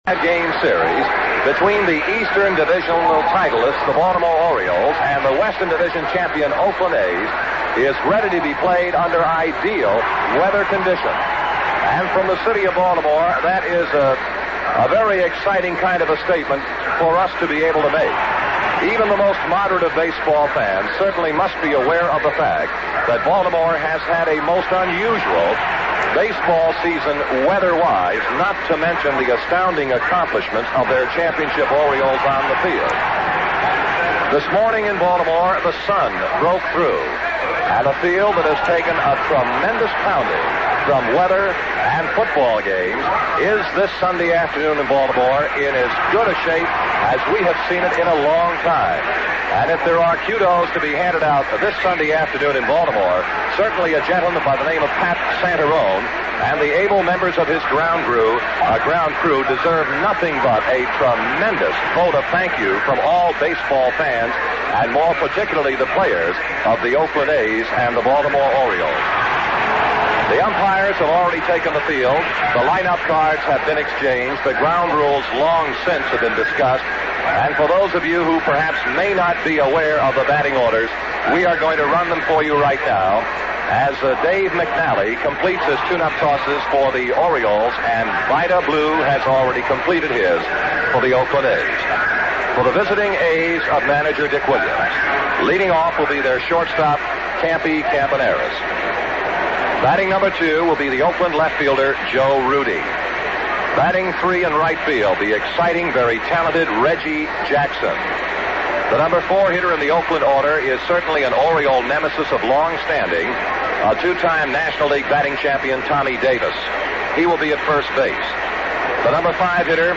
Game series between the Eastern Divisional titleists, the Baltimore Orioles, and the Western Division champion Oakland A's is ready to be played under ideal weather conditions. And from the city of Baltimore, that is a very exciting kind of a statement for us to be able to make. Even the most moderate of baseball fans certainly must be aware of the fact that Baltimore has had a most unusual baseball season weather-wise, not to mention the astounding accomplishments of their championship Orioles on the field. This morning in Baltimore, the sun broke through, and a field that has taken a tremendous pounding from weather and football games is this Sunday afternoon in Baltimore in as good a shape as we have seen it in a long time. And if there are kudos to be handed out this Sunday afternoon in Baltimore, certainly a gentleman by the name of Pat Santarone and the able members of his ground crew deserve nothing but a tremendous vote of thank you from all baseball fans, and more particularly the players of the Oakland A's and the Baltimore Orioles. The umpires have already taken the field. The lineup cards have been exchanged. The ground rules long since have been discussed. And for those of you who perhaps may not be aware of the batting orders, we are going to run them for you right now as Dave McNally completes his tune-up tosses for the Orioles, and Vida Blue has already completed his for the Oakland A's. For the visiting A's of manager Dick Williams, leading off will be their shortstop, Campaneris. Batting number 2 will be the Oakland left fielder, Joe Rudi. Batting 3 in right field, the exciting, very talented Reggie Jackson. The number 4 hitter in the Oakland order is certainly an Oriole nemesis of long standing, a two-time National League batting champion, Tommy Davis. He will be at first base. The number 5 hitter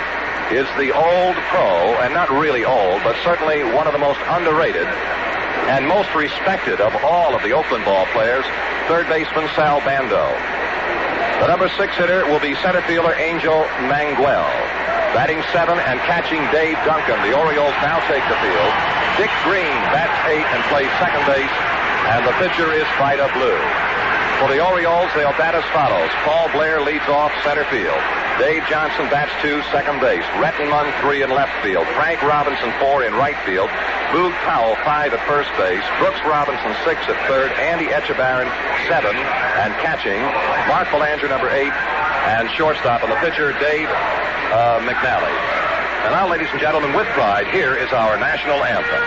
is the old pro, and not really old, but certainly one of the most underrated and most respected of all of the Oakland ball players, third baseman Sal Bando. The number 6 hitter will be center fielder Angel Mangual. Batting 7 and catching Dave Duncan, the Orioles now take the field. Dick Green bats 8 and plays second base, and the pitcher is Vida Blue. For the Orioles, they'll bat as follows. Paul Blair leads off center field. Dave Johnson bats 2, second base. Rettenmund 3 in left field. Frank Robinson 4 in right field. Boog Powell 5 at first base. Brooks Robinson 6 at third. Andy Etchebarren 7 and catching. Mark Belanger number 8 and shortstop, and the pitcher Dave McNally. And now, ladies and gentlemen, with pride, here is our national anthem.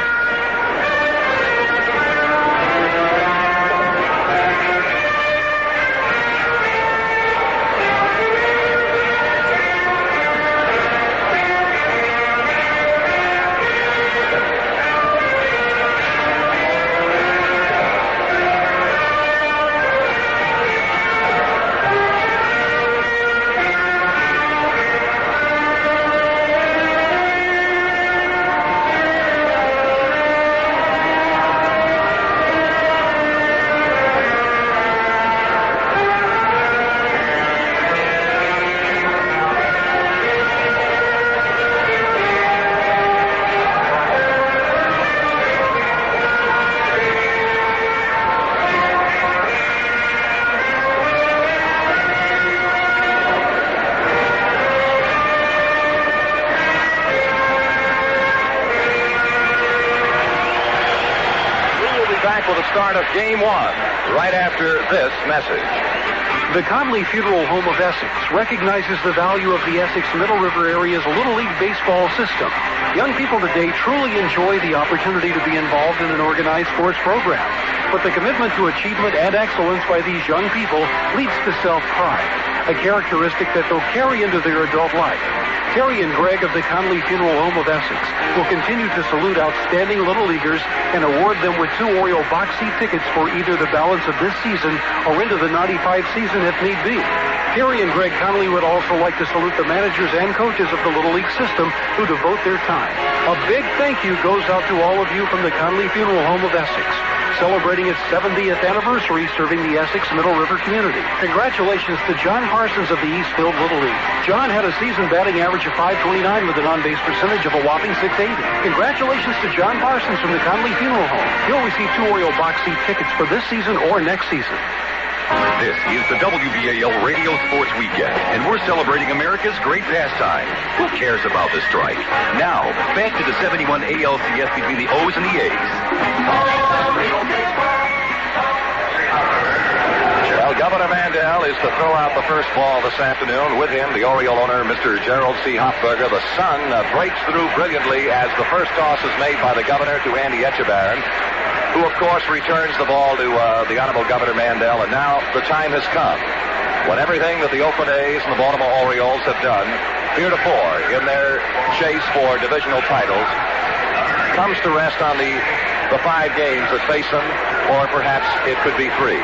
For the start of Game 1, right after this message. The Conley Funeral Home of Essex recognizes the value of the Essex Middle River area's Little League baseball system. Young people today truly enjoy the opportunity to be involved in an organized sports program. But the commitment to achievement and excellence by these young people leads to self-pride, a characteristic that they'll carry into their adult life. Terry and Greg of the Conley Funeral Home of Essex will continue to salute outstanding Little Leaguers and award them with 2 Oriole box seat tickets for either the balance of this season or into the '95 season if need be. Terry and Greg Conley would also like to salute the managers and coaches of the Little League system who devote their time. A big thank you goes out to all of you from the Conley Funeral Home of Essex, celebrating its 70th anniversary serving the Essex Middle River community. Congratulations to John Parsons of the Eastfield Little League. John had a season batting average of .529 with an on-base percentage of a whopping .680. Congratulations to John Parsons from the Conley Funeral Home. You'll receive 2 Oriole box seat tickets for this season or next season. This is the WBAL Radio Sports Weekend, and we're celebrating America's great pastime. Who cares about the strike? Now, back to the 71 ALCS between the O's and the A's. Well, Governor Mandel is to throw out the first ball this afternoon. With him, the Oriole owner, Mr. Gerald C. Hofberger. The sun breaks through brilliantly as the first toss is made by the governor to Andy Etchebarren, who, of course, returns the ball to the Honorable Governor Mandel. And now the time has come when everything that the Oakland A's and the Baltimore Orioles have done heretofore in their chase for divisional titles comes to rest on the 5 games that face them, or perhaps it could be 3.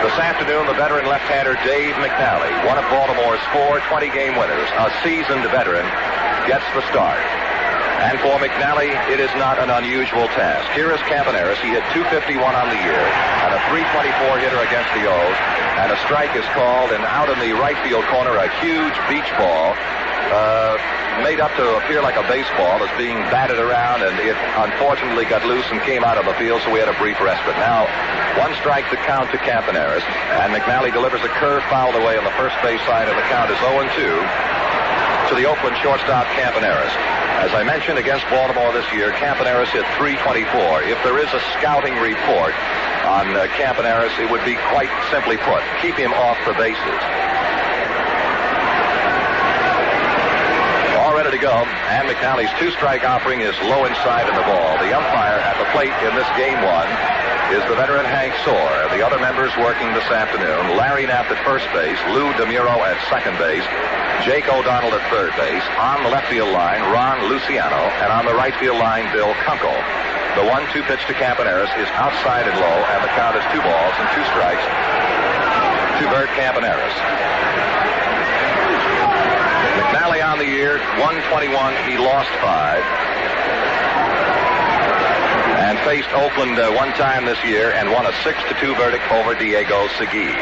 This afternoon, the veteran left-hander Dave McNally, one of Baltimore's 4 20-game winners, a seasoned veteran, gets the start. And for McNally, it is not an unusual task. Here is Campaneris. He hit .251 on the year and a .324 hitter against the O's. And a strike is called, and out in the right field corner, a huge beach ball made up to appear like a baseball is being batted around, and it unfortunately got loose and came out of the field, so we had a brief respite. Now, 1 strike to count to Campaneris, and McNally delivers a curve fouled away on the first base side, and the count is 0-2 to the Oakland shortstop Campaneris. As I mentioned, against Baltimore this year, Campaneris hit .324. If there is a scouting report on Campaneris, it would be quite simply put, keep him off the bases. All ready to go, and McNally's 2-strike offering is low inside in the ball. The umpire at the plate in this game 1 is the veteran Hank Soar. The other members working this afternoon: Larry Knapp at first base, Lou DeMuro at second base, Jake O'Donnell at third base. On the left field line, Ron Luciano, and on the right field line, Bill Kunkel. The 1-2 pitch to Campaneris is outside and low, and the count is 2 balls and 2 strikes to Bert Campaneris. McNally on the year, 121. He lost 5. And faced Oakland 1 time this year and won a 6-2 verdict over Diego Segui.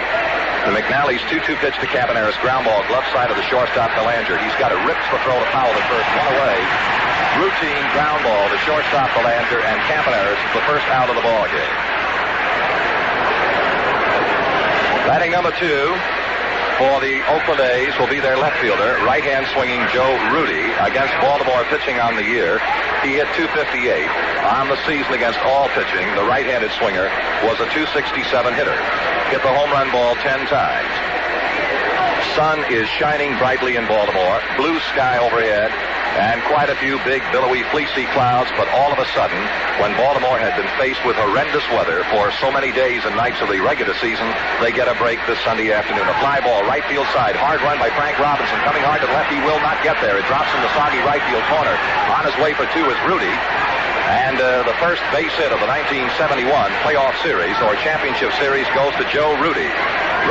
The McNally's 2-2 pitch to Campaneris, ground ball, glove side of the shortstop Belanger. He's got a rips the throw to Powell at first, 1 away. Routine ground ball to shortstop Belanger, and Campaneris is the first out of the ball game. Batting number 2 for the Oakland A's will be their left fielder, right-hand swinging Joe Rudi. Against Baltimore pitching on the year, he hit .258. On the season against all pitching, the right-handed swinger was a .267 hitter. Hit the home run ball 10 times. Sun is shining brightly in Baltimore, blue sky overhead, and quite a few big, billowy, fleecy clouds. But all of a sudden, when Baltimore had been faced with horrendous weather for so many days and nights of the regular season, they get a break this Sunday afternoon. A fly ball, right field side, hard run by Frank Robinson, coming hard to the left. He will not get there. It drops in the soggy right field corner. On his way for 2 is Rudi. And the first base hit of the 1971 playoff series, or championship series, goes to Joe Rudi,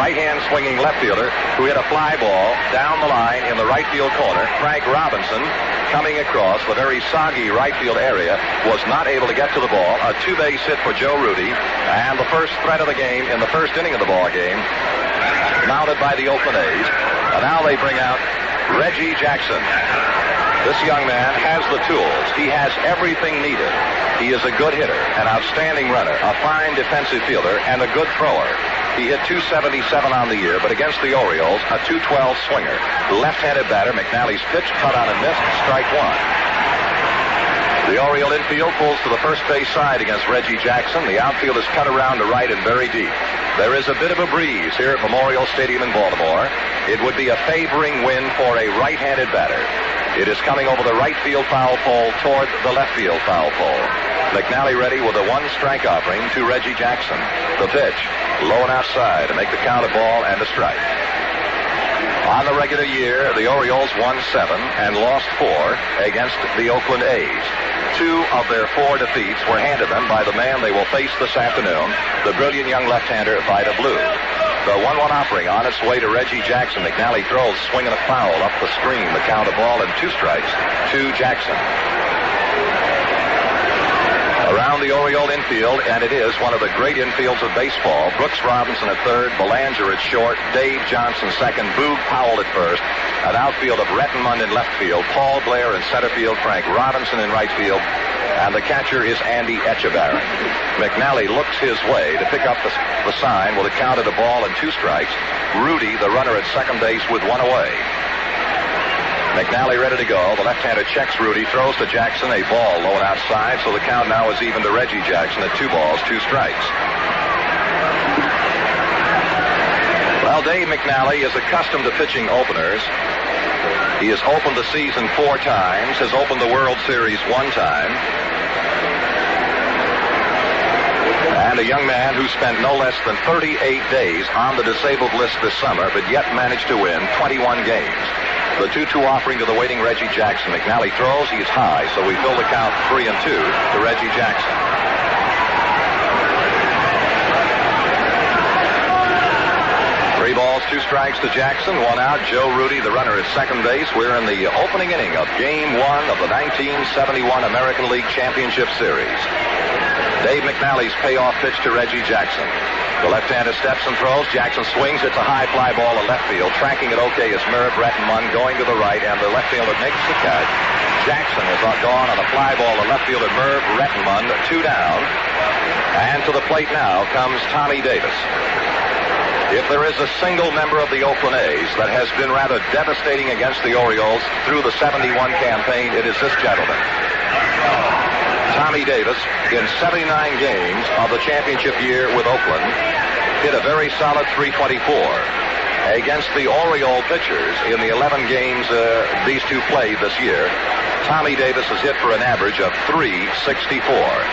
right-hand swinging left fielder, who hit a fly ball down the line in the right field corner. Frank Robinson, coming across the very soggy right field area, was not able to get to the ball. A 2-base hit for Joe Rudi, and the first threat of the game in the first inning of the ball game, mounted by the Oakland A's. And now they bring out Reggie Jackson. This young man has the tools. He has everything needed. He is a good hitter, an outstanding runner, a fine defensive fielder, and a good thrower. He hit .277 on the year, but against the Orioles, a .212 swinger. Left-handed batter, McNally's pitch cut on and missed, strike 1. The Oriole infield pulls to the first base side against Reggie Jackson. The outfield is cut around to right and very deep. There is a bit of a breeze here at Memorial Stadium in Baltimore. It would be a favoring wind for a right-handed batter. It is coming over the right field foul pole toward the left field foul pole. McNally ready with a 1-strike offering to Reggie Jackson. The pitch, low and outside to make the count a ball and a strike. On the regular year, the Orioles won 7 and lost 4 against the Oakland A's. 2 of their 4 defeats were handed them by the man they will face this afternoon, the brilliant young left-hander Vida Blue. The 1-1 offering on its way to Reggie Jackson. McNally throws, swinging a foul up the screen. The count, a ball and 2 strikes to Jackson. Around the Oriole infield, and it is one of the great infields of baseball. Brooks Robinson at third, Belanger at short, Dave Johnson second, Boog Powell at first. An outfield of Rettenmund in left field, Paul Blair in center field, Frank Robinson in right field, and the catcher is Andy Etchebarren. McNally looks his way to pick up the sign with a count at a ball and 2 strikes. Rudi, the runner at second base, with 1 away. McNally ready to go. The left-hander checks Rudi, throws to Jackson, a ball low and outside, so the count now is even to Reggie Jackson at 2 balls, 2 strikes. Well, Dave McNally is accustomed to pitching openers. He has opened the season 4 times, has opened the World Series 1 time. And a young man who spent no less than 38 days on the disabled list this summer, but yet managed to win 21 games. The 2-2 offering to the waiting Reggie Jackson. McNally throws. He's high, so we fill the count 3-2 to Reggie Jackson. 3 balls, 2 strikes to Jackson, 1 out. Joe Rudi, the runner at second base. We're in the opening inning of Game 1 of the 1971 American League Championship Series. Dave McNally's payoff pitch to Reggie Jackson. The left-hander steps and throws. Jackson swings. It's a high fly ball to left field. Tracking it okay is Merv Rettenmund going to the right, and the left fielder makes the catch. Jackson is gone on a fly ball to left fielder Merv Rettenmund, 2 down. And to the plate now comes Tommy Davis. If there is a single member of the Oakland A's that has been rather devastating against the Orioles through the 71 campaign, it is this gentleman. Tommy Davis, in 79 games of the championship year with Oakland, hit a very solid .324. Against the Oriole pitchers in the 11 games these two played this year, Tommy Davis has hit for an average of .364.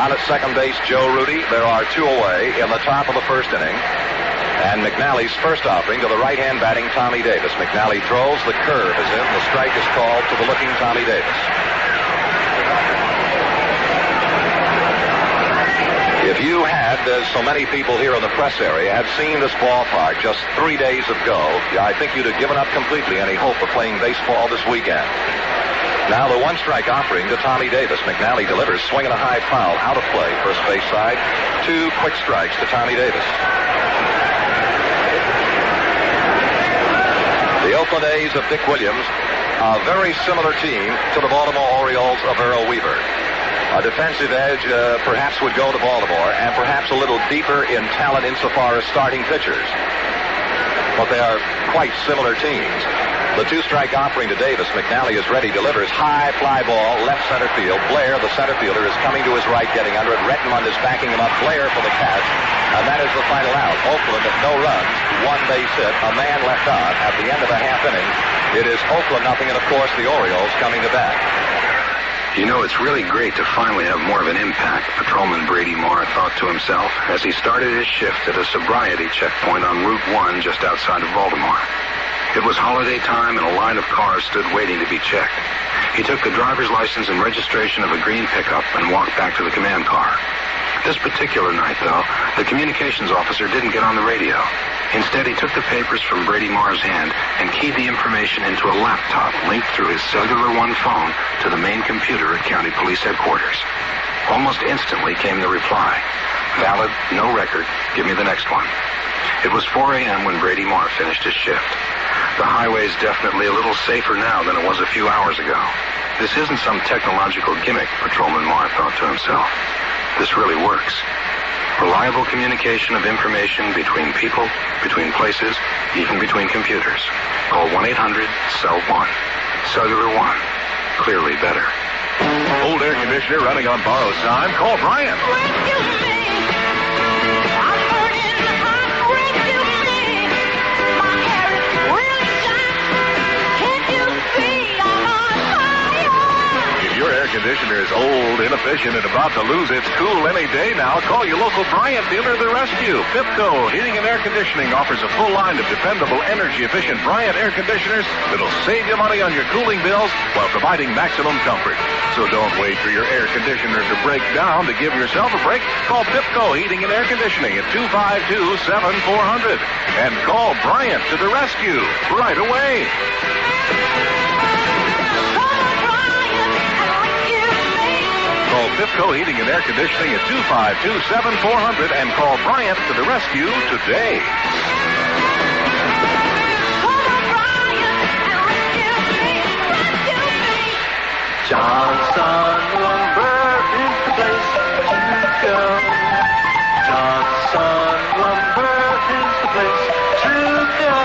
On at second base, Joe Rudi. There are 2 away in the top of the first inning. And McNally's first offering to the right-hand batting Tommy Davis. McNally throws. The curve is in. The strike is called to the looking Tommy Davis. If you had, as so many people here in the press area, had seen this ballpark just 3 days ago, I think you'd have given up completely any hope of playing baseball this weekend. Now the 1-strike offering to Tommy Davis. McNally delivers, swinging a high foul, out of play, first base side. 2 quick strikes to Tommy Davis. The Oakland A's of Dick Williams, a very similar team to the Baltimore Orioles of Earl Weaver. A defensive edge perhaps would go to Baltimore, and perhaps a little deeper in talent insofar as starting pitchers. But they are quite similar teams. The 2-strike offering to Davis. McNally is ready, delivers high fly ball, left center field. Blair, the center fielder, is coming to his right, getting under it. Rettenmund is backing him up. Blair for the catch, and that is the final out. Oakland at no runs, 1 base hit, a man left on at the end of the half inning. It is Oakland nothing, and of course the Orioles coming to bat. You know, it's really great to finally have more of an impact, Patrolman Brady Marr thought to himself as he started his shift at a sobriety checkpoint on Route 1 just outside of Baltimore. It was holiday time and a line of cars stood waiting to be checked. He took the driver's license and registration of a green pickup and walked back to the command car. This particular night, though, the communications officer didn't get on the radio. Instead, he took the papers from Brady Marr's hand and keyed the information into a laptop linked through his Cellular One phone to the main computer at County Police Headquarters. Almost instantly came the reply. Valid, no record, give me the next one. It was 4 a.m. when Brady Marr finished his shift. The highway's definitely a little safer now than it was a few hours ago. This isn't some technological gimmick, Patrolman Marr thought to himself. This really works. Reliable communication of information between people, between places, even between computers. Call 1-800-SELL-1. Cellular One. Clearly better. Old air conditioner running on borrowed time. Call Brian. Your air conditioner is old, inefficient, and about to lose its cool any day now. Call your local Bryant dealer to the rescue. Pipco Heating and Air Conditioning offers a full line of dependable, energy-efficient Bryant air conditioners that'll save you money on your cooling bills while providing maximum comfort. So don't wait for your air conditioner to break down to give yourself a break. Call Pipco Heating and Air Conditioning at 252-7400. And call Bryant to the rescue right away. Call Pipco Heating and Air Conditioning at 252-7400 and call Bryant to the rescue today. Johnson Lumber is the place to go. Johnson Lumber is the place to go.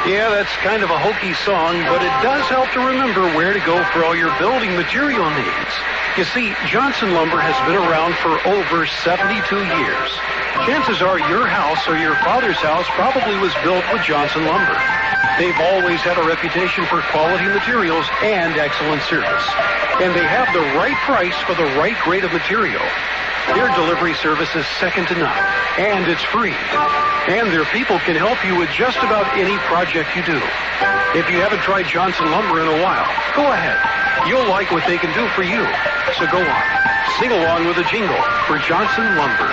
Yeah, that's kind of a hokey song, but it does help to remember where to go for all your building material needs. You see, Johnson Lumber has been around for over 72 years. Chances are your house or your father's house probably was built with Johnson Lumber. They've always had a reputation for quality materials and excellent service. And they have the right price for the right grade of material. Their delivery service is second to none, and it's free. And their people can help you with just about any project you do. If you haven't tried Johnson Lumber in a while, go ahead. You'll like what they can do for you. So go on. Sing along with a jingle for Johnson Lumber.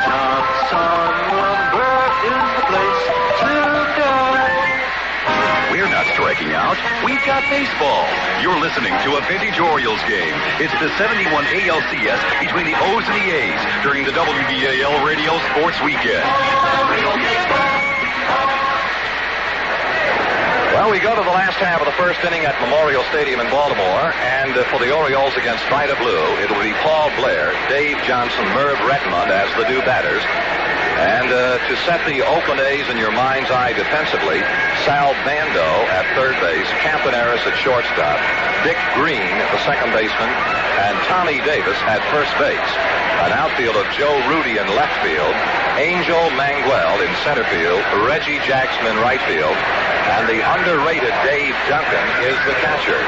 Johnson Lumber is the place to go. We're not striking out. We've got baseball. You're listening to a vintage Orioles game. It's the 71 ALCS between the O's and the A's during the WBAL Radio Sports Weekend. Well, we go to the last half of the first inning at Memorial Stadium in Baltimore, and for the Orioles against Vida Blue, it will be Paul Blair, Dave Johnson, Merv Rettenmund as the new batters. And to set the Oakland A's in your mind's eye defensively, Sal Bando at third base, Campaneris at shortstop, Dick Green, the second baseman, and Tommy Davis at first base. An outfield of Joe Rudi in left field, Angel Mangual in center field, Reggie Jackson in right field, and the underrated Dave Duncan is the catcher.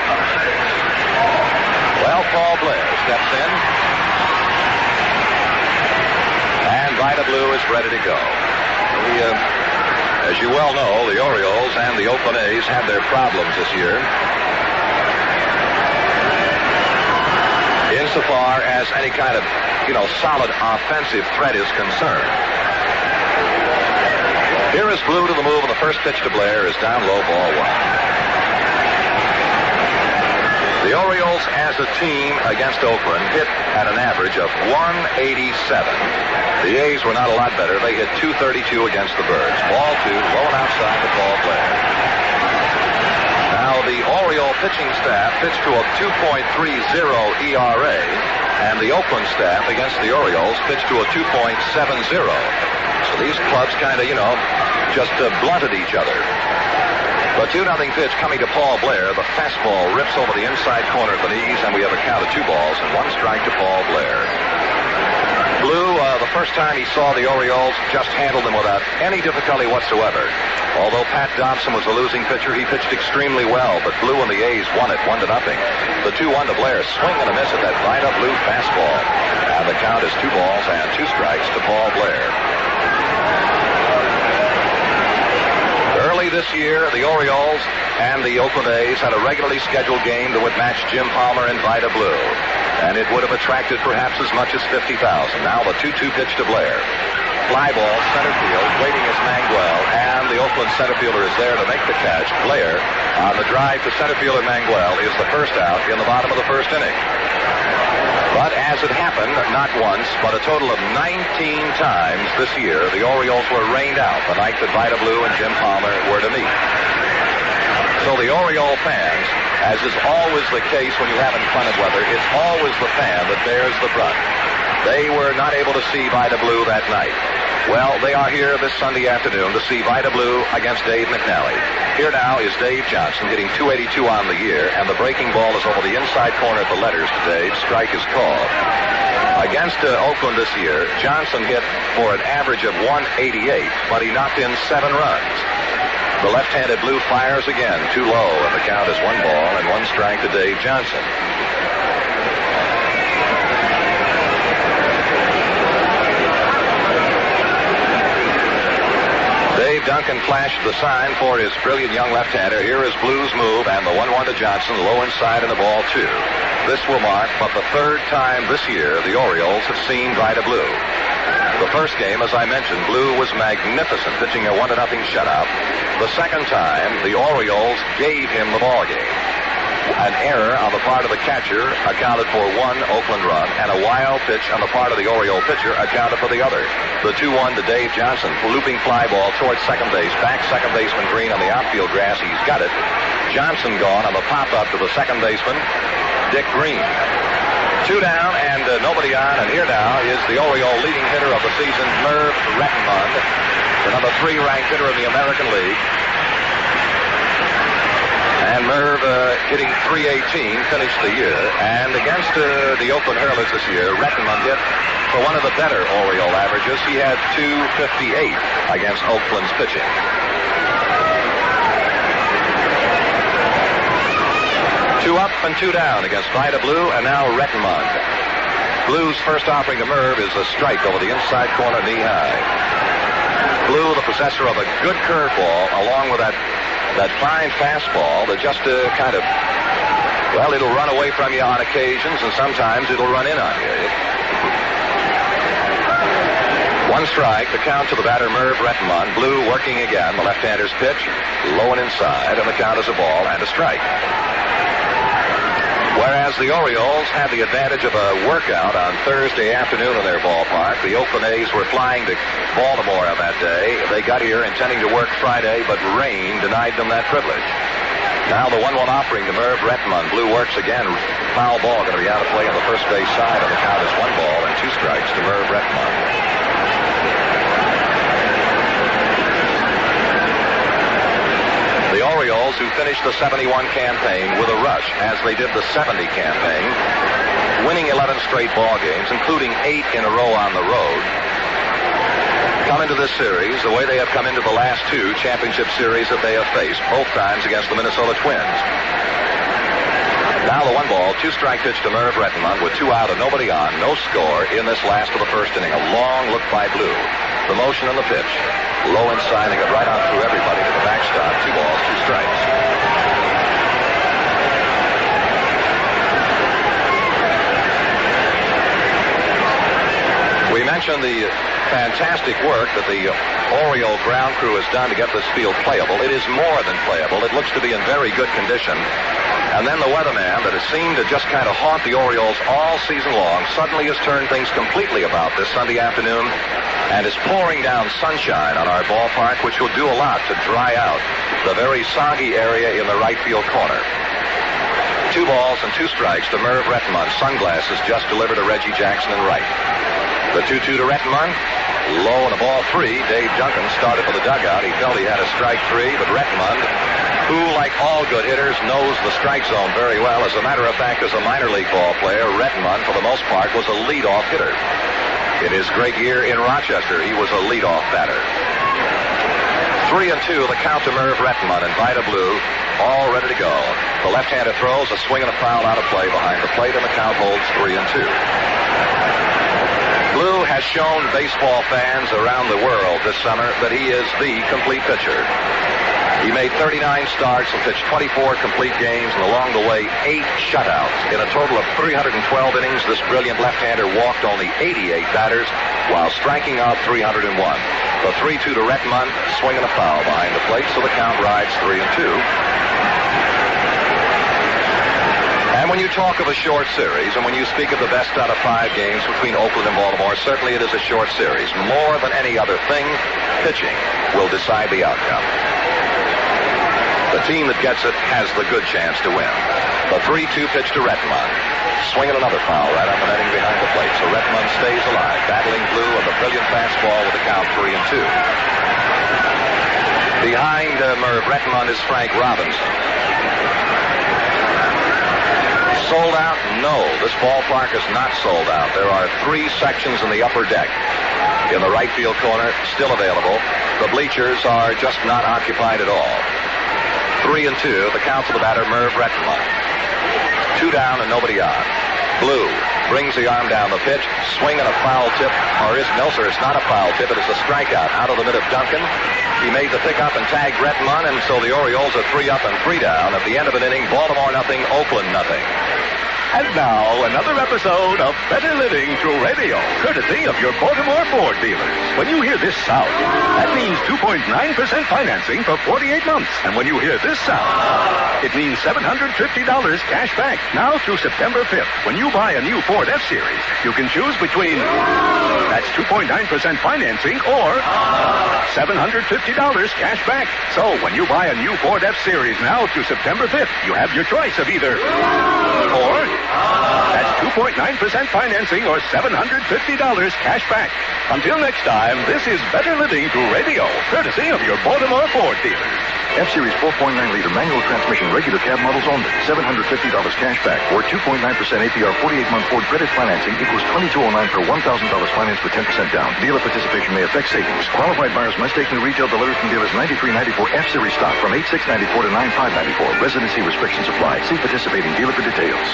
Well, Paul Blair steps in. And Vida Blue is ready to go. As you well know, the Orioles and the Oakland A's had their problems this year. Insofar as any kind of, solid offensive threat is concerned. Here is Blue to the move, and the first pitch to Blair is down low, ball one. The Orioles, as a team against Oakland, hit at an average of 187. The A's were not a lot better. They hit 232 against the Birds. Ball two, low and outside to Paul Blair. Now, the Oriole pitching staff pitched to a 2.30 ERA, and the Oakland staff against the Orioles pitched to a 2.70. So these clubs kind of, just blunted each other. The 2-0 pitch coming to Paul Blair. The fastball rips over the inside corner of the knees, and we have a count of 2 balls and 1 strike to Paul Blair. Blue, the first time he saw the Orioles, just handled them without any difficulty whatsoever. Although Pat Dobson was a losing pitcher, he pitched extremely well, but Blue and the A's won it 1-0. The 2-1 to Blair, swing and a miss at that Vida Blue fastball. And the count is 2 balls and 2 strikes to Paul Blair. Early this year, the Orioles and the Oakland A's had a regularly scheduled game that would match Jim Palmer and Vida Blue. And it would have attracted perhaps as much as 50,000. Now the 2-2 pitch to Blair. Fly ball, center field, waiting is Mangual, and the Oakland center fielder is there to make the catch. Blair, on the drive to center fielder Mangual, is the first out in the bottom of the first inning. But as it happened, not once, but a total of 19 times this year, the Orioles were rained out the night that Vida Blue and Jim Palmer were to meet. So the Oriole fans, as is always the case when you have inclement weather, it's always the fan that bears the brunt. They were not able to see Vida Blue that night. Well, they are here this Sunday afternoon to see Vida Blue against Dave McNally. Here now is Dave Johnson hitting 282 on the year, and the breaking ball is over the inside corner of the letters to Dave. Strike is called. Against Oakland this year, Johnson hit for an average of 188, but he knocked in 7 runs. The left-handed Blue fires again, too low, and the count is 1 ball and 1 strike to Dave Johnson. Dave Duncan flashed the sign for his brilliant young left-hander. Here is Blue's move, and the 1-1 to Johnson, low inside, and the ball 2. This will mark but the 3rd time this year the Orioles have seen Vida Blue. The first game, as I mentioned, Blue was magnificent, pitching a 1-0 shutout. The second time, the Orioles gave him the ball game. An error on the part of the catcher accounted for one Oakland run, and a wild pitch on the part of the Oriole pitcher accounted for the other. The 2-1 to Dave Johnson, looping fly ball towards second base, back second baseman Green on the outfield grass. He's got it. Johnson gone on the pop-up to the second baseman, Dick Green. 2 down and nobody on, and here now is the Oriole leading hitter of the season, Merv Rettenmund, the number 3 ranked hitter in the American League. And Merv hitting .318, finished the year. And against the Oakland Hurlers this year, Rettenmund hit for one of the better Oriole averages. He had .258 against Oakland's pitching. Two up and 2 down against Vida Blue, and now Rettenmund. Blue's first offering to Merv is a strike over the inside corner, knee high. Blue, the possessor of a good curveball, along with that fine fastball that just kind of, well, it'll run away from you on occasions, and sometimes it'll run in on you. One strike, the count to the batter, Merv Rettenmund. Blue working again, the left-hander's pitch, low and inside, and the count is a ball and a strike. Whereas the Orioles had the advantage of a workout on Thursday afternoon in their ballpark. The Oakland A's were flying to Baltimore on that day. They got here intending to work Friday, but rain denied them that privilege. Now the 1-1 offering to Merv Rettenmund. Blue works again. Foul ball going to be out of play on the first base side, and the count is 1 ball and 2 strikes to Merv Rettenmund. The Orioles, who finished the 71 campaign with a rush, as they did the 70 campaign, winning 11 straight ball games, including 8 in a row on the road, come into this series the way they have come into the last 2 championship series that they have faced, both times against the Minnesota Twins. Now the 1 ball, 2 strike pitch to Merv Rettenmund with 2 out and nobody on, no score in this last of the first inning. A long look by Blue. The motion on the pitch. Low inside and got right on through everybody to the backstop. 2 balls, 2 strikes. We mentioned the fantastic work that the Oriole ground crew has done to get this field playable. It is more than playable. It looks to be in very good condition. And then the weatherman that has seemed to just kind of haunt the Orioles all season long suddenly has turned things completely about this Sunday afternoon and is pouring down sunshine on our ballpark, which will do a lot to dry out the very soggy area in the right field corner. 2 balls and 2 strikes to Merv Rettenmund. Sunglasses just delivered to Reggie Jackson in right. The 2-2 to Rettenmund. Low and a ball 3. Dave Duncan started for the dugout. He felt he had a strike 3, but Rettenmund, who, like all good hitters, knows the strike zone very well. As a matter of fact, as a minor league ball player, Rettenmund, for the most part, was a leadoff hitter. In his great year in Rochester, he was a leadoff batter. 3-2, the count to Merv Rettenmund, and Vida Blue all ready to go. The left-hander throws a swing and a foul out of play behind the plate, and the count holds 3-2. Blue has shown baseball fans around the world this summer that he is the complete pitcher. He made 39 starts and pitched 24 complete games, and along the way, 8 shutouts. In a total of 312 innings, this brilliant left-hander walked only 88 batters while striking out 301. The 3-2 to Rettenmund, swing and a foul behind the plate, so the count rides 3-2. And when you talk of a short series, and when you speak of the best out of 5 games between Oakland and Baltimore, certainly it is a short series. More than any other thing, pitching will decide the outcome. The team that gets it has the good chance to win. The 3-2 pitch to Rettenmund. Swinging another foul right up the netting behind the plate, so Rettenmund stays alive, battling Blue and the brilliant fastball with the count 3-2. Behind Merv Rettenmund is Frank Robinson. Sold out? No, this ballpark is not sold out. There are 3 sections in the upper deck. In the right field corner, still available. The bleachers are just not occupied at all. 3-2, the count to the batter, Merv Rettenmund. 2 down and nobody on. Blue brings the arm down the pitch, swing and a foul tip, or no, sir, it's not a foul tip, it is a strikeout out of the mid of Duncan. He made the pickup and tagged Rettenmund, and so the Orioles are 3 up and 3 down. At the end of an inning, Baltimore nothing, Oakland nothing. And now, another episode of Better Living Through Radio, courtesy of your Baltimore Ford dealers. When you hear this sound, that means 2.9% financing for 48 months. And when you hear this sound, it means $750 cash back. Now through September 5th, when you buy a new Ford F-Series, you can choose between that's 2.9% financing or $750 cash back. So when you buy a new Ford F-Series now through September 5th, you have your choice of either or that's 2.9% financing or $750 cash back. Until next time, this is Better Living Through Radio, courtesy of your Baltimore Ford dealers. F-Series 4.9-liter manual transmission regular cab models only. $750 cash back or 2.9% APR 48-month Ford credit financing equals $2209 per $1,000 finance with 10% down. Dealer participation may affect savings. Qualified buyers must take new retail delivered from dealers 9394 F-Series stock from 8694 to 9594. Residency restrictions apply. See participating dealer for details.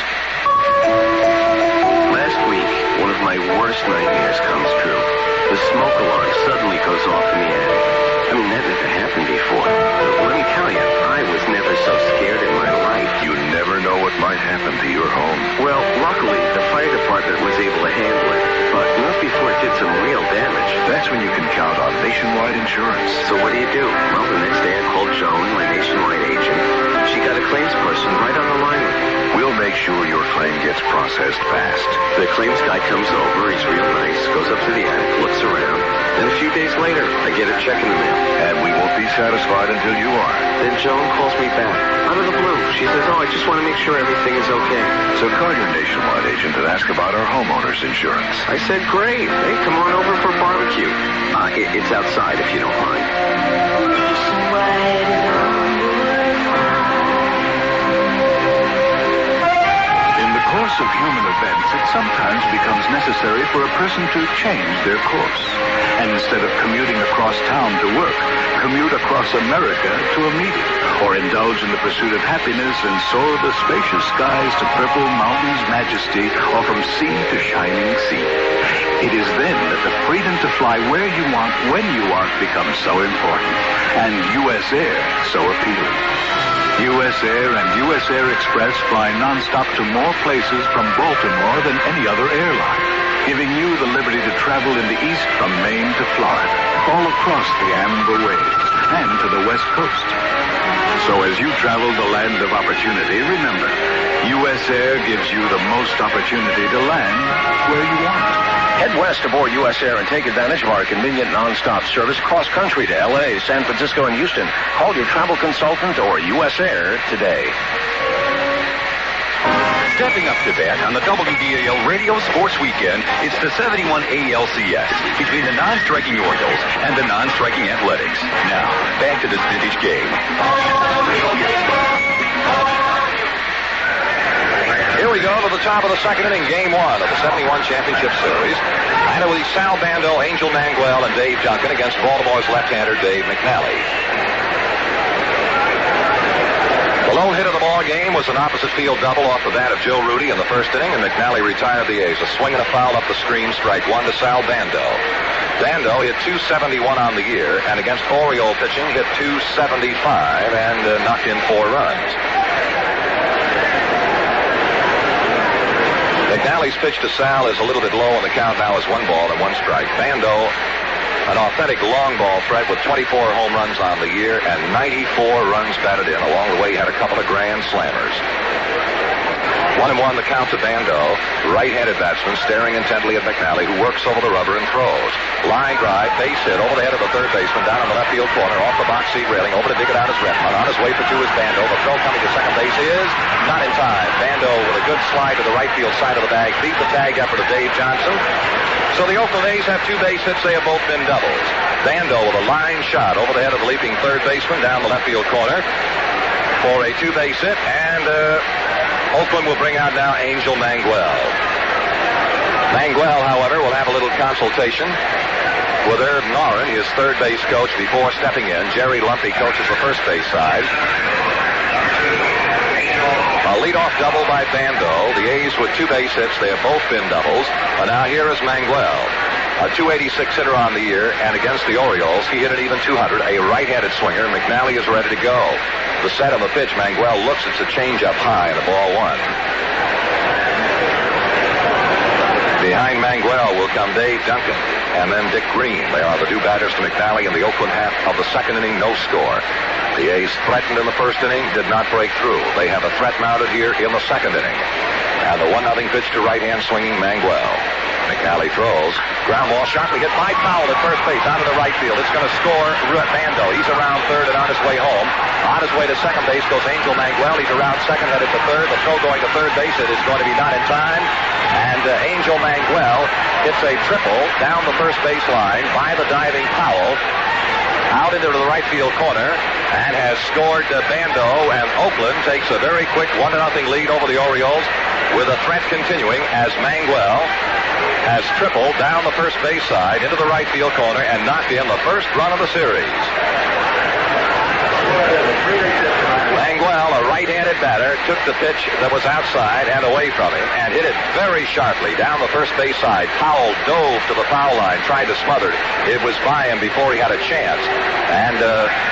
Last week, one of my worst nightmares comes true. The smoke alarm suddenly goes off in the attic. I mean, that never happened before. Let me tell you, I was never so scared in my life. You never know what might happen to your home. Well, luckily, the fire department was able to handle it, but not before it did some real damage. That's when you can count on Nationwide Insurance. So what do? Well, the next day I called Joan, my Nationwide agent. She got a claims person right on the line with me. We'll make sure your claim gets processed fast. The claims guy comes over, he's real nice, goes up to the attic, looks around. Then a few days later, I get a check in the mail. And we won't be satisfied until you are. Then Joan calls me back, out of the blue. She says, I just want to make sure everything is okay. So call your Nationwide agent and ask about our homeowner's insurance. I said, great. Hey, come on over for barbecue. It's outside if you don't mind. Nationwide is on board. In the course of human events, it sometimes becomes necessary for a person to change their course. And instead of commuting across town to work, commute across America to a meeting, or indulge in the pursuit of happiness and soar the spacious skies to purple mountains' majesty, or from sea to shining sea. It is then that the freedom to fly where you want, when you want, becomes so important, and U.S. Air so appealing. U.S. Air and U.S. Air Express fly nonstop to more places from Baltimore than any other airline, giving you the liberty to travel in the east from Maine to Florida, all across the Amber Waves, and to the West Coast. So as you travel the land of opportunity, remember, U.S. Air gives you the most opportunity to land where you want. Head west aboard U.S. Air and take advantage of our convenient non-stop service cross-country to L.A., San Francisco, and Houston. Call your travel consultant or U.S. Air today. Stepping up to bat on the WBAL Radio Sports Weekend, it's the 71 ALCS between the non-striking Orioles and the non-striking Athletics. Now, back to this vintage game. Here we go to the top of the second inning, game one of the 71 Championship Series. And it was Sal Bando, Angel Mangual, and Dave Duncan against Baltimore's left-hander Dave McNally. The lone hit of the ball game was an opposite field double off the bat of Joe Rudi in the first inning, and McNally retired the A's. A swing and a foul up the screen, strike one to Sal Bando. Bando hit .271 on the year, and against Oriole pitching hit .275 and knocked in 4 runs. McNally's pitch to Sal is a little bit low, and the count now is 1 ball and 1 strike. Bando, an authentic long ball threat with 24 home runs on the year and 94 runs batted in. Along the way, he had a couple of grand slammers. 1-1 the count to Bando, right-handed batsman staring intently at McNally, who works over the rubber and throws. Line drive, base hit over the head of the third baseman, down in the left field corner, off the box seat railing, over to dig it out is Rettenmund. On his way for 2 is Bando. The throw coming to second base is not in time. Bando with a good slide to the right field side of the bag, beat the tag effort of Dave Johnson. So the Oakland A's have 2 base hits. They have both been doubles. Bando with a line shot over the head of the leaping third baseman down the left field corner for a 2-base hit, and Oakland will bring out now Angel Mangual. Mangual, however, will have a little consultation with Herb Noren, his third base coach, before stepping in. Jerry Lumpy coaches the first base side. A leadoff double by Bando. The A's with 2 base hits. They have both been doubles. And now here is Mangual, a .286 hitter on the year, and against the Orioles, he hit an even .200, a right-handed swinger. McNally is ready to go. The set on the pitch, Mangual looks, it's a changeup high, and the ball 1. Behind Mangual will come Dave Duncan and then Dick Green. They are the two batters to McNally in the Oakland half of the second inning. No score. The A's threatened in the first inning, did not break through. They have a threat mounted here in the second inning. And the 1-0 pitch to right-hand swinging Mangual. McNally throws. Ground ball sharply hit by Powell at first base out of the right field. It's going to score Bando. He's around third and on his way home. On his way to second base goes Angel Mangual. He's around second, headed to third. The throw going to third base. It is going to be not in time. And Angel Mangual hits a triple down the first base line by the diving Powell. Out into the right field corner and has scored Bando, and Oakland takes a very quick 1-0 lead over the Orioles with a threat continuing as Mangual has tripled down the first base side into the right field corner and knocked in the first run of the series. Mangual, a right-handed batter, took the pitch that was outside and away from him and hit it very sharply down the first base side. Powell dove to the foul line, tried to smother it. It was by him before he had a chance. And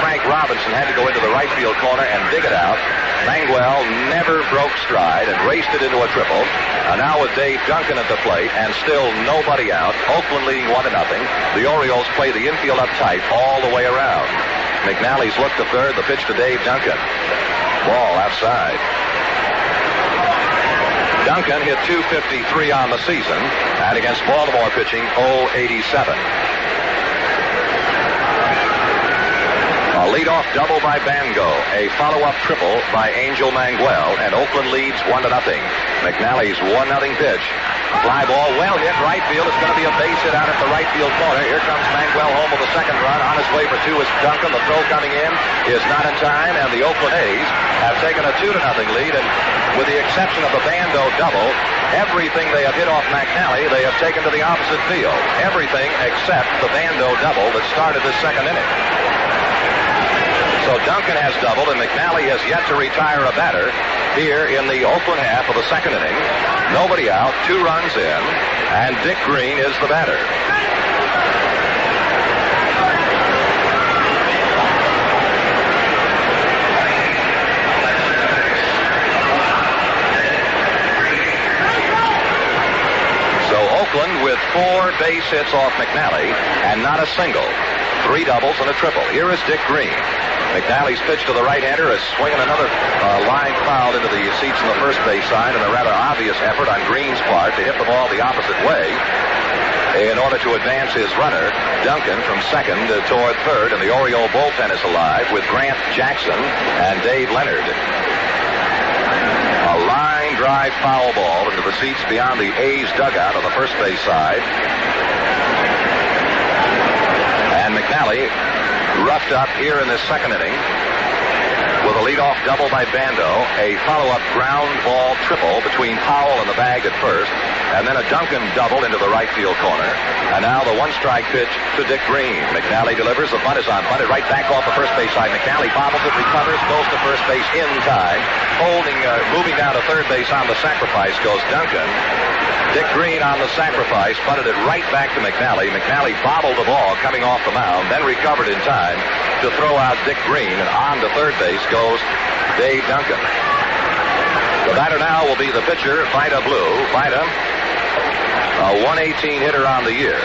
Frank Robinson had to go into the right field corner and dig it out. Mangual never broke stride and raced it into a triple. And now with Dave Duncan at the plate and still nobody out, Oakland leading 1-0. The Orioles play the infield up tight all the way around. McNally's look to third, the pitch to Dave Duncan. Ball outside. Duncan hit .253 on the season, and against Baltimore pitching, .087. A leadoff double by Bando, a follow-up triple by Angel Mangual, and Oakland leads 1-0. McNally's 1-0 pitch. Fly ball, well hit, right field. It's going to be a base hit out at the right field corner. Here comes Mangual home with the second run. On his way for two is Duncan. The throw coming in is not in time, and the Oakland A's have taken a 2-0 lead. And with the exception of the Bando double, everything they have hit off McNally, they have taken to the opposite field. Everything except the Bando double that started this second inning. So Duncan has doubled, and McNally has yet to retire a batter here in the Oakland half of the second inning. Nobody out, 2 runs in, and Dick Green is the batter. So Oakland with 4 base hits off McNally, and not a single. 3 doubles and a triple. Here is Dick Green. McNally's pitch to the right-hander is swinging another line foul into the seats in the first base side, and a rather obvious effort on Green's part to hit the ball the opposite way in order to advance his runner, Duncan, from second toward third, and the Oriole bullpen is alive with Grant Jackson and Dave Leonard. A line drive foul ball into the seats beyond the A's dugout on the first base side. And McNally roughed up here in this second inning with a leadoff double by Bando, a follow-up ground ball triple between Powell and the bag at first, and then a Duncan double into the right field corner. And now the 1-strike pitch to Dick Green. McNally delivers. The bunt is on. Bunted right back off the first base side. McNally bobbles it, recovers, goes to first base in time. Moving down to third base on the sacrifice goes Duncan. Dick Green on the sacrifice, bunted it right back to McNally. McNally bobbled the ball coming off the mound, then recovered in time to throw out Dick Green, and on to third base goes Dave Duncan. The batter now will be the pitcher, Vida Blue. Vida, a 118 hitter on the year.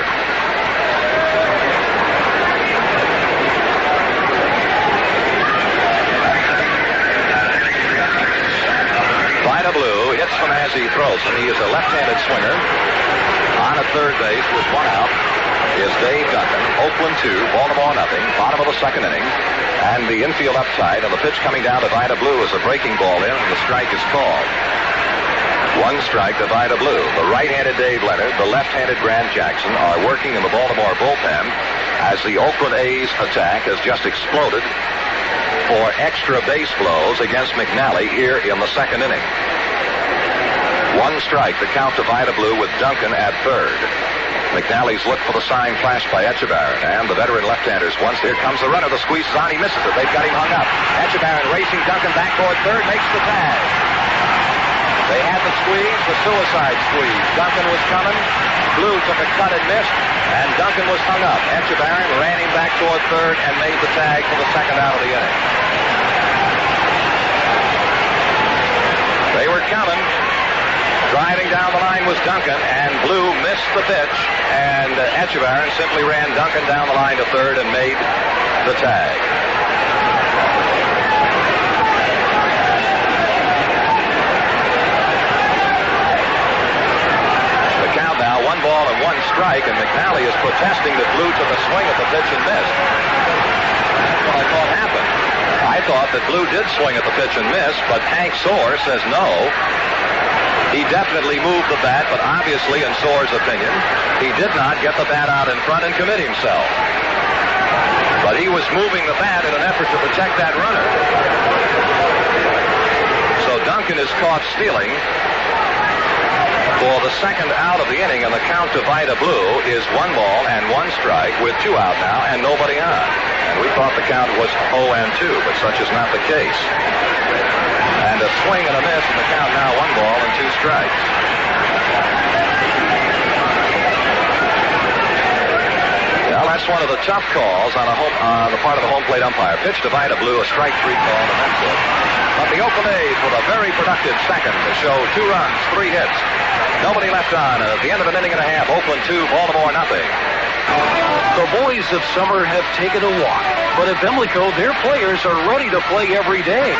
Vida Blue hits them as he throws them. He is a left-handed swinger. On at third base with 1 out is Dave Duncan. Oakland 2, Baltimore 0. Bottom of the second inning. And the infield up tight, and the pitch coming down to Vida Blue is a breaking ball in, and the strike is called. 1 strike to Vida Blue. The right-handed Dave Leonard, the left-handed Grant Jackson are working in the Baltimore bullpen as the Oakland A's attack has just exploded for extra base blows against McNally here in the second inning. 1 strike, the count to Vida Blue with Duncan at third. McNally's look for the sign flashed by Etchebarren, and the veteran left-handers once. Here comes the runner. The squeeze is on. He misses it. They've got him hung up. Etchebarren racing Duncan back toward third, makes the tag. They had the squeeze, the suicide squeeze. Duncan was coming. Blue took a cut and missed, and Duncan was hung up. Etchebarren ran him back toward third and made the tag for the second out of the inning. They were coming. Driving down the line was Duncan, and Blue missed the pitch, and Etchebarren simply ran Duncan down the line to third and made the tag. The count now, 1 ball and 1 strike, and McNally is protesting that Blue took a swing at the pitch and missed. That's what I thought happened. I thought that Blue did swing at the pitch and miss, but Hank Soar says no. He definitely moved the bat, but obviously, in Soar's opinion, he did not get the bat out in front and commit himself. But he was moving the bat in an effort to protect that runner. So Duncan is caught stealing for the second out of the inning, and the count to Vida Blue is 1 ball and 1 strike with 2 out now and nobody on. And we thought the count was 0-2, but such is not the case. And a swing and a miss, and the count now 1 ball and 2 strikes. Well, that's one of the tough calls on the part of the home plate umpire. Pitch to Vida Blue, a strike 3 call, and that's it. But the Oakland A's with a very productive second to show 2 runs, 3 hits. Nobody left on. And at the end of an inning and a half, Oakland 2, Baltimore nothing. The boys of summer have taken a walk, but at Pimlico, their players are ready to play every day.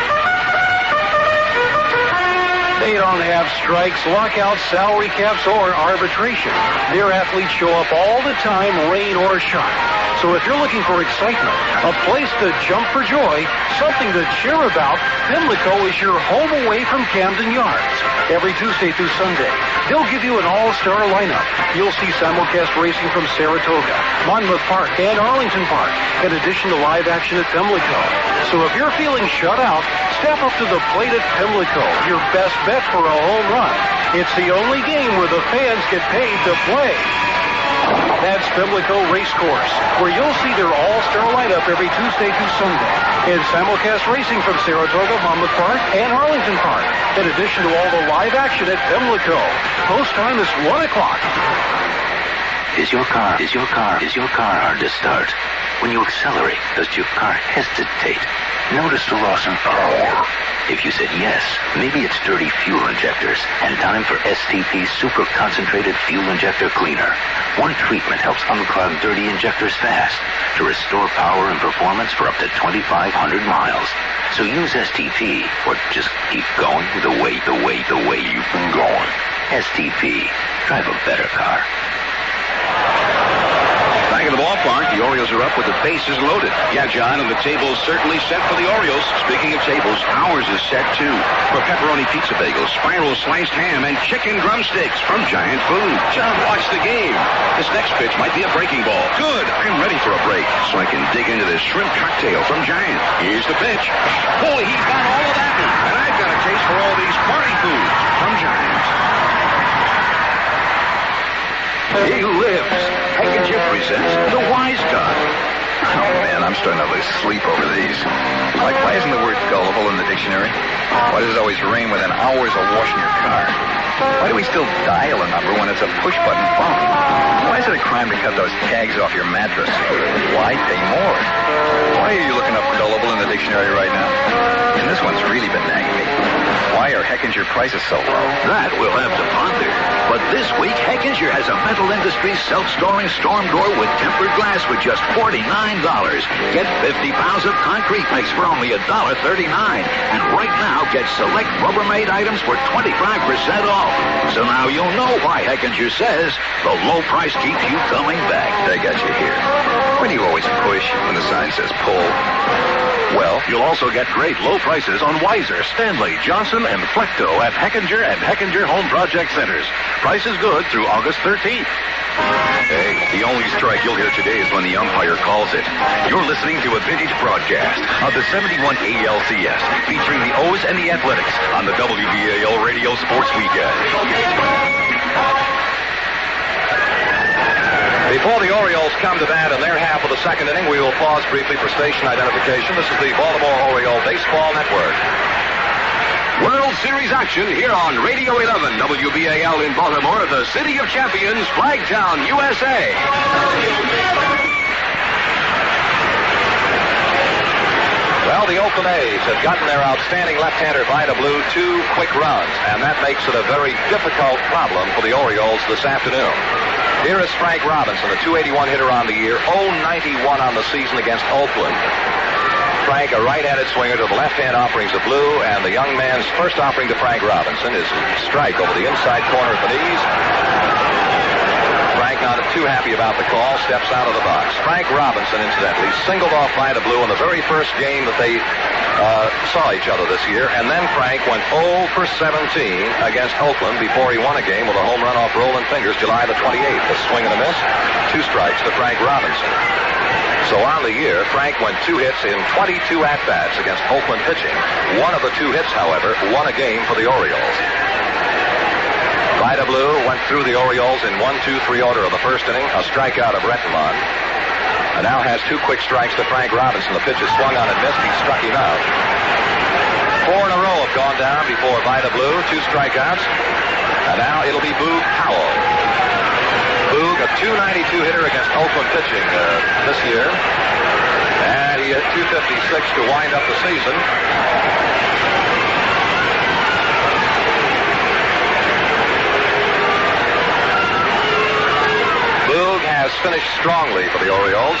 They don't have strikes, lockouts, salary caps, or arbitration. Their athletes show up all the time, rain or shine. So if you're looking for excitement, a place to jump for joy, something to cheer about, Pimlico is your home away from Camden Yards. Every Tuesday through Sunday, they'll give you an all-star lineup. You'll see simulcast racing from Saratoga, Monmouth Park, and Arlington Park, in addition to live action at Pimlico. So if you're feeling shut out, step up to the plate at Pimlico, your best bet for a home run. It's the only game where the fans get paid to play. That's Pimlico Racecourse, where you'll see their all-star lineup every Tuesday through Sunday. In simulcast racing from Saratoga, Monmouth Park, and Arlington Park, in addition to all the live action at Pimlico. Post time is 1 o'clock. Is your car hard to start? When you accelerate, does your car hesitate? Notice the loss in power. If you said yes, maybe it's dirty fuel injectors and time for STP Super Concentrated Fuel Injector Cleaner. One treatment helps unclog dirty injectors fast to restore power and performance for up to 2,500 miles. So use STP or just keep going the way you've been going. STP. Drive a better car. Back in the ballpark, the Orioles are up with the bases loaded. Yeah, John, and the table's certainly set for the Orioles. Speaking of tables, ours is set too. For pepperoni pizza bagels, spiral sliced ham, and chicken drumsticks from Giant Food. John, watch the game. This next pitch might be a breaking ball. Good. I'm ready for a break, so I can dig into this shrimp cocktail from Giant. Here's the pitch. Boy, he's got all of that. And I've got a taste for all these party foods from Giant. He lives. Heckinger presents The Wise Guy. Oh, man, I'm starting to lose sleep over these. Like, why isn't the word gullible in the dictionary? Why does it always rain within hours of washing your car? Why do we still dial a number when it's a push-button phone? Why is it a crime to cut those tags off your mattress? Why pay more? Why are you looking up gullible in the dictionary right now? And this one's really been nagging me. Why are Heckinger prices so low? That we'll have to ponder. But this week, Heckinger has a Metal Industries self-storing storm door with tempered glass for just $49. Get 50 pounds of concrete mix for only $1.39. And right now, get select Rubbermaid items for 25% off. So now you'll know why Heckinger says the low price keeps you coming back. They got you here. Why do you always push when the sign says pull? Well, you'll also get great low prices on Weiser, Stanley, Johnson, and Flecto at Heckinger and Heckinger Home Project Centers. Price is good through August 13th. Hey, the only strike you'll hear today is when the umpire calls it. You're listening to a vintage broadcast of the 71 ALCS, featuring the O's and the Athletics on the WBAL Radio Sports Weekend. Before the Orioles come to bat in their half of the second inning, we will pause briefly for station identification. This is the Baltimore Oriole Baseball Network. World Series action here on Radio 11 WBAL in Baltimore, the City of Champions, Flagtown, USA. Well, Well, the Oakland A's have gotten their outstanding left-hander Vida Blue 2 quick runs, and that makes it a very difficult problem for the Orioles this afternoon. Here is Frank Robinson, a .281 hitter on the year, 0.91 on the season against Oakland. Frank, a right-handed swinger to the left-hand offerings of Blue, and the young man's first offering to Frank Robinson is a strike over the inside corner of the knees. Frank, not too happy about the call, steps out of the box. Frank Robinson, incidentally, singled off Vida Blue in the very first game that they saw each other this year, and then Frank went 0 for 17 against Oakland before he won a game with a home run off Rolling Fingers July the 28th. A swing and a miss, 2 strikes to Frank Robinson. So on the year, Frank went 2 hits in 22 at-bats against Oakland pitching. One of the 2 hits, however, won a game for the Orioles. Vida Blue went through the Orioles in 1-2-3 order of the first inning, a strikeout of Rettenmund, and now has 2 quick strikes to Frank Robinson. The pitch is swung on and missed. He struck him out. 4 in a row have gone down before Vida Blue, 2 strikeouts, and now it'll be Boog Powell. Boog, a .292 hitter against Oakland pitching this year, and he hit .256 to wind up the season. Boog has finished strongly for the Orioles.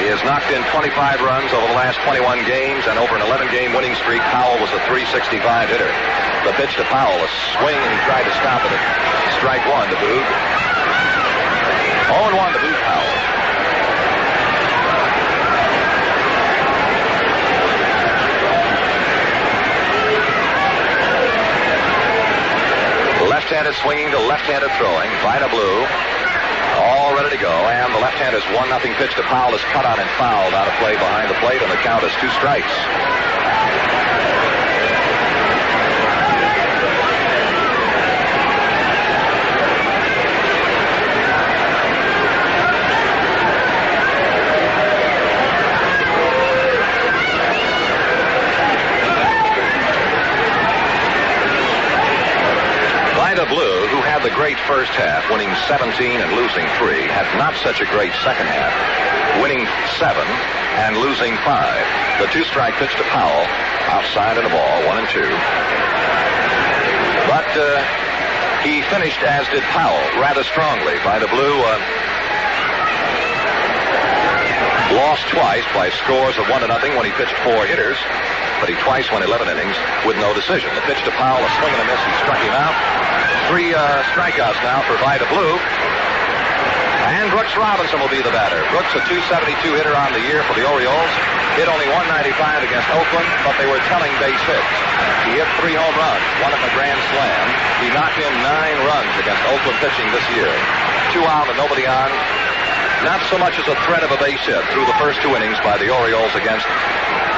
He has knocked in 25 runs over the last 21 games, and over an 11-game winning streak, Powell was a .365 hitter. The pitch to Powell, a swing, and he tried to stop it at strike 1 to Boog. 0-1 to Boog Powell. Left-handed swinging to left-handed throwing. Vida Blue, all ready to go. And the left-hander's 1-0 pitch to Powell is cut on and fouled out of play behind the plate, and the count is 2 strikes. Blue, who had the great first half, winning 17 and losing 3, had not such a great second half, winning 7 and losing 5. The 2-strike pitch to Powell, outside of the ball, 1-2. But he finished, as did Powell, rather strongly. Vida Blue lost twice by scores of 1-0 when he pitched 4 hitters, but he twice won 11 innings with no decision. The pitch to Powell, a swing and a miss, he struck him out. 3 strikeouts now for Vida Blue. And Brooks Robinson will be the batter. Brooks, a .272 hitter on the year for the Orioles. Hit only .195 against Oakland, but they were telling base hits. He hit 3 home runs, 1 of them a grand slam. He knocked in 9 runs against Oakland pitching this year. 2 out and nobody on. Not so much as a threat of a base hit through the first 2 innings by the Orioles against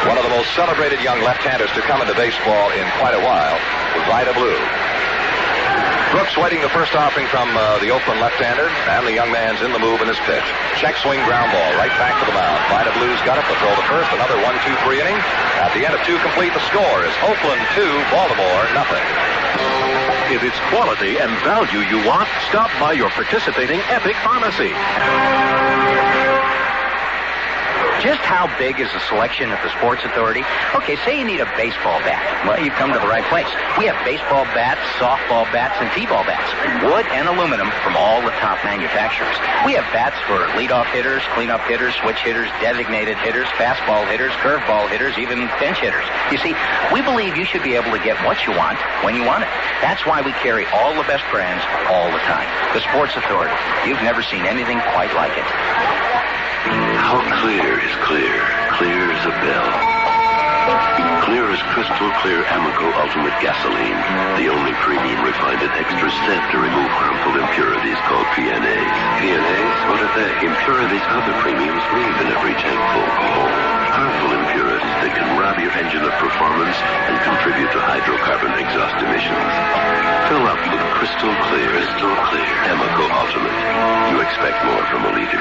one of the most celebrated young left-handers to come into baseball in quite a while, Vida Blue. Brooks waiting the first offering from the Oakland left-hander, and the young man's in the move in his pitch. Check swing ground ball right back to the mound. Vida Blue's got it to throw to first. Another 1-2-3 inning. At the end of 2 complete, the score is Oakland 2, Baltimore 0. If it's quality and value you want, stop by your participating Epic Pharmacy. Just how big is the selection at the Sports Authority? Okay, say you need a baseball bat. Well, you've come to the right place. We have baseball bats, softball bats, and t-ball bats, wood and aluminum from all the top manufacturers. We have bats for leadoff hitters, cleanup hitters, switch hitters, designated hitters, fastball hitters, curveball hitters, even bench hitters. You see, we believe you should be able to get what you want when you want it. That's why we carry all the best brands all the time. The Sports Authority. You've never seen anything quite like it. How clear is clear? Clear as a bell. Clear as crystal clear Amoco Ultimate Gasoline. The only premium refined and extra step to remove harmful impurities called PNAs. PNAs? What are they? Impurities other premiums leave in every tank full. Oh, harmful impurities that can rob your engine of performance and contribute to hydrocarbon exhaust emissions. Fill up with crystal clear Amoco Ultimate. You expect more from a leader.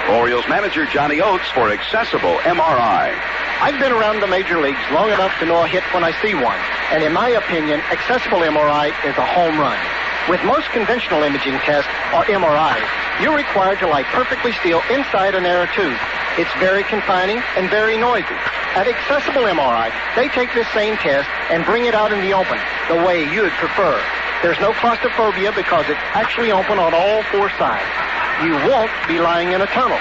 Orioles manager Johnny Oates for Accessible MRI. I've been around the major leagues long enough to know a hit when I see one. And in my opinion, Accessible MRI is a home run. With most conventional imaging tests, or MRIs, you're required to lie perfectly still inside a narrow tube. It's very confining and very noisy. At Accessible MRI, they take this same test and bring it out in the open, the way you'd prefer. There's no claustrophobia because it's actually open on all four sides. You won't be lying in a tunnel.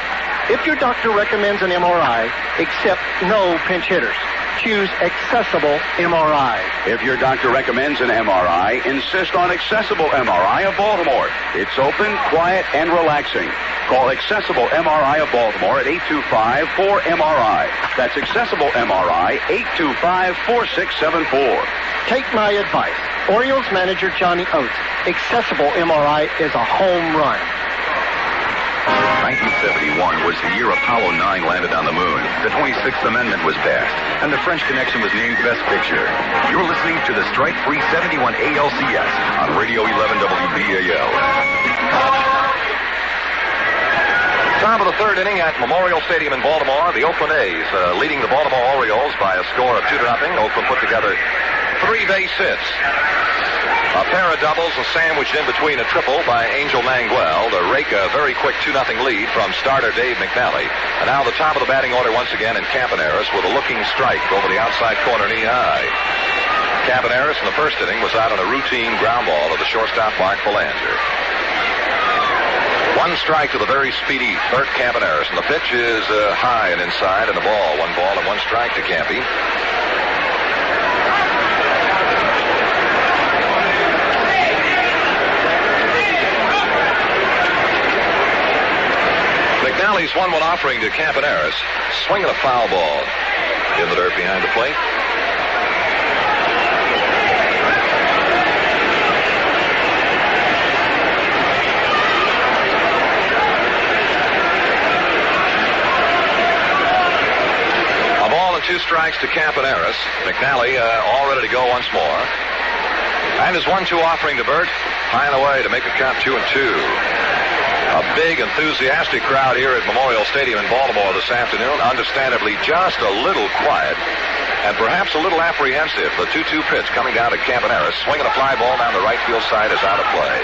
If your doctor recommends an MRI, accept no pinch hitters. Choose Accessible MRI. If your doctor recommends an MRI, insist on Accessible MRI of Baltimore. It's open, quiet, and relaxing. Call Accessible MRI of Baltimore at 825-4MRI. That's Accessible MRI, 825-4674. Take my advice. Orioles manager Johnny Oates. Accessible MRI is a home run. 1971 was the year Apollo 9 landed on the moon. The 26th Amendment was passed, and The French Connection was named Best Picture. You're listening to the strike-free 71 ALCS on Radio 11 WBAL. Top of the third inning at Memorial Stadium in Baltimore. The Oakland A's leading the Baltimore Orioles by a score of 2-0. Oakland put together 3 base hits. A pair of doubles and sandwiched in between a triple by Angel Mangual to rake a very quick 2-0 lead from starter Dave McNally. And now the top of the batting order once again in Campaneris with a looking strike over the outside corner knee high. Campaneris in the first inning was out on a routine ground ball of the shortstop Mark Belanger. 1 strike to the very speedy Bert Campaneris, and the pitch is high and inside and a ball. 1 ball and 1 strike to Campy. McNally's 1-1 offering to Campaneris. Swinging a foul ball in the dirt behind the plate. A ball and 2 strikes to Campaneris. McNally all ready to go once more. And his 1-2 offering to Bert. High and away to make it count 2-2. A big, enthusiastic crowd here at Memorial Stadium in Baltimore this afternoon. Understandably, just a little quiet and perhaps a little apprehensive. The 2-2 pitch coming down to Campaneris. Swinging a fly ball down the right field side is out of play.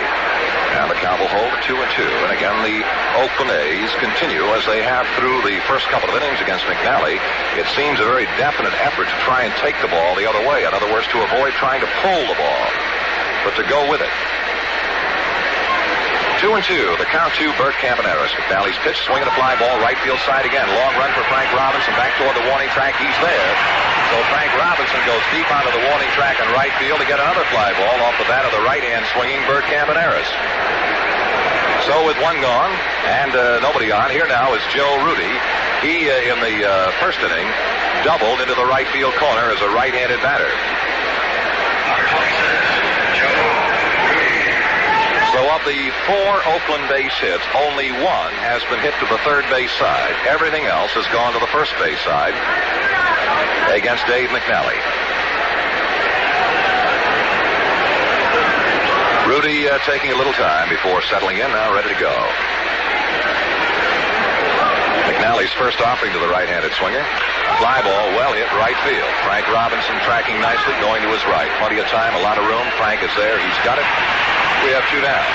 And the count will hold at 2-2. And again, the Oakland A's continue as they have through the first couple of innings against McNally. It seems a very definite effort to try and take the ball the other way. In other words, to avoid trying to pull the ball, but to go with it. 2-2, the count to Bert Campaneris. McNally's pitch, swinging a fly ball, right field side again. Long run for Frank Robinson, back toward the warning track. He's there. So Frank Robinson goes deep onto the warning track in right field to get another fly ball off the bat of the right-hand swinging Bert Campaneris. So with 1 gone and nobody on, here now is Joe Rudi. He, in the first inning, doubled into the right field corner as a right-handed batter. So of the 4 Oakland base hits, only 1 has been hit to the third base side. Everything else has gone to the first base side against Dave McNally. Rudi taking a little time before settling in, now ready to go. McNally's first offering to the right-handed swinger. Fly ball, well hit, right field. Frank Robinson tracking nicely, going to his right. Plenty of time, a lot of room. Frank is there, he's got it. We have 2 down.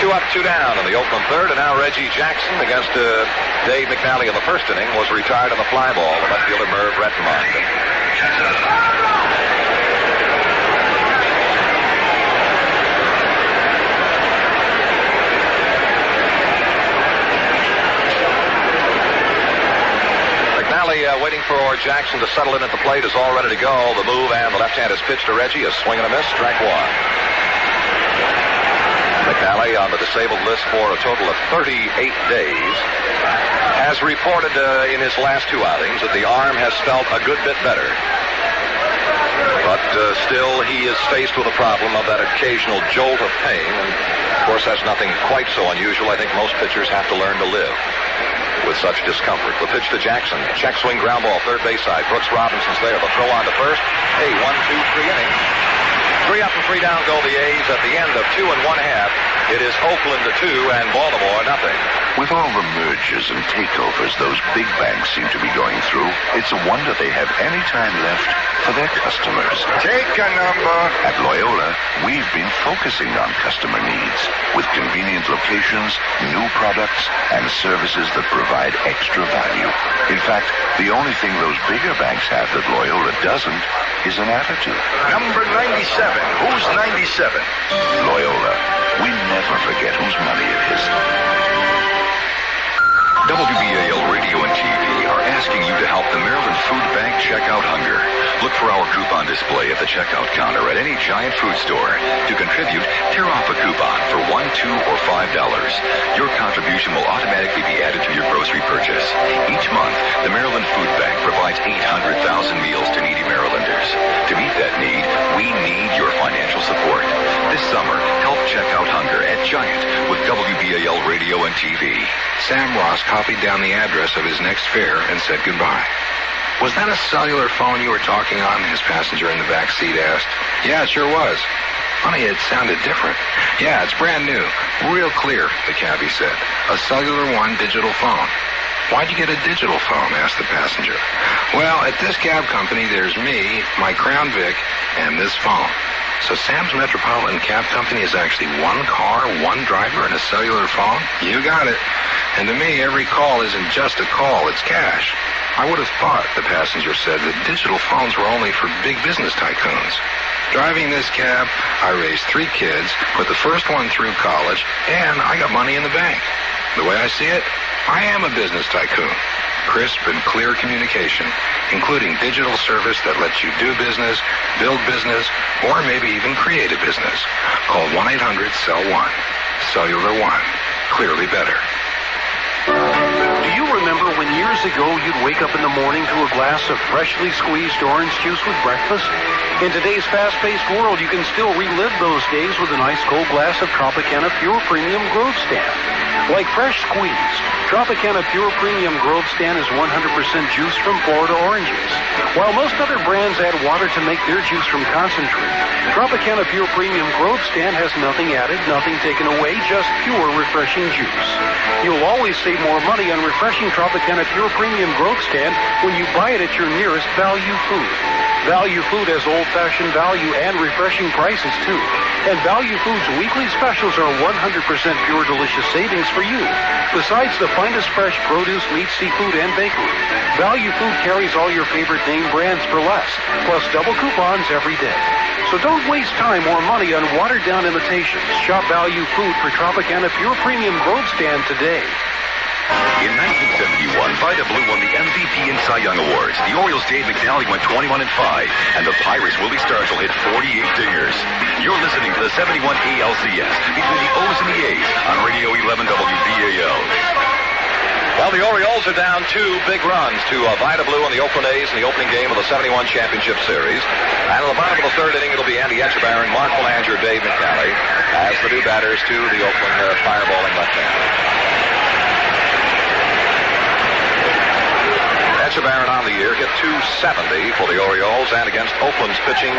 2 up, 2 down in the Oakland third, and now Reggie Jackson against Dave McNally in the first inning was retired on the fly ball. The left fielder Merv Rettenmund. McNally waiting for Jackson to settle in at the plate is all ready to go. The move and the left-handed pitch to Reggie. A swing and a miss. Strike 1. McNally on the disabled list for a total of 38 days. Has reported in his last 2 outings that the arm has felt a good bit better. But still, he is faced with a problem of that occasional jolt of pain. And, of course, that's nothing quite so unusual. I think most pitchers have to learn to live with such discomfort. The pitch to Jackson. Check swing ground ball, third base side. Brooks Robinson's there. The throw on to first. Hey, 1, 2, 3 innings. 3 up and 3 down go the A's at the end of 2 1/2 It is Oakland 2 and Baltimore 0. With all the mergers and takeovers those big banks seem to be going through, it's a wonder they have any time left for their customers. Take a number. At Loyola, we've been focusing on customer needs with convenient locations, new products, and services that provide extra value. In fact, the only thing those bigger banks have that Loyola doesn't is an attitude. Number 97. Who's 97? Loyola. We never forget whose money it is. WBAL Radio and TV are asking you to help the Maryland Food Bank check out hunger. Look for our coupon display at the checkout counter at any Giant food store. To contribute, tear off a coupon for $1, $2, or $5. Your contribution will automatically be added to your grocery purchase. Each month, the Maryland Food Bank provides 800,000 meals to needy Marylanders. To meet that need, we need your financial support. This summer, help check out hunger at Giant with WBAL Radio and TV. Sam Ross copied down the address of his next fare and said goodbye. Was that a cellular phone you were talking on? His passenger in the back seat asked. Yeah, it sure was. Funny, it sounded different. Yeah, it's brand new. Real clear, the cabbie said. A Cellular One digital phone. Why'd you get a digital phone? Asked the passenger. Well, at this cab company, there's me, my Crown Vic, and this phone. So Sam's Metropolitan Cab Company is actually one car, one driver, and a cellular phone? You got it. And to me, every call isn't just a call, it's cash. I would have thought, the passenger said, that digital phones were only for big business tycoons. Driving this cab, I raised 3 kids, put the first one through college, and I got money in the bank. The way I see it, I am a business tycoon. Crisp and clear communication, including digital service that lets you do business, build business, or maybe even create a business. Call 1-800-SELL-1. Cellular One. Clearly better. Do you remember when years ago you'd wake up in the morning to a glass of freshly squeezed orange juice with breakfast? In today's fast-paced world, you can still relive those days with an ice cold glass of Tropicana Pure Premium Grove Stand. Like fresh squeezed, Tropicana Pure Premium Grove Stand is 100% juice from Florida oranges. While most other brands add water to make their juice from concentrate, Tropicana Pure Premium Grove Stand has nothing added, nothing taken away, just pure, refreshing juice. You'll always save more money on refreshing Tropicana Pure Premium Grove Stand when you buy it at your nearest Value Food. Value Food has old-fashioned value and refreshing prices, too. And Value Food's weekly specials are 100% pure, delicious savings for you. Besides the finest fresh produce, meat, seafood, and bakery, Value Food carries all your favorite name brands for less, plus double coupons every day. So don't waste time or money on watered-down imitations. Shop Value Food for Tropicana Pure Premium Grove Stand today. In 1971, Vida Blue won the MVP and Cy Young Awards. The Orioles' Dave McNally went 21-5, and the Pirates' Willie Stargell hit 48 dingers. You're listening to the 71 ALCS between the O's and the A's on Radio 11 WBAL. Well, the Orioles are down 2 big runs to Vida Blue and the Oakland A's in the opening game of the 71 Championship Series. And at the bottom of the 3rd inning, it'll be Andy Etchebarren, Mark Belanger, Dave McNally as the new batters to the Oakland fireballing left-hander. Etchebarren on the year hit .270 for the Orioles, and against Oakland's pitching,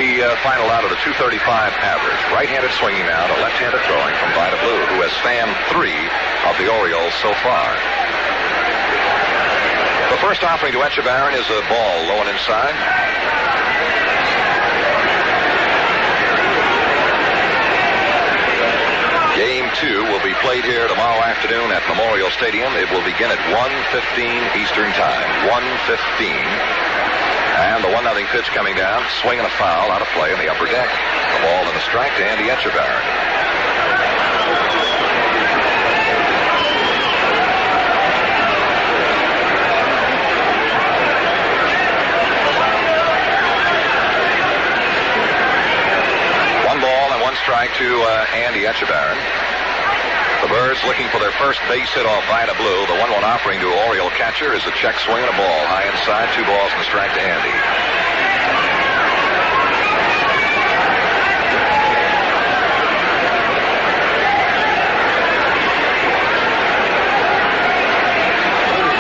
he finaled out at a .235 average. Right-handed swinging now to left-handed throwing from Vida Blue, who has fanned 3 of the Orioles so far. The first offering to Etchebarren is a ball low and inside. Game 2 will be played here tomorrow afternoon at Memorial Stadium. It will begin at 1:15 Eastern Time. 1:15. And the 1-0 pitch coming down. Swing and a foul out of play in the upper deck. The ball and a strike to Andy Etchebarren. Strike to Andy Etchebarren. The Birds looking for their first base hit off Vida Blue. The 1-1 offering to Oriole catcher is a check swing and a ball. High inside, 2 balls and a strike to Andy.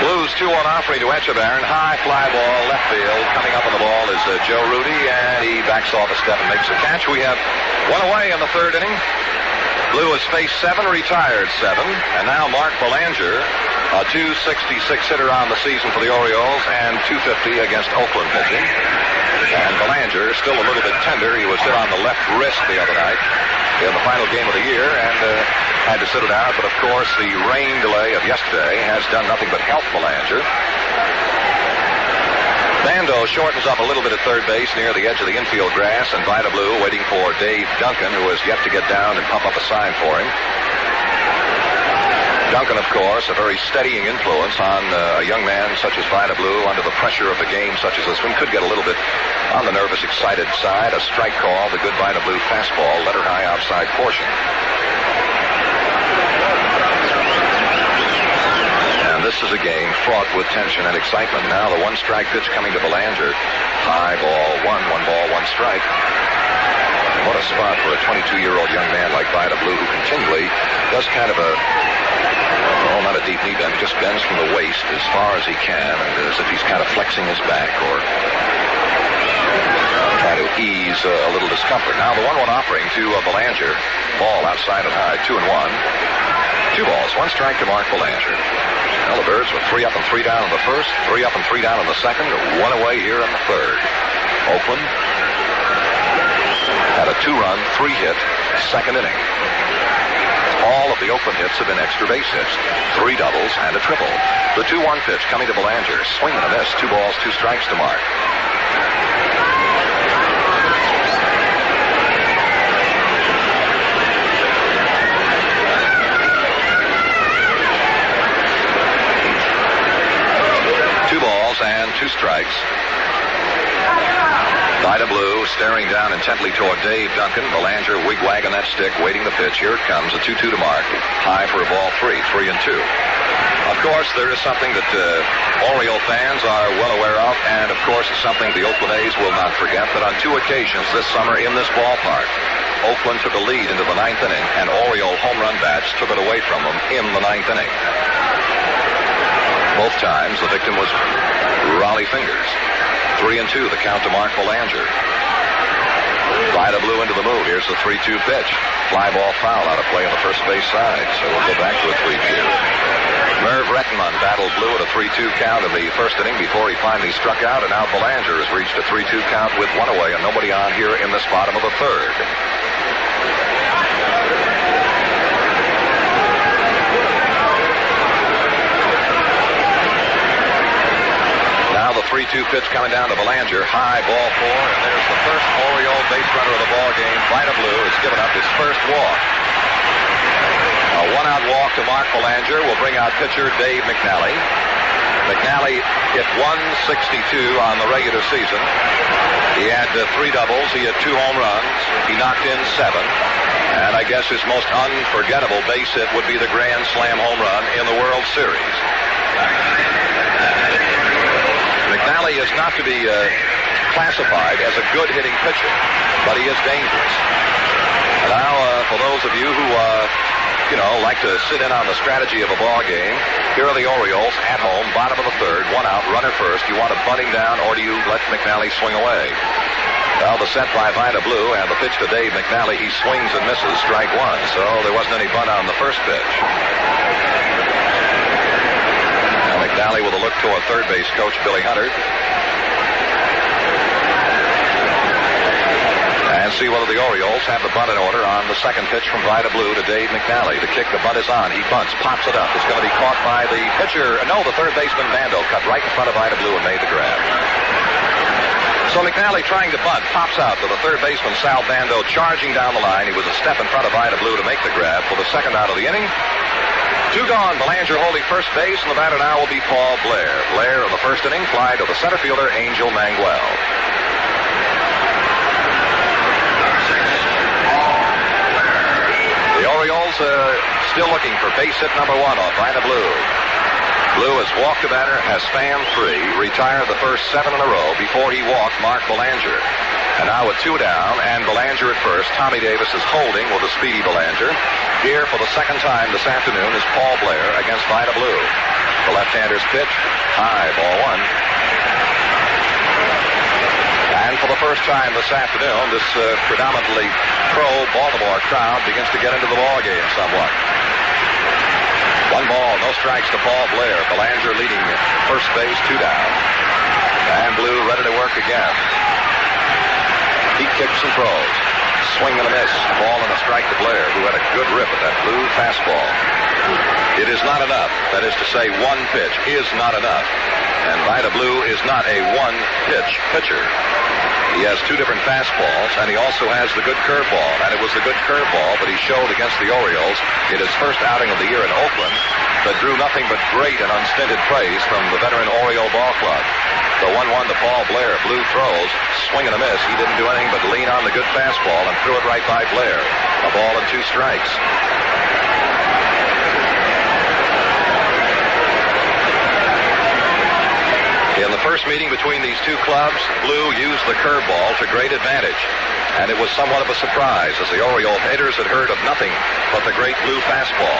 Blues 2-1 offering to Etchebarren. High fly ball, left field. Coming up on the ball is Joe Rudi, and he backs off a step and makes the catch. We have 1 away in the 3rd inning. Blue has faced 7, retired 7, and now Mark Belanger, a .266 hitter on the season for the Orioles, and .250 against Oakland pitching. And Belanger, still a little bit tender. He was hit on the left wrist the other night in the final game of the year and had to sit it out. But, of course, the rain delay of yesterday has done nothing but help Belanger. Bando shortens up a little bit at third base near the edge of the infield grass, and Vida Blue waiting for Dave Duncan, who has yet to get down and pump up a sign for him. Duncan, of course, a very steadying influence on a young man such as Vida Blue under the pressure of the game such as this one. Could get a little bit on the nervous, excited side. A strike call, the good Vida Blue fastball, let her high outside portion. And this is a game fraught with tension and excitement. Now the one-strike pitch coming to Belanger. High ball, 1 ball, 1 strike. What a spot for a 22-year-old young man like Vida Blue, who continually does kind of a, not a deep knee bend, just bends from the waist as far as he can, and as if he's kind of flexing his back or trying to ease a little discomfort. Now the 1-1 offering to Belanger. Ball outside and high, 2-1. 2 balls, 1 strike to Mark Belanger. Well, the Birds were 3 up and 3 down in the first, 3 up and 3 down in the second, 1 away here in the third. Oakland had a 2-run, 3-hit second inning. All of the Oakland hits have been extra base hits. 3 doubles and a triple. The 2-1 pitch coming to Belanger. Swing and a miss. 2 balls, 2 strikes to Mark. And 2 strikes. Vida Blue staring down intently toward Dave Duncan. Belanger wigwagging that stick, waiting the pitch. Here it comes, a 2-2 to Mark. High for a ball 3, 3-2. Of course, there is something that Oriole fans are well aware of, and of course it's something the Oakland A's will not forget, that on 2 occasions this summer in this ballpark, Oakland took a lead into the 9th inning, and Oriole home run bats took it away from them in the 9th inning. Both times the victim was Raleigh Fingers. 3-2, the count to Mark Belanger. Vida Blue into the move. Here's the 3-2 pitch. Fly ball foul out of play on the first base side, so we'll go back to a 3-2. Merv Rettenmund battled Blue at a 3-2 count in the first inning before he finally struck out, and now Belanger has reached a 3-2 count with 1 away and nobody on here in this bottom of the third. Now the 3-2 pitch coming down to Belanger. High ball 4, and there's the first Oriole base runner of the ball game. Vida Blue has given up his first walk. A 1-out walk to Mark Belanger will bring out pitcher Dave McNally. McNally hit 162 on the regular season. He had 3 doubles. He had 2 home runs. He knocked in 7. And I guess his most unforgettable base hit would be the Grand Slam home run in the World Series. McNally is not to be classified as a good hitting pitcher, but he is dangerous. And now, for those of you who, like to sit in on the strategy of a ball game, here are the Orioles at home, bottom of the third, 1 out, runner first. You want to bunt him down, or do you let McNally swing away? Well, the set by Vida Blue and the pitch to Dave McNally, he swings and misses, strike 1. So there wasn't any bunt on the first pitch. McNally with a look toward third base coach Billy Hunter. And see whether the Orioles have the bunt in order on the second pitch from Vida Blue to Dave McNally. The kick, the bunt is on. He bunts, pops it up. It's going to be caught by the pitcher. No, the third baseman Bando cut right in front of Vida Blue and made the grab. So McNally trying to bunt, pops out to the third baseman Sal Bando charging down the line. He was a step in front of Vida Blue to make the grab for the second out of the inning. 2 gone. Belanger holding first base, and the batter now will be Paul Blair. Blair in the first inning, fly to the center fielder, Angel Mangual. The Orioles still looking for base hit number 1 off Vida Blue. Blue has walked a batter, has spanned 3, retired the first 7 in a row before he walked Mark Belanger. And now with 2 down, and Belanger at first, Tommy Davis is holding with a speedy Belanger. Here for the second time this afternoon is Paul Blair against Vida Blue. The left-hander's pitch, high, ball 1. And for the first first time this afternoon, this predominantly pro-Baltimore crowd begins to get into the ball game somewhat. 1 ball, no strikes to Paul Blair. Belanger leading first base, 2 down. And Blue ready to work again. He kicks and throws. Swing and a miss. Ball and a strike to Blair, who had a good rip at that Blue fastball. It is not enough. That is to say, 1 pitch is not enough. And Vida Blue is not a 1-pitch pitcher. He has 2 different fastballs, and he also has the good curveball. And it was the good curveball that he showed against the Orioles in his first outing of the year in Oakland that drew nothing but great and unstinted praise from the veteran Oriole ball club. The 1-1 to Paul Blair. Blue throws, swing and a miss. He didn't do anything but lean on the good fastball and threw it right by Blair. A ball and 2 strikes. In the first meeting between these 2 clubs, Blue used the curveball to great advantage. And it was somewhat of a surprise as the Oriole hitters had heard of nothing but the great Blue fastball.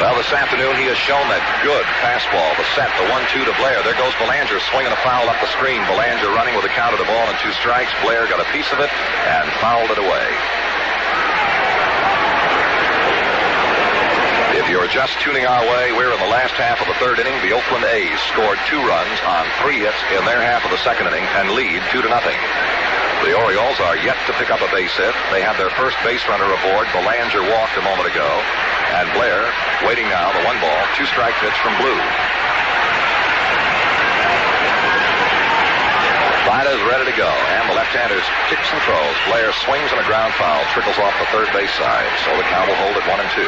Well, this afternoon he has shown that good fastball, the set, the 1-2 to Blair. There goes Belanger swinging a foul up the screen. Belanger running with a count of the ball and 2 strikes. Blair got a piece of it and fouled it away. If you're just tuning our way, we're in the last half of the 3rd inning. The Oakland A's scored 2 runs on 3 hits in their half of the 2nd inning and lead 2-0. The Orioles are yet to pick up a base hit. They have their first base runner aboard. Belanger walked a moment ago. And Blair waiting now, the 1 ball, 2 strike pitch from Blue. Vida's ready to go, and the left-handers kicks and throws. Blair swings and a ground foul, trickles off the third base side. So the count will hold at 1-2.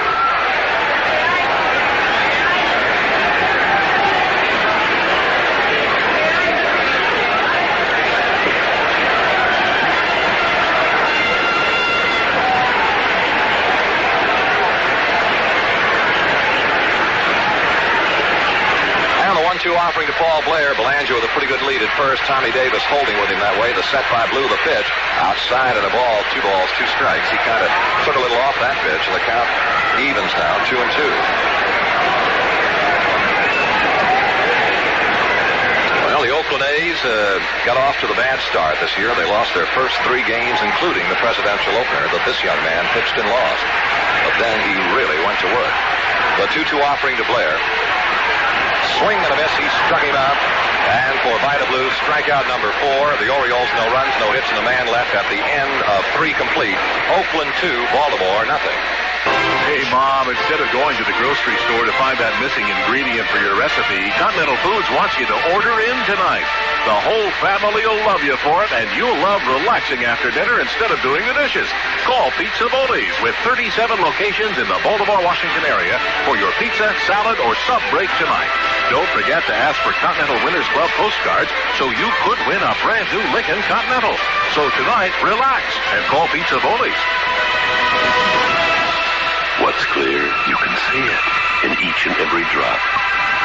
Offering to Paul Blair. Belanger with a pretty good lead at first. Tommy Davis holding with him that way. The set by Blue, the pitch. Outside and a ball. 2 balls, 2 strikes. He kind of took a little off that pitch, and the count evens now, 2-2. Well, the Oakland A's got off to the bad start this year. They lost their first 3 games, including the presidential opener that this young man pitched and lost. But then he really went to work. The 2-2 offering to Blair. Swing and a miss. He struck him out. And for Vida Blue, strikeout number 4. The Orioles, no runs, no hits, and a man left at the end of 3 complete. Oakland 2, Baltimore nothing. Hey, Mom, instead of going to the grocery store to find that missing ingredient for your recipe, Continental Foods wants you to order in tonight. The whole family will love you for it, and you'll love relaxing after dinner instead of doing the dishes. Call Pizza Boli's with 37 locations in the Baltimore, Washington area for your pizza, salad, or sub break tonight. Don't forget to ask for Continental Winners Club postcards so you could win a brand new Lincoln Continental. So tonight, relax and call Pizza Boli's. What's clear, you can see it in each and every drop.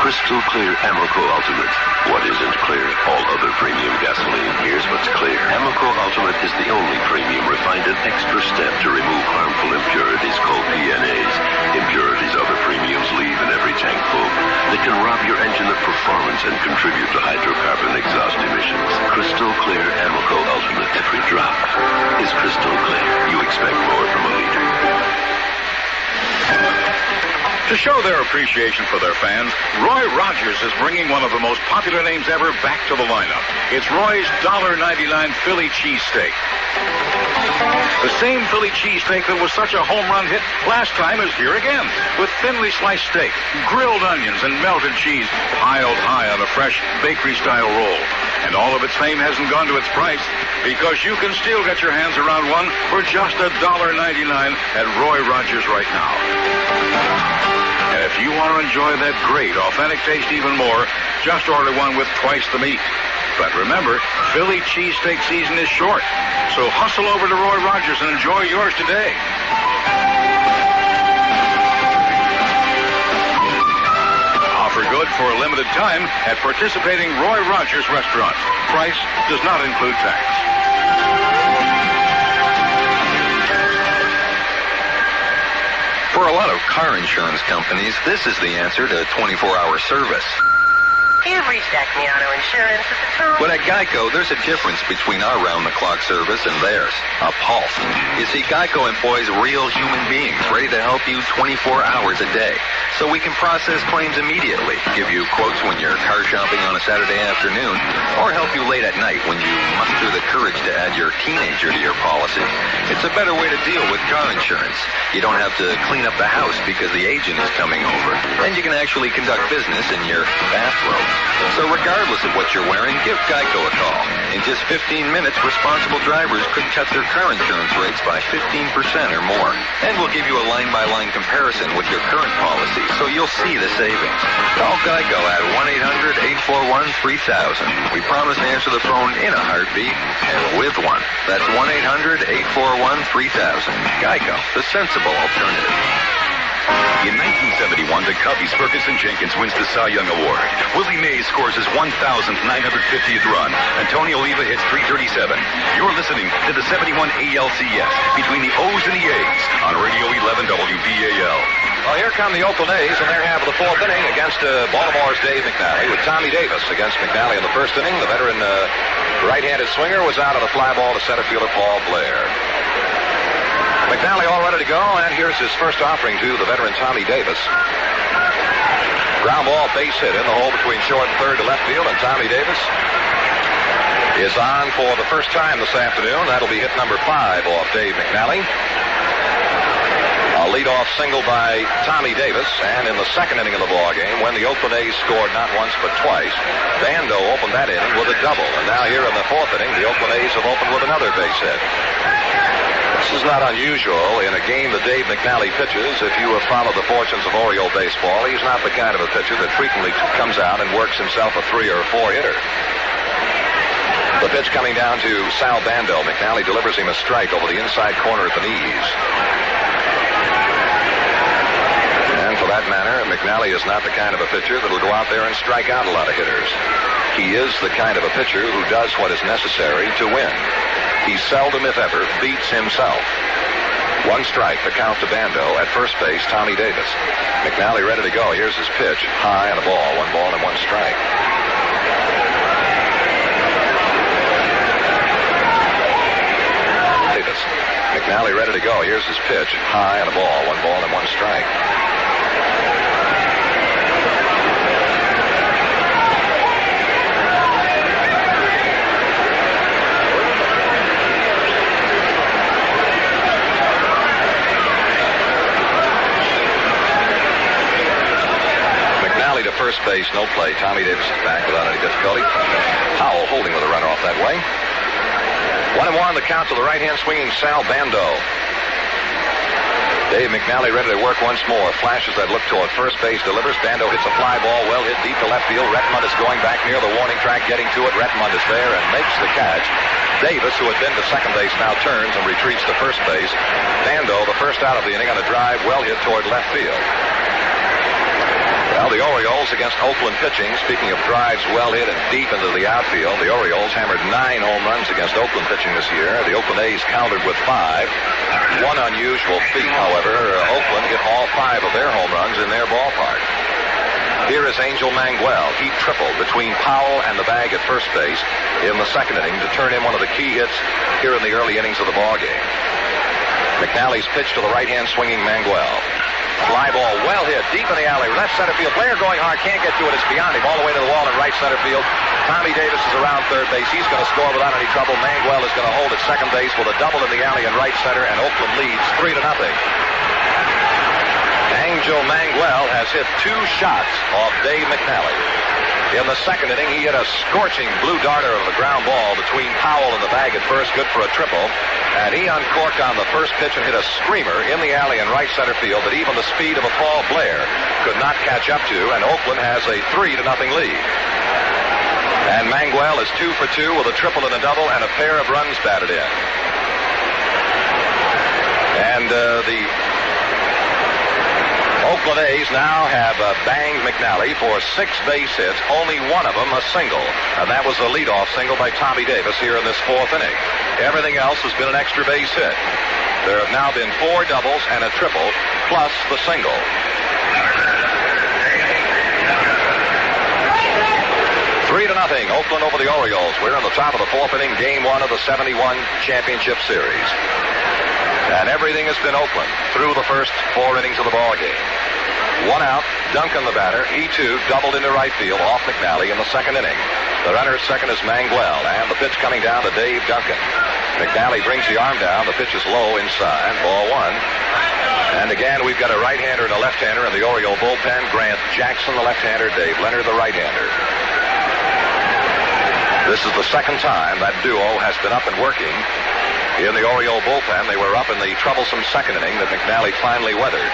Crystal Clear Amoco Ultimate. What isn't clear? All other premium gasoline. Here's what's clear. Amoco Ultimate is the only premium refined and extra step to remove harmful impurities called PNAs. Impurities other premiums leave in every tank full. They can rob your engine of performance and contribute to hydrocarbon exhaust emissions. Crystal Clear Amoco Ultimate. Every drop is crystal clear. You expect more from a leader. To show their appreciation for their fans, Roy Rogers is bringing one of the most popular names ever back to the lineup. It's Roy's $1.99 Philly cheesesteak. The same Philly cheesesteak that was such a home run hit last time is here again, with thinly sliced steak, grilled onions, and melted cheese piled high on a fresh bakery-style roll. And all of its fame hasn't gone to its price, because you can still get your hands around one for just $1.99 at Roy Rogers right now. And if you want to enjoy that great, authentic taste even more, just order one with twice the meat. But remember, Philly cheesesteak season is short, so hustle over to Roy Rogers and enjoy yours today. Offer good for a limited time at participating Roy Rogers restaurants. Price does not include tax. For a lot of car insurance companies, this is the answer to 24-hour service. You've reached Acme Auto Insurance. Is it Tom? But at Geico, there's a difference between our round-the-clock service and theirs. A pulse. You see, Geico employs real human beings ready to help you 24 hours a day. So we can process claims immediately, give you quotes when you're car shopping on a Saturday afternoon, or help you late at night when you muster the courage to add your teenager to your policy. It's a better way to deal with car insurance. You don't have to clean up the house because the agent is coming over, and you can actually conduct business in your bathrobe. So regardless of what you're wearing, give Geico a call. In just 15 minutes, responsible drivers could cut their car insurance rates by 15% or more. And we'll give you a line-by-line comparison with your current policy, so you'll see the savings. Call Geico at 1-800-841-3000. We promise to answer the phone in a heartbeat and with one. That's 1-800-841-3000. Geico, the sensible alternative. In 1971, the Cubbies, Ferguson Jenkins wins the Cy Young Award. Willie Mays scores his 1,950th run. Antonio Oliva hits .337. You're listening to the 71 ALCS between the O's and the A's on Radio 11 WBAL. Well, here come the Oakland A's in their half of the fourth inning against Baltimore's Dave McNally with Tommy Davis against McNally in the first inning. The veteran right-handed swinger was out on a fly ball to center fielder Paul Blair. McNally all ready to go, and here's his first offering to the veteran Tommy Davis. Ground ball, base hit in the hole between short and third to left field, and Tommy Davis is on for the first time this afternoon. That'll be hit number 5 off Dave McNally. A leadoff single by Tommy Davis, and in the second inning of the ballgame, when the Oakland A's scored not once but twice, Bando opened that inning with a double. And now here in the fourth inning, the Oakland A's have opened with another base hit. This is not unusual in a game that Dave McNally pitches. If you have followed the fortunes of Oriole baseball, he's not the kind of a pitcher that frequently comes out and works himself a 3 or 4 hitter. The pitch coming down to Sal Bando. McNally delivers him a strike over the inside corner at the knees. And for that matter, McNally is not the kind of a pitcher that will go out there and strike out a lot of hitters. He is the kind of a pitcher who does what is necessary to win. He seldom, if ever, beats himself. 1 strike, the count to Bando. At first base, Tommy Davis. McNally ready to go. Here's his pitch. High and a ball. 1 ball and 1 strike. Davis. McNally ready to go. Here's his pitch. High and a ball. 1 ball and 1 strike. First base, no play. Tommy Davis is back without any difficulty. Powell holding with a runner off that way. 1-1, the count to the right-hand swinging Sal Bando. Dave McNally ready to work once more. Flashes that look toward first base, delivers. Bando hits a fly ball, well hit deep to left field. Rettenmund is going back near the warning track, getting to it. Rettenmund is there and makes the catch. Davis, who had been to second base, now turns and retreats to first base. Bando, the first out of the inning on a drive, well hit toward left field. Well, the Orioles against Oakland pitching, speaking of drives well hit and deep into the outfield, the Orioles hammered 9 home runs against Oakland pitching this year. The Oakland A's countered with 5. One unusual feat, however, Oakland hit all 5 of their home runs in their ballpark. Here is Angel Mangual. He tripled between Powell and the bag at first base in the second inning to turn in one of the key hits here in the early innings of the ballgame. McNally's pitch to the right-hand swinging Mangual. Fly ball well hit deep in the alley. Left center field. Blair going hard. Can't get to it. It's beyond him. All the way to the wall in right center field. Tommy Davis is around third base. He's going to score without any trouble. Mangual is going to hold at second base with a double in the alley in right center, and Oakland leads 3-0. Angel Mangual has hit 2 shots off Dave McNally. In the second inning, he hit a scorching blue darter of a ground ball between Powell and the bag at first, good for a triple. And he uncorked on the first pitch and hit a screamer in the alley in right center field that even the speed of a Paul Blair could not catch up to, and Oakland has a 3-0 lead. And Mangual is 2 for 2 with a triple and a double and a pair of runs batted in. And the Oakland A's now have banged McNally for 6 base hits, only one of them a single. And that was the leadoff single by Tommy Davis here in this fourth inning. Everything else has been an extra base hit. There have now been 4 doubles and a triple, plus the single. Oakland over the Orioles. We're in the top of the fourth inning, game one of the 71 championship series. And everything has been Oakland through the first 4 innings of the ball game. 1 out, Duncan the batter. He too doubled into right field off McNally in the second inning. The runner at second is Mangual, and the pitch coming down to Dave Duncan. McNally brings the arm down. The pitch is low inside. Ball 1. And again, we've got a right-hander and a left-hander in the Oriole bullpen. Grant Jackson, the left-hander. Dave Leonard, the right-hander. This is the second time that duo has been up and working in the Oriole bullpen. They were up in the troublesome second inning that McNally finally weathered.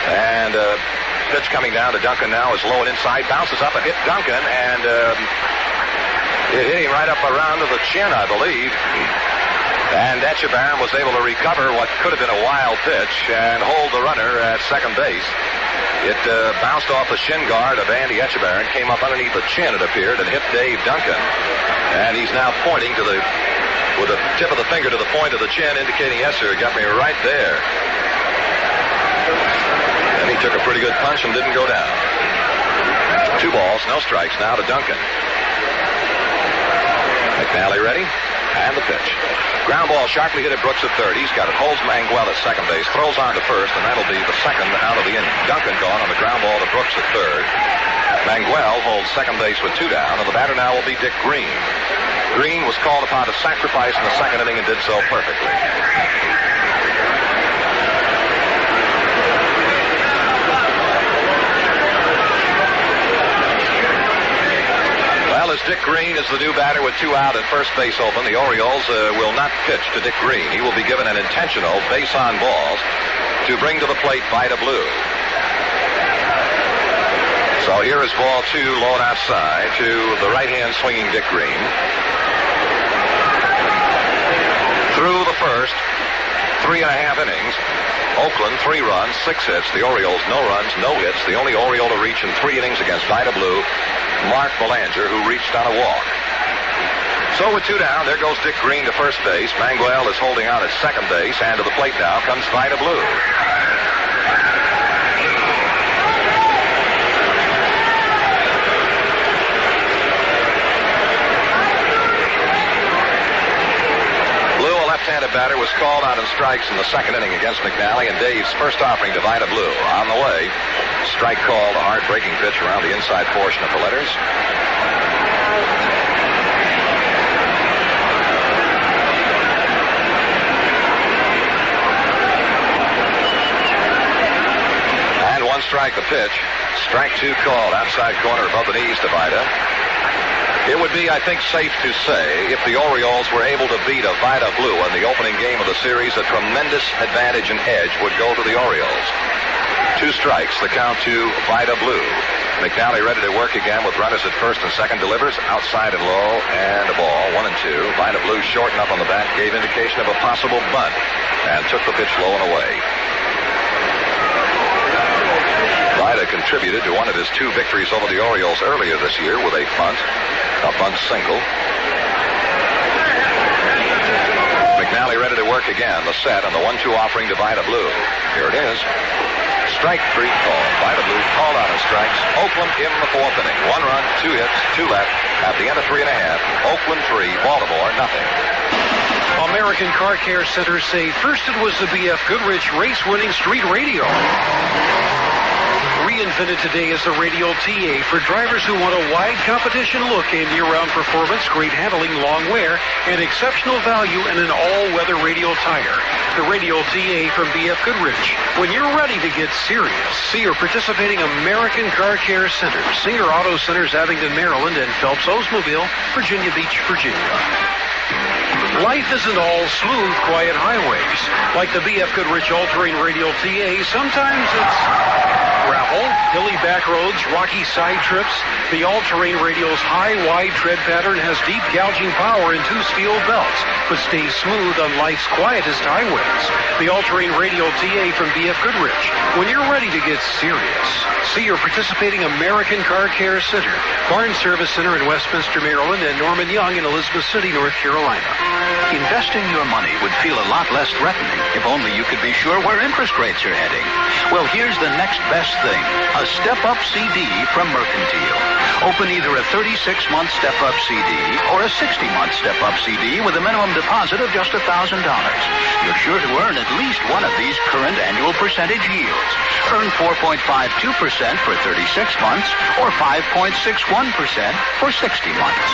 And pitch coming down to Duncan now is low and inside. Bounces up and hit Duncan, and it hit him right up around to the chin, I believe. And Etchebarren was able to recover what could have been a wild pitch and hold the runner at second base. It bounced off the shin guard of Andy Etchebarren, came up underneath the chin, it appeared, and hit Dave Duncan. And he's now pointing to with the tip of the finger to the point of the chin, indicating, yes, sir, it got me right there. And he took a pretty good punch and didn't go down. 2 balls, no strikes now to Duncan. McNally ready, and the pitch. Ground ball sharply hit at Brooks at third. He's got it. Holds Mangual at second base. Throws on to first, and that'll be the second out of the inning. Duncan gone on the ground ball to Brooks at third. Mangual holds second base with 2 down, and the batter now will be Dick Green. Green was called upon to sacrifice in the second inning and did so perfectly. As Dick Green is the new batter with 2 out and first base open, the Orioles will not pitch to Dick Green. He will be given an intentional base on balls to bring to the plate Vida Blue. So here is ball 2, low and outside to the right-hand swinging Dick Green. Through the first 3.5 innings, Oakland 3 runs, 6 hits. The Orioles no runs, no hits. The only Oriole to reach in 3 innings against Vida Blue, Mark Belanger, who reached on a walk. So with 2 down, there goes Dick Green to first base. Mangual is holding on at second base, and to the plate now comes Vida Blue. Blue, a left-handed batter, was called out in strikes in the second inning against McNally, and Dave's first offering to Vida Blue. On the way, strike called, a hard-breaking pitch around the inside portion of the letters. And 1 strike the pitch. Strike 2 called, outside corner above the knees to Vida. It would be, I think, safe to say, if the Orioles were able to beat a Vida Blue in the opening game of the series, a tremendous advantage and edge would go to the Orioles. 2 strikes, the count to Vida Blue. McNally ready to work again with runners at first and second. Delivers outside and low, and a ball, 1 and 2. Vida Blue shortened up on the bat, gave indication of a possible bunt, and took the pitch low and away. Vida contributed to one of his 2 victories over the Orioles earlier this year with a bunt single. McNally ready to work again. The set and the 1-2 offering to Vida Blue. Here it is. Strike 3 called. Vida Blue called out in strikes. Oakland in the 4th inning. 1 run, 2 hits, 2 left. At the end of 3.5, Oakland 3, Baltimore nothing. American Car Care Centers say first it was the B.F. Goodrich race-winning street radio. Reinvented today is the Radial TA for drivers who want a wide competition look and year-round performance, great handling, long wear, and exceptional value in an all-weather radial tire. The Radial TA from B.F. Goodrich. When you're ready to get serious, see your participating American Car Care Centers, Singer Auto Centers, Abingdon, Maryland, and Phelps Oldsmobile, Virginia Beach, Virginia. Life isn't all smooth, quiet highways. Like the B.F. Goodrich All-Terrain Radial TA, sometimes it's gravel, hilly back roads, rocky side trips. The all-terrain Radial's high, wide tread pattern has deep gouging power in 2 steel belts, but stays smooth on life's quietest highways. The all-terrain Radial TA from B.F. Goodrich. When you're ready to get serious, see your participating American Car Care Center, Barnes Service Center in Westminster, Maryland, and Norman Young in Elizabeth City, North Carolina. Investing your money would feel a lot less threatening if only you could be sure where interest rates are heading. Well, here's the next best thing, a step-up CD from Mercantile. Open either a 36-month step-up CD or a 60-month step-up CD with a minimum deposit of just $1,000. You're sure to earn at least one of these current annual percentage yields. Earn 4.52% for 36 months or 5.61% for 60 months.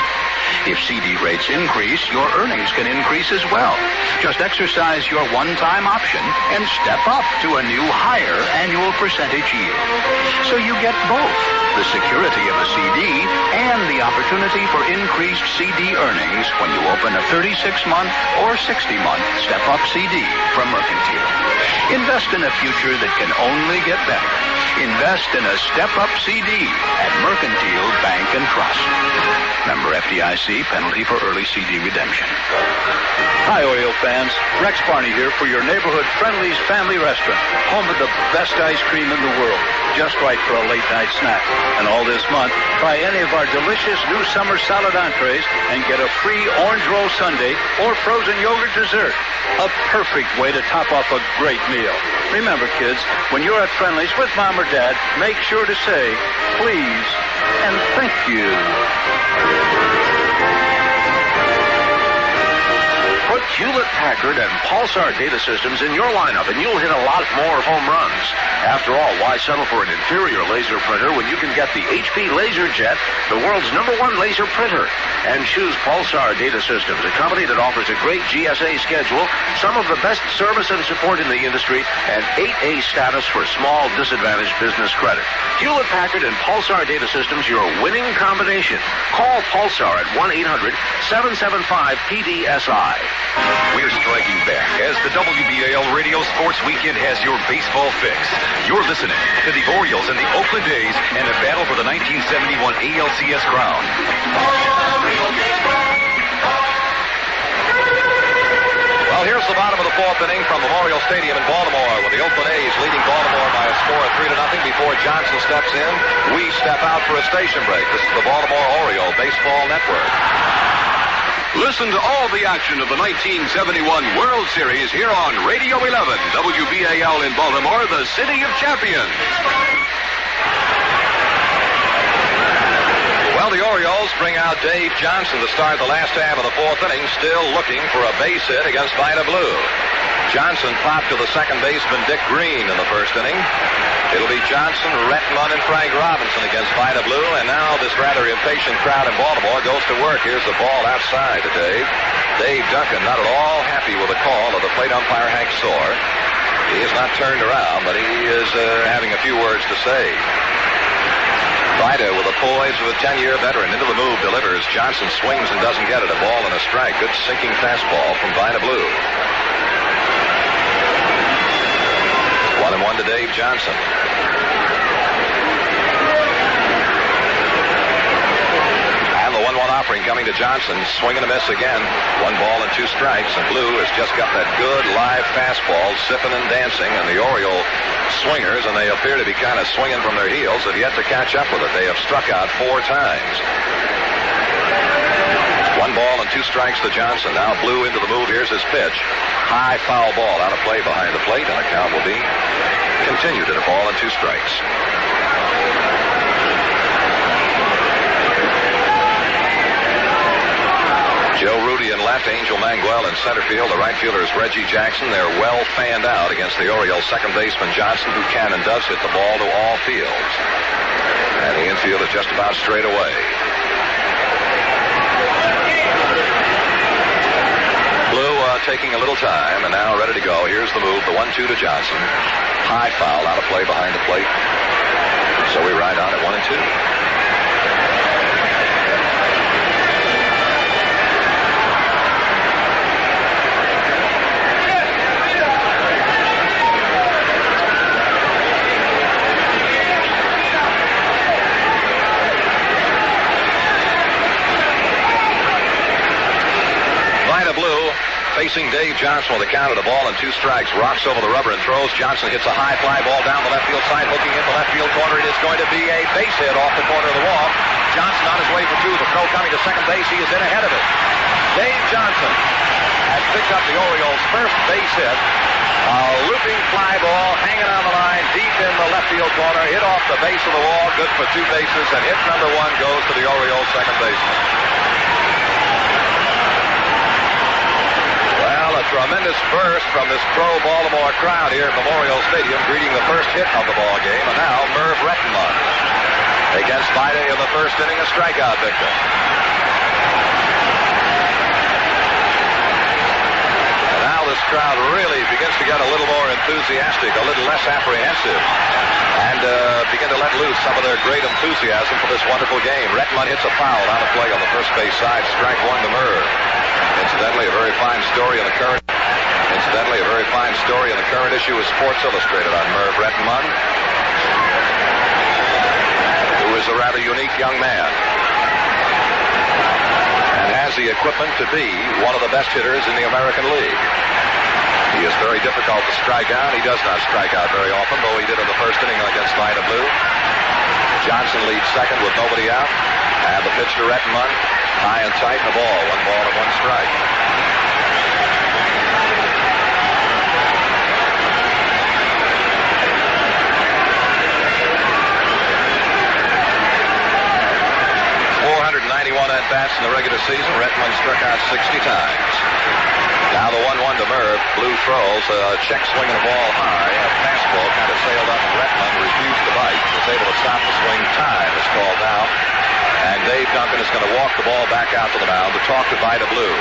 If CD rates increase, your earnings can increase as well. Just exercise your one-time option and step up to a new higher annual percentage yield. So you get both the security of a CD and the opportunity for increased CD earnings when you open a 36-month or 60-month step-up CD from Mercantile. Invest in a future that can only get better. Invest in a step-up CD at Mercantile Bank and Trust. Member FDIC, penalty for early CD redemption. Hi, Oriole fans. Rex Barney here for your neighborhood Friendly's Family Restaurant, home of the best ice cream in the world, just right for a late-night snack. And all this month, try any of our delicious new summer salad entrees and get a free orange roll sundae or frozen yogurt dessert. A perfect way to top off a great meal. Remember, kids, when you're at Friendly's with Mom or Dad, make sure to say, please and thank you. Put Hewlett-Packard and Pulsar data systems in your lineup, and you'll hit a lot more home runs. After all, why settle for an inferior laser printer when you can get the HP LaserJet, the world's #1 laser printer? And choose Pulsar Data Systems, a company that offers a great GSA schedule, some of the best service and support in the industry, and 8A status for small disadvantaged business credit. Hewlett-Packard and Pulsar Data Systems, your winning combination. Call Pulsar at 1-800-775-PDSI. We're striking back as the WBAL Radio Sports Weekend has your baseball fix. You're listening to the Orioles and the Oakland A's and a battle for the 1971 ALCS crown. Well, here's the bottom of the fourth inning from Memorial Stadium in Baltimore, with the Oakland A's leading Baltimore by a score of 3-0 before Johnson steps in. We step out for a station break. This is the Baltimore Oriole Baseball Network. Listen to all the action of the 1971 World Series here on Radio 11, WBAL in Baltimore, the city of champions. Well, the Orioles bring out Dave Johnson to start the last half of the fourth inning, still looking for a base hit against Vida Blue. Johnson popped to the second baseman Dick Green in the first inning. It'll be Johnson, Rettenmund, and Frank Robinson against Vida Blue, and now this rather impatient crowd in Baltimore goes to work. Here's the ball outside to Dave. Dave Duncan not at all happy with the call of the plate umpire Hank Soar. He is not turned around, but he is having a few words to say. Vida with the poise of a 10-year veteran into the move delivers. Johnson swings and doesn't get it. A ball and a strike. Good sinking fastball from Vida Blue. 1-1 to Dave Johnson. And the 1-1 offering coming to Johnson. Swing and a miss again. 1 ball and 2 strikes. And Blue has just got that good live fastball sipping and dancing. And the Oriole swingers, and they appear to be kind of swinging from their heels, have yet to catch up with it. They have struck out 4 times. 1 ball and 2 strikes to Johnson. Now Blue into the move. Here's his pitch. High foul ball out of play behind the plate, and the count will be continued at 1 ball and 2 strikes. Joe Rudi in left, Angel Mangual in center field. The right fielder is Reggie Jackson. They're well fanned out against the Orioles' second baseman Johnson, who can and does hit the ball to all fields. And the infield is just about straight away. Blue taking a little time, and now ready to go. Here's the move, the 1-2 to Johnson. High foul out of play behind the plate. So we ride on at 1-2. Facing Dave Johnson with a count at 1 ball and 2 strikes. Rocks over the rubber and throws. Johnson hits a high fly ball down the left field side, hooking in the left field corner. It is going to be a base hit off the corner of the wall. Johnson on his way for 2. The throw coming to second base. He is in ahead of it. Dave Johnson has picked up the Orioles' first base hit. A looping fly ball hanging on the line deep in the left field corner. Hit off the base of the wall, good for 2 bases, and hit number 1 goes to the Orioles' second baseman. Well, a tremendous burst from this pro-Baltimore crowd here at Memorial Stadium, greeting the first hit of the ball game, and now Merv Rettenmund against Vida in the first inning, a strikeout victim. And now this crowd really begins to get a little more enthusiastic, a little less apprehensive, and begin to let loose some of their great enthusiasm for this wonderful game. Rettenmund hits a foul on the play on the first base side, strike 1 to Merv. Incidentally, a very fine story in the current issue of Sports Illustrated on Merv Rettenmund, who is a rather unique young man and has the equipment to be one of the best hitters in the American League. He is very difficult to strike out. He does not strike out very often, though he did in the first inning against Vida Blue. Johnson leads second with nobody out, and the pitch to Rettenmund, high and tight, and the ball, 1 ball and 1 strike. At-bats in the regular season. Rettenmund struck out 60 times. Now the 1-1 to Merv. Blue throws a check swinging the ball high. A fastball kind of sailed up. Rettenmund refused to bite. Was able to stop the swing. Time is called now. And Dave Duncan is going to walk the ball back out to the mound to talk to Vida Blue.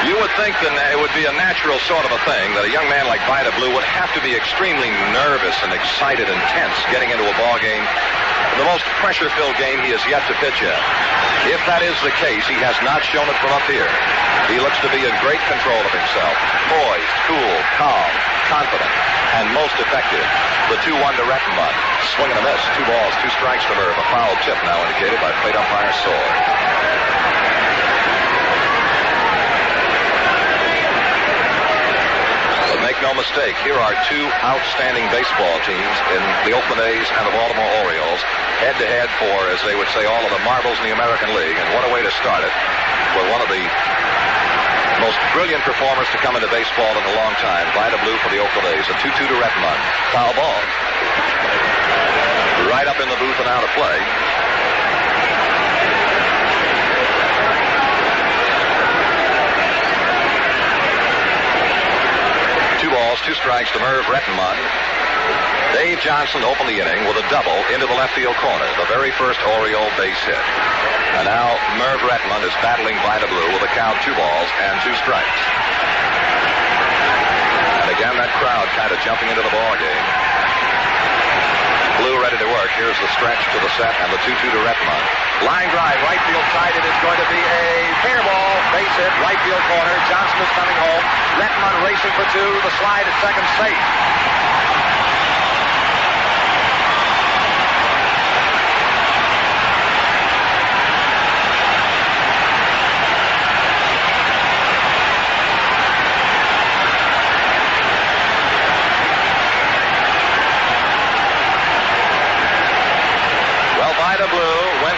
You would think that it would be a natural sort of a thing that a young man like Vida Blue would have to be extremely nervous and excited and tense getting into a ball game, the most pressure-filled game he has yet to pitch in. If that is the case, he has not shown it from up here. He looks to be in great control of himself. Poised, cool, calm, confident, and most effective. The 2-1 to Rettenmund. Swing and a miss. 2 balls, 2 strikes to Merv. A foul tip now indicated by plate umpire Sword. Make no mistake, here are 2 outstanding baseball teams in the Oakland A's and the Baltimore Orioles, head-to-head for, as they would say, all of the marbles in the American League. And what a way to start it with one of the most brilliant performers to come into baseball in a long time, Vida Blue for the Oakland A's. A 2-2 to Rettenmund. Foul ball. Right up in the booth and out of play. Balls, 2 strikes to Merv Rettenmund. Dave Johnson opened the inning with a double into the left field corner, the very first Oriole base hit. And now Merv Rettenmund is battling Vida Blue with a count 2 balls and 2 strikes. And again, that crowd kind of jumping into the ball game. Blue ready to work. Here's the stretch to the set and the 2-2 to Rettenmund. Line drive, right field side. It is going to be a fair ball. Base hit, right field corner. Johnson is coming home. Rettenmund racing for 2. The slide at second, safe.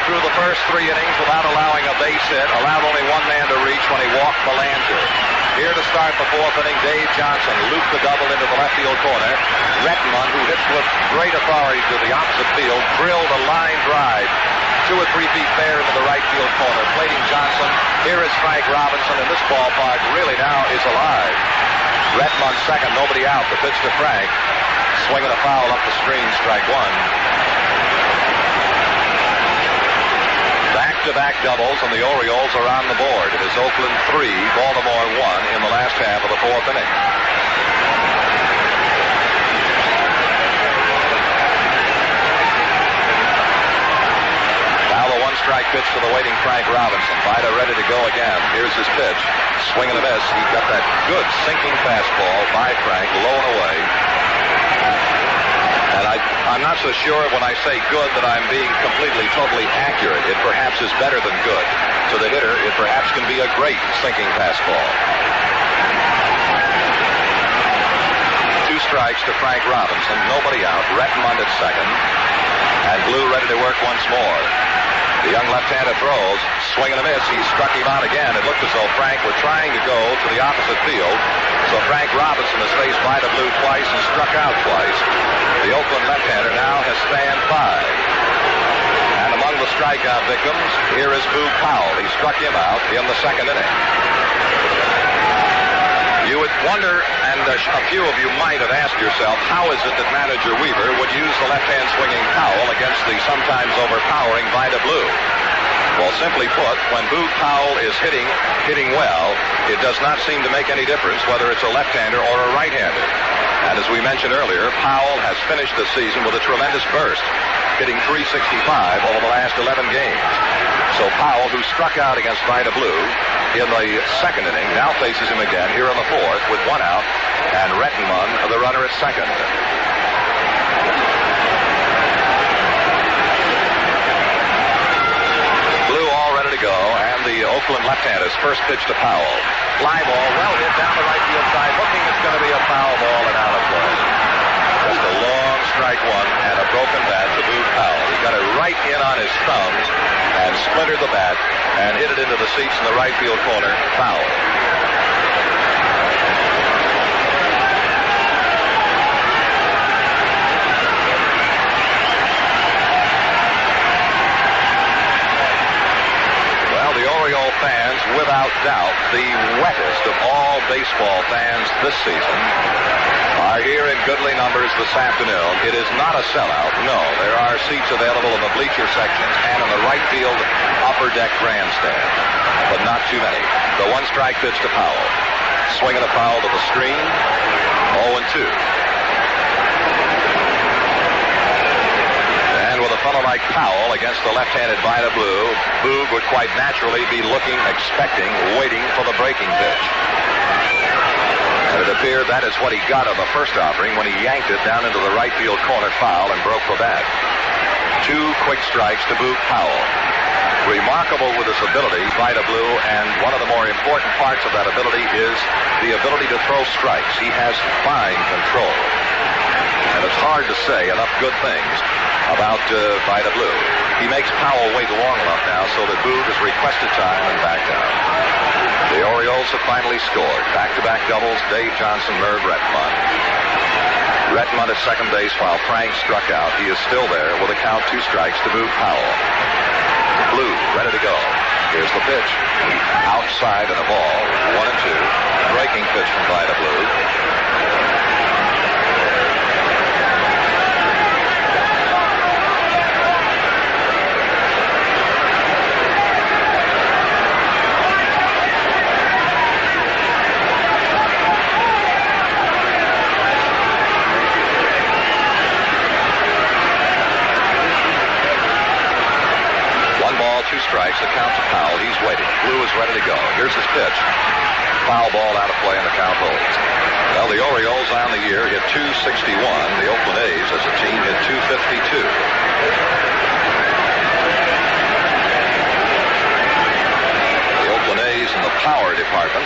Through the first 3 innings without allowing a base hit, allowed only 1 man to reach when he walked Belanger. Here to start the 4th inning, Dave Johnson looped the double into the left field corner. Rettenmund, who hits with great authority to the opposite field, drilled a line drive 2 or 3 feet fair into the right field corner. Plating Johnson. Here is Frank Robinson, and this ballpark really now is alive. Rettenmund second, nobody out. The pitch to Frank. Swinging a foul up the screen, strike 1. Back-to-back doubles, and the Orioles are on the board. It is Oakland 3, Baltimore 1 in the last half of the 4th inning. Now the 1-strike pitch to the waiting Frank Robinson. Vida ready to go again. Here's his pitch. Swing and a miss. He got that good sinking fastball by Frank, low and away. And I'm not so sure when I say good that I'm being completely, totally accurate. It perhaps is better than good. To the hitter, it perhaps can be a great sinking fastball. 2 strikes to Frank Robinson. Nobody out. Rettenmund at second. And Blue ready to work once more. The young left-hander throws, swing and a miss. He struck him out again. It looked as though Frank were trying to go to the opposite field. So Frank Robinson has faced Vida Blue twice and struck out twice. The Oakland left-hander now has spanned 5. And among the strikeout victims, here is Boog Powell. He struck him out in the second inning. You would wonder, and a few of you might have asked yourself, how is it that manager Weaver would use the left-hand swinging Powell against the sometimes overpowering Vida Blue? Well, simply put, when Boog Powell is hitting well, it does not seem to make any difference whether it's a left-hander or a right-hander. And as we mentioned earlier, Powell has finished the season with a tremendous burst, hitting .365 over the last 11 games. So Powell, who struck out against Vida Blue in the second inning, now faces him again here in the fourth with 1 out, and Rettenmund, the runner at second. Blue all ready to go, and the Oakland left-hander's first pitch to Powell. Fly ball, well hit down the right field side, looking it's going to be a foul ball and out of play. Just a long strike one and a broken bat to Boog Powell. He got it right in on his thumbs and splintered the bat and hit it into the seats in the right field corner. Foul. Well, the Oriole fans, without doubt, the wettest of all baseball fans this season, are here in goodly numbers this afternoon. It is not a sellout, no. There are seats available in the bleacher sections and in the right field upper deck grandstand, but not too many. The 1-strike pitch to Powell. Swinging a foul to the screen. 0-2. And with a fellow like Powell against the left-handed Vida Blue, Boog would quite naturally be looking, expecting, waiting for the breaking pitch. And it appeared that is what he got on the first offering when he yanked it down into the right field corner foul and broke the bat. 2 quick strikes to Boog Powell. Remarkable with his ability, Vida Blue, and one of the more important parts of that ability is the ability to throw strikes. He has fine control. And it's hard to say enough good things about Vida Blue. He makes Powell wait long enough now so that Boog has requested time and backed out. The Orioles have finally scored. Back-to-back doubles, Dave Johnson, Merv Rettenmund. Rettenmund at second base while Frank struck out. He is still there with a count 2 strikes to Boog Powell. Blue, ready to go. Here's the pitch. Outside and a ball. 1-2. Breaking pitch from Vida Blue. Strikes, the count to Powell. He's waiting. Blue is ready to go. Here's his pitch. Foul ball out of play and the count holds. Well, the Orioles on the year hit .261. The Oakland A's as a team hit .252. The Oakland A's in the power department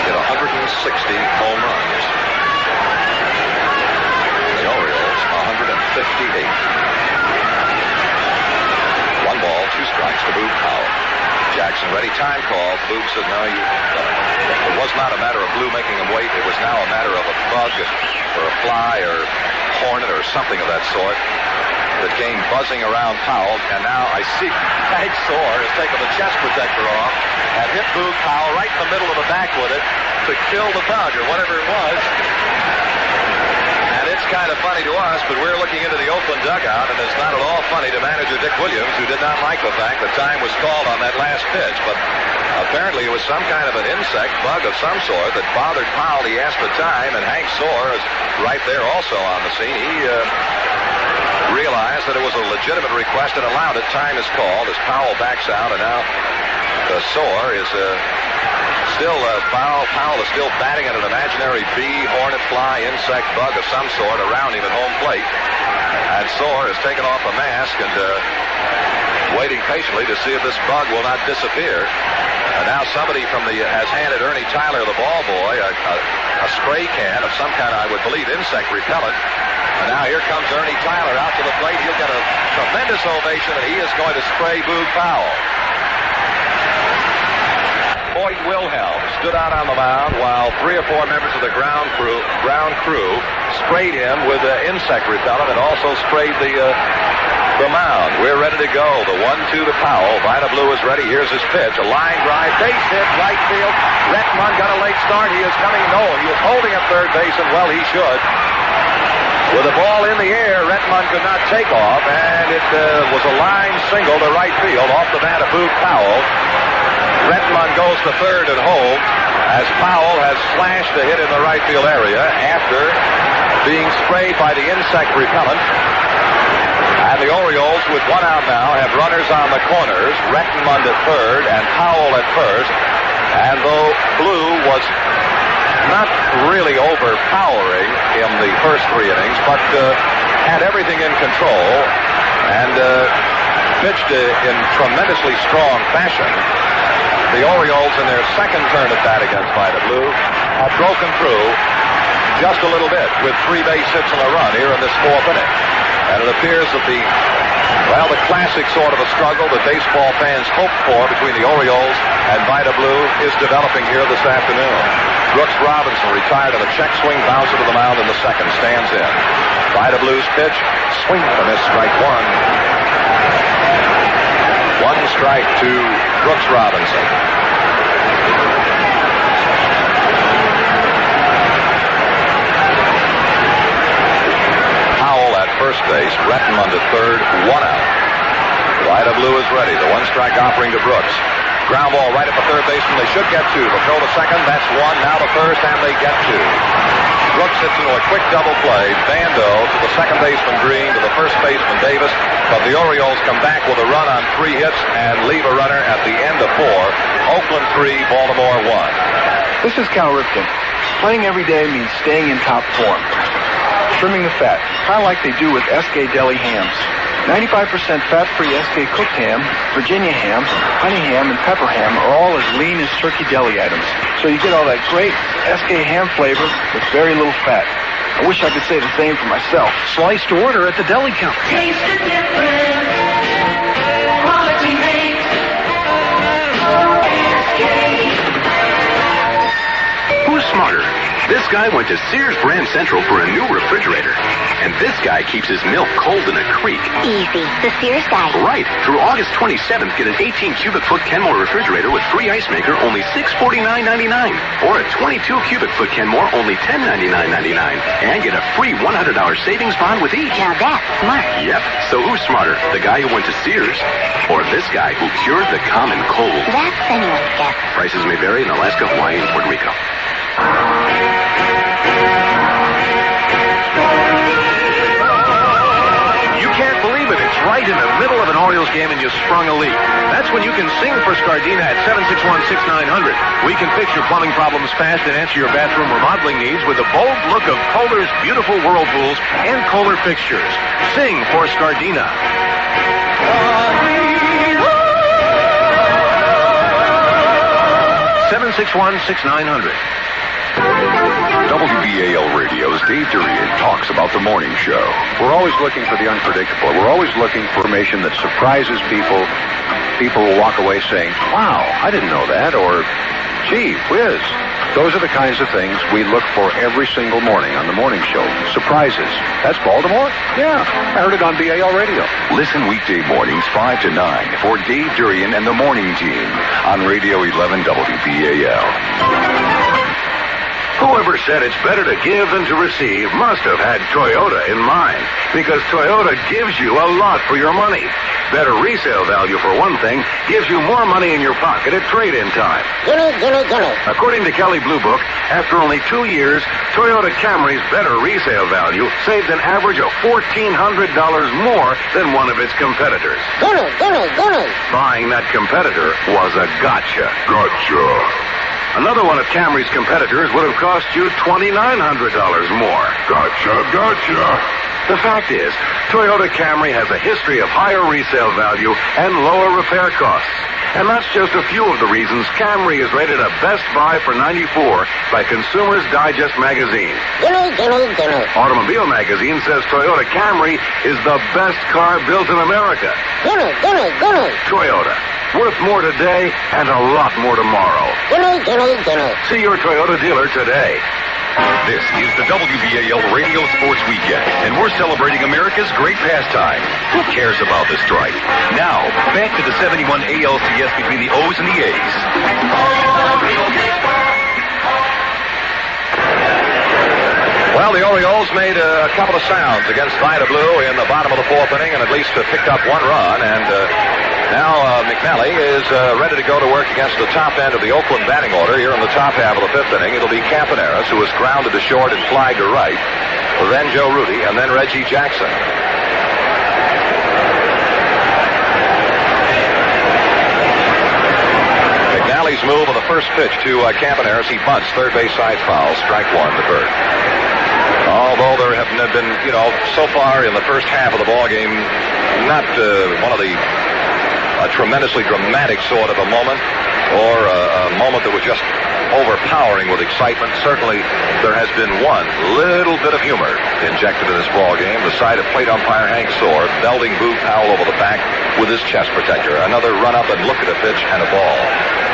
hit 160 home runs. The Orioles 158. 1 ball, 2 strikes to Boog Powell. Jackson ready, time call. Boog said, no, it was not a matter of Blue making him wait. It was now a matter of a bug or a fly or hornet or something of that sort that came buzzing around Powell. And now I see Hank Soar has taken the chest protector off and hit Boog Powell right in the middle of the back with it to kill the bug or whatever it was. And it's kind of funny to us, but we're looking into the Oakland dugout, and it's not at all funny to manager Dick Williams, who did not like the fact that time was called on that last pitch. But apparently it was some kind of an insect, bug of some sort, that bothered Powell. He asked for time, and Hank Soar is right there also on the scene. He realized that it was a legitimate request and allowed it. Time is called as Powell backs out, and now Soar is still Powell is still batting at an imaginary bee, hornet, fly, insect, bug of some sort around him at home plate. And Soar has taken off a mask and waiting patiently to see if this bug will not disappear. And now somebody has handed Ernie Tyler, the ball boy, a spray can of some kind, I would believe, insect repellent. And now here comes Ernie Tyler out to the plate. He'll get a tremendous ovation, and he is going to spray Boog Powell. Boyd Wilhelm stood out on the mound while 3 or 4 members of the ground crew sprayed him with insect repellent and also sprayed the mound. We're ready to go. The 1-2 to Powell. Vida Blue is ready. Here's his pitch. A line drive. Base hit. Right field. Rettenmund got a late start. He is coming. No, he is holding at third base, and well, he should. With the ball in the air, Rettenmund could not take off, and it was a line single to right field off the bat of Boog Powell. Rettenmund goes to third and home as Powell has slashed a hit in the right field area after being sprayed by the insect repellent. And the Orioles, with 1 out now, have runners on the corners, Rettenmund at third and Powell at first. And though Blue was not really overpowering in the first 3 innings, but had everything in control and pitched in tremendously strong fashion, the Orioles, in their second turn at bat against Vida Blue, have broken through just a little bit with 3 base hits and a run here in this 4th inning. And it appears that the classic sort of a struggle that baseball fans hoped for between the Orioles and Vida Blue is developing here this afternoon. Brooks Robinson retired on a check swing, bouncer to the mound in the second, stands in. Vida Blue's pitch, swing and a miss, strike 1. 1 strike to Brooks Robinson. Powell at first base, Rettenmund at third, 1 out. Vida Blue is ready. The 1-strike offering to Brooks. Ground ball right at the third baseman. They should get 2. They'll throw to second. That's 1. Now to first, and they get 2. Brooks hits into a quick double play. Bando to the second baseman Green, to the first baseman Davis. But the Orioles come back with a run on 3 hits and leave a runner at the end of 4. Oakland 3, Baltimore 1. This is Cal Ripken. Playing every day means staying in top form. Trimming the fat, kind of like they do with SK Deli hams. 95% fat-free SK cooked ham, Virginia ham, honey ham, and pepper ham are all as lean as turkey deli items. So you get all that great SK ham flavor with very little fat. I wish I could say the same for myself. Slice to order at the deli counter. Taste the difference. Quality makes SK. Who's smarter? This guy went to Sears Brand Central for a new refrigerator. And this guy keeps his milk cold in a creek. Easy. The Sears guy. Right. Through August 27th, get an 18-cubic-foot Kenmore refrigerator with free ice maker, only $649.99. Or a 22-cubic-foot Kenmore, only $1099.99. And get a free $100 savings bond with each. Now that's smart. Yep. So who's smarter? The guy who went to Sears or this guy who cured the common cold? That's anyone's guess. Prices may vary in Alaska, Hawaii, and Puerto Rico. You can't believe it. It's right in the middle of an Orioles game and you sprung a leak. That's when you can sing for Scardina at 761-6900. We can fix your plumbing problems fast and answer your bathroom remodeling needs with the bold look of Kohler's beautiful whirlpools and Kohler fixtures. Sing for Scardina. 761-6900. WBAL Radio's Dave Durian talks about the morning show. We're always looking for the unpredictable. We're always looking for information that surprises people. People will walk away saying, wow, I didn't know that, or gee whiz. Those are the kinds of things we look for every single morning on the morning show. Surprises. That's Baltimore? Yeah, I heard it on BAL Radio. Listen weekday mornings 5 to 9 for Dave Durian and the Morning Team on Radio 11 WBAL. Whoever said it's better to give than to receive must have had Toyota in mind, because Toyota gives you a lot for your money. Better resale value, for one thing, gives you more money in your pocket at trade-in time. Gimme. According to Kelley Blue Book, after only 2 years, Toyota Camry's better resale value saved an average of $1,400 more than one of its competitors. Gimme. Buying that competitor was a gotcha. Another one of Camry's competitors would have cost you $2,900 more. Gotcha. The fact is, Toyota Camry has a history of higher resale value and lower repair costs. And that's just a few of the reasons Camry is rated a best buy for 94 by Consumer's Digest magazine. Gimme, gimme, gimme. Automobile magazine says Toyota Camry is the best car built in America. Gimme, gimme, gimme. Toyota. Worth more today and a lot more tomorrow. Gimme, gimme, gimme. See your Toyota dealer today. This is the WBAL Radio Sports Weekend, and we're celebrating America's great pastime. Who cares about the strike? Now, back to the 71 ALCS between the O's and the A's. Well, the Orioles made a couple of sounds against Vida Blue in the bottom of the fourth inning and at least picked up one run. And now McNally is ready to go to work against the top end of the Oakland batting order here in the top half of the fifth inning. It'll be Campaneris, who is grounded to short and flied to right. Then Joe Rudi, and then Reggie Jackson. McNally's move on the first pitch to Campaneris. He bunts, third base side foul, strike one to Bert. Although there have been, so far in the first half of the ball game, not one of the tremendously dramatic sort of a moment, or a moment that was just overpowering with excitement. Certainly, there has been one little bit of humor injected in this ball game. The sight of plate umpire Hank Soar belting Boog Powell over the back with his chest protector. Another run up and look at a pitch and a ball.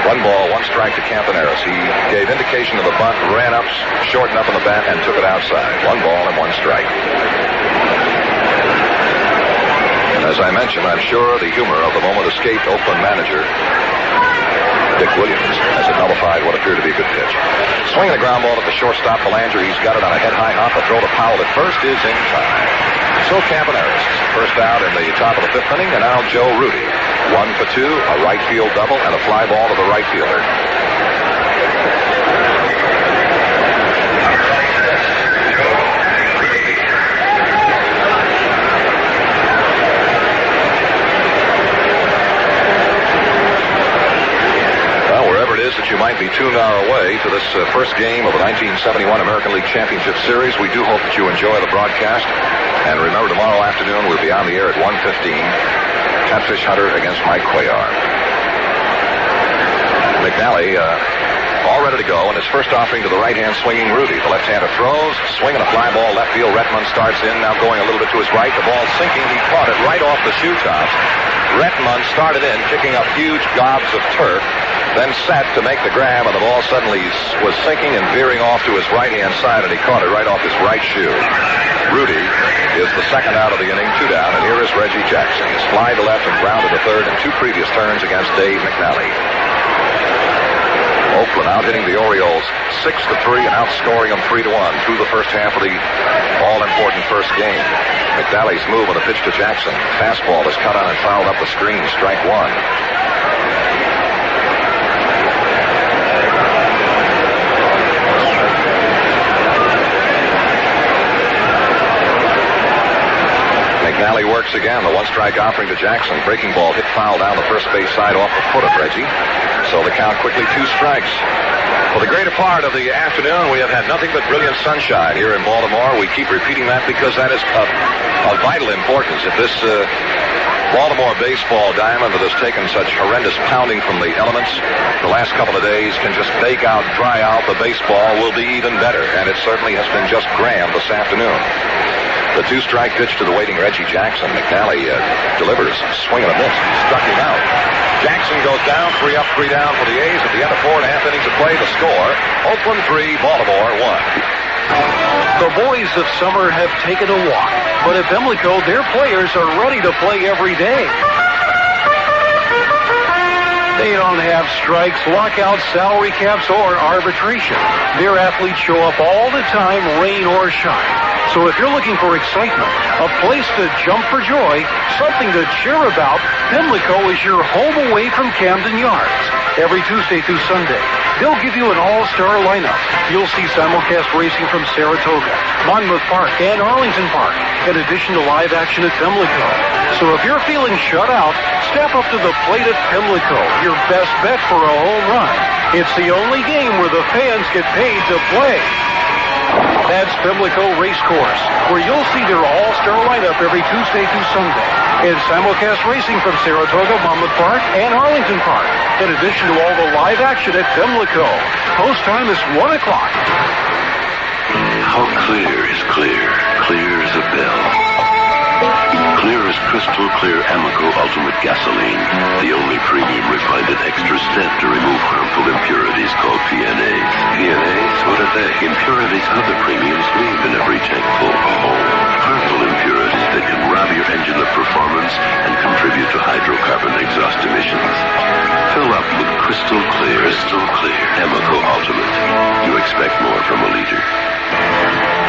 1 ball, 1 strike to Campaneris. He gave indication of the bunt, ran up, shortened up on the bat, and took it outside. 1 ball and 1 strike. And as I mentioned, I'm sure the humor of the moment escaped Oakland manager Dick Williams as it nullified what appeared to be a good pitch. Swinging the ground ball at the shortstop, Belanger. He's got it on a head-high hop. A throw to Powell at first is in time. So Campaneris, first out in the top of the fifth inning, and now Joe Rudi. 1 for 2, a right field double, and a fly ball to the right fielder. That you might be tuned our way to this first game of the 1971 American League Championship Series. We do hope that you enjoy the broadcast. And remember, tomorrow afternoon we'll be on the air at 1:15. Catfish Hunter against Mike Cuellar. McNally all ready to go, and his first offering to the right-hand swinging Rudi. The left-hander throws, swinging a fly ball left field. Rettenmund starts in, now going a little bit to his right. The ball sinking. He caught it right off the shoe tops. Rettenmund started in, kicking up huge gobs of turf, then set to make the grab, and the ball suddenly was sinking and veering off to his right-hand side, and he caught it right off his right shoe. Rudi is the second out of the inning, 2 down, and here is Reggie Jackson. He's fly to left and grounded to third in 2 previous turns against Dave McNally. Oakland out hitting the Orioles 6-3 and outscoring them 3-1 through the first half of the all-important first game. McNally's move on the pitch to Jackson. Fastball is cut on and fouled up the screen, strike 1. McNally works again. The 1-strike offering to Jackson. Breaking ball hit foul down the first base side off the foot of Reggie. So the count quickly 2 strikes. For the greater part of the afternoon, we have had nothing but brilliant sunshine here in Baltimore. We keep repeating that because that is of vital importance. If this Baltimore baseball diamond that has taken such horrendous pounding from the elements the last couple of days can just bake out, dry out, the baseball will be even better. And it certainly has been just grand this afternoon. The 2-strike pitch to the waiting Reggie Jackson. McNally delivers. Swing and a miss. Struck him out. Jackson goes down. 3 up, 3 down for the A's at the end of 4.5 innings of play. The score, Oakland 3, Baltimore 1. The boys of summer have taken a walk, but at Pimlico, their players are ready to play every day. They don't have strikes, lockouts, salary caps, or arbitration. Their athletes show up all the time, rain or shine. So if you're looking for excitement, a place to jump for joy, something to cheer about, Pimlico is your home away from Camden Yards. Every Tuesday through Sunday, they'll give you an all-star lineup. You'll see simulcast racing from Saratoga, Monmouth Park, and Arlington Park, in addition to live action at Pimlico. So if you're feeling shut out, step up to the plate at Pimlico, your best bet for a home run. It's the only game where the fans get paid to play. That's Pimlico Racecourse, where you'll see their all-star lineup every Tuesday through Sunday. And simulcast racing from Saratoga, Monmouth Park, and Arlington Park, in addition to all the live action at Pimlico. Post time is 1 o'clock. How clear is clear? Clear as a bell. Clear as crystal clear Amoco Ultimate Gasoline, the only premium refined at extra step to remove harmful impurities called PNAs. PNAs? What are they? Impurities other premiums leave in every tank full. Harmful impurities that can rob your engine of performance and contribute to hydrocarbon exhaust emissions. Fill up with crystal clear Amoco Ultimate. You expect more from a leader.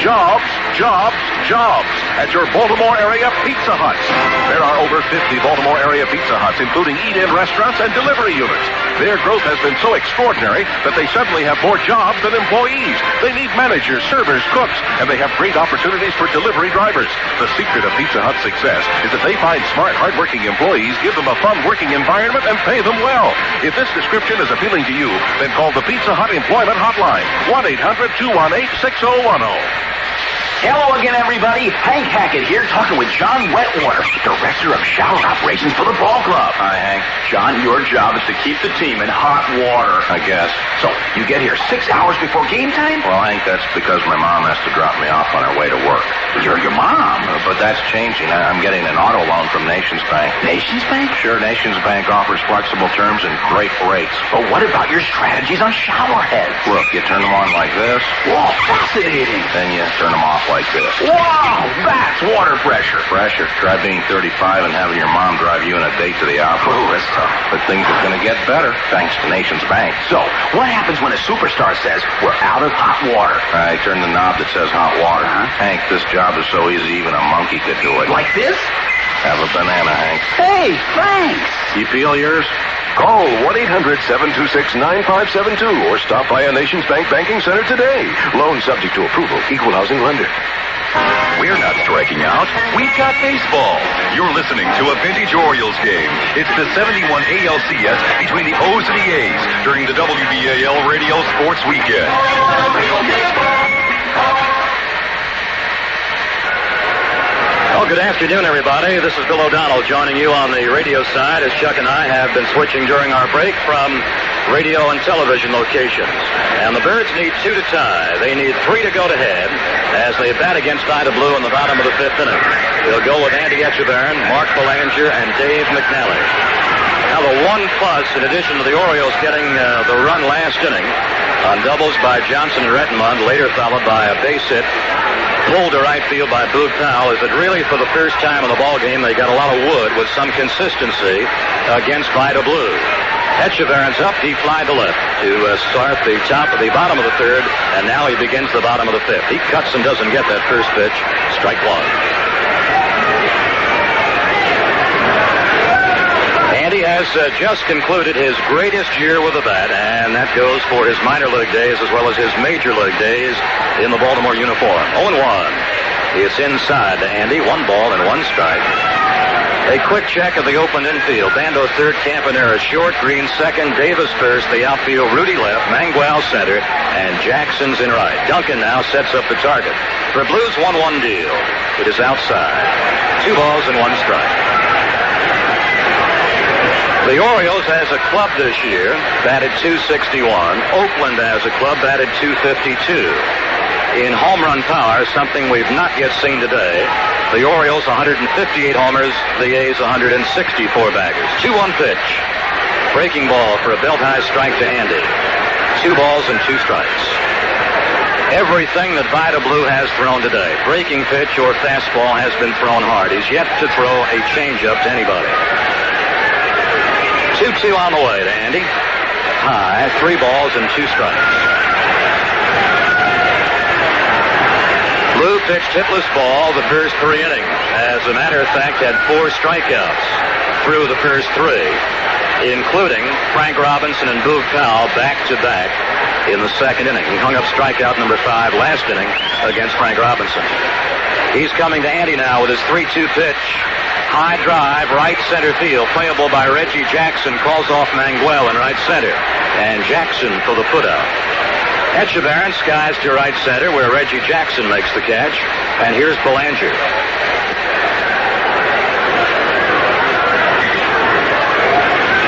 Jobs, jobs, jobs at your Baltimore area Pizza Huts. There are over 50 Baltimore area Pizza Huts, including eat-in restaurants and delivery units. Their growth has been so extraordinary that they suddenly have more jobs than employees. They need managers, servers, cooks, and they have great opportunities for delivery drivers. The secret of Pizza Hut's success is that they find smart, hardworking employees, give them a fun working environment, and pay them well. If this description is appealing to you, then call the Pizza Hut Employment Hotline, 1-800-218-6010. Hello again, everybody. Hank Hackett here, talking with John Wetwater, Director of Shower Operations for the ball club. Hi, Hank. John, your job is to keep the team in hot water. I guess. So, you get here 6 hours before game time? Well, Hank, that's because my mom has to drop me off on her way to work. You're your mom. But that's changing. I'm getting an auto loan from Nations Bank. Nations Bank? Sure, Nations Bank offers flexible terms and great rates. But what about your strategies on shower heads? Look, you turn them on like this. Whoa, fascinating. Then you turn them off like this. Wow, that's water pressure. Pressure. Try being 35 and having your mom drive you on a date to the opera. Oh, that's tough. But things are going to get better, thanks to Nations Bank. So, what happens when a superstar says, we're out of hot water? I turn the knob that says hot water. Hank, this job is so easy, even a monkey could do it. Like this? Have a banana, Hank. Hey, thanks. You feel yours? Call 1-800-726-9572 or stop by a Nations Bank banking center today. Loan subject to approval. Equal housing lender. We're not striking out. We've got baseball. You're listening to a vintage Orioles game. It's the 71 ALCS between the O's and the A's during the WBAL Radio Sports Weekend. Well, good afternoon, everybody. This is Bill O'Donnell joining you on the radio side as Chuck and I have been switching during our break from radio and television locations. And the Birds need 2 to tie. They need 3 to go to head as they bat against Vida Blue in the bottom of the 5th inning. They'll go with Andy Etchebarren, Mark Belanger, and Dave McNally. Now the one plus, in addition to the Orioles getting the run last inning on doubles by Johnson and Rettenmund, later followed by a base hit pulled to right field by Boog Powell, is that really for the first time in the ball game they got a lot of wood with some consistency against Vida Blue. Etchebarren's up, deep fly to left to start the bottom of the 3rd, and now he begins the bottom of the 5th. He cuts and doesn't get that first pitch. Strike 1. Andy has just concluded his greatest year with the bat, and that goes for his minor league days as well as his major league days in the Baltimore uniform. 0-1. It's inside to Andy. 1 ball and 1 strike. A quick check of the open infield. Bando 3rd, Campaneris short, Green 2nd, Davis 1st, the outfield, Rudi left, Mangual center, and Jackson's in right. Duncan now sets up the target. For Blues 1-1 deal. It is outside. 2 balls and 1 strike. The Orioles as a club this year batted .261. Oakland as a club batted .252. In home run power, something we've not yet seen today. The Orioles 158 homers, the A's 164 baggers. 2-1 pitch. Breaking ball for a belt-high strike to Andy. 2 balls and 2 strikes. Everything that Vida Blue has thrown today, breaking pitch or fastball, has been thrown hard. He's yet to throw a changeup to anybody. 2-2 on the way to Andy. High, 3 balls and 2 strikes. Blue pitched hitless ball the first 3 innings. As a matter of fact, had 4 strikeouts through the first 3, including Frank Robinson and Boog Powell back-to-back in the 2nd inning. He hung up strikeout number 5 last inning against Frank Robinson. He's coming to Andy now with his 3-2 pitch. High drive, right center field, playable by Reggie Jackson, calls off Mangual in right center. And Jackson for the putout. Etchebarren skies to right center where Reggie Jackson makes the catch. And here's Belanger.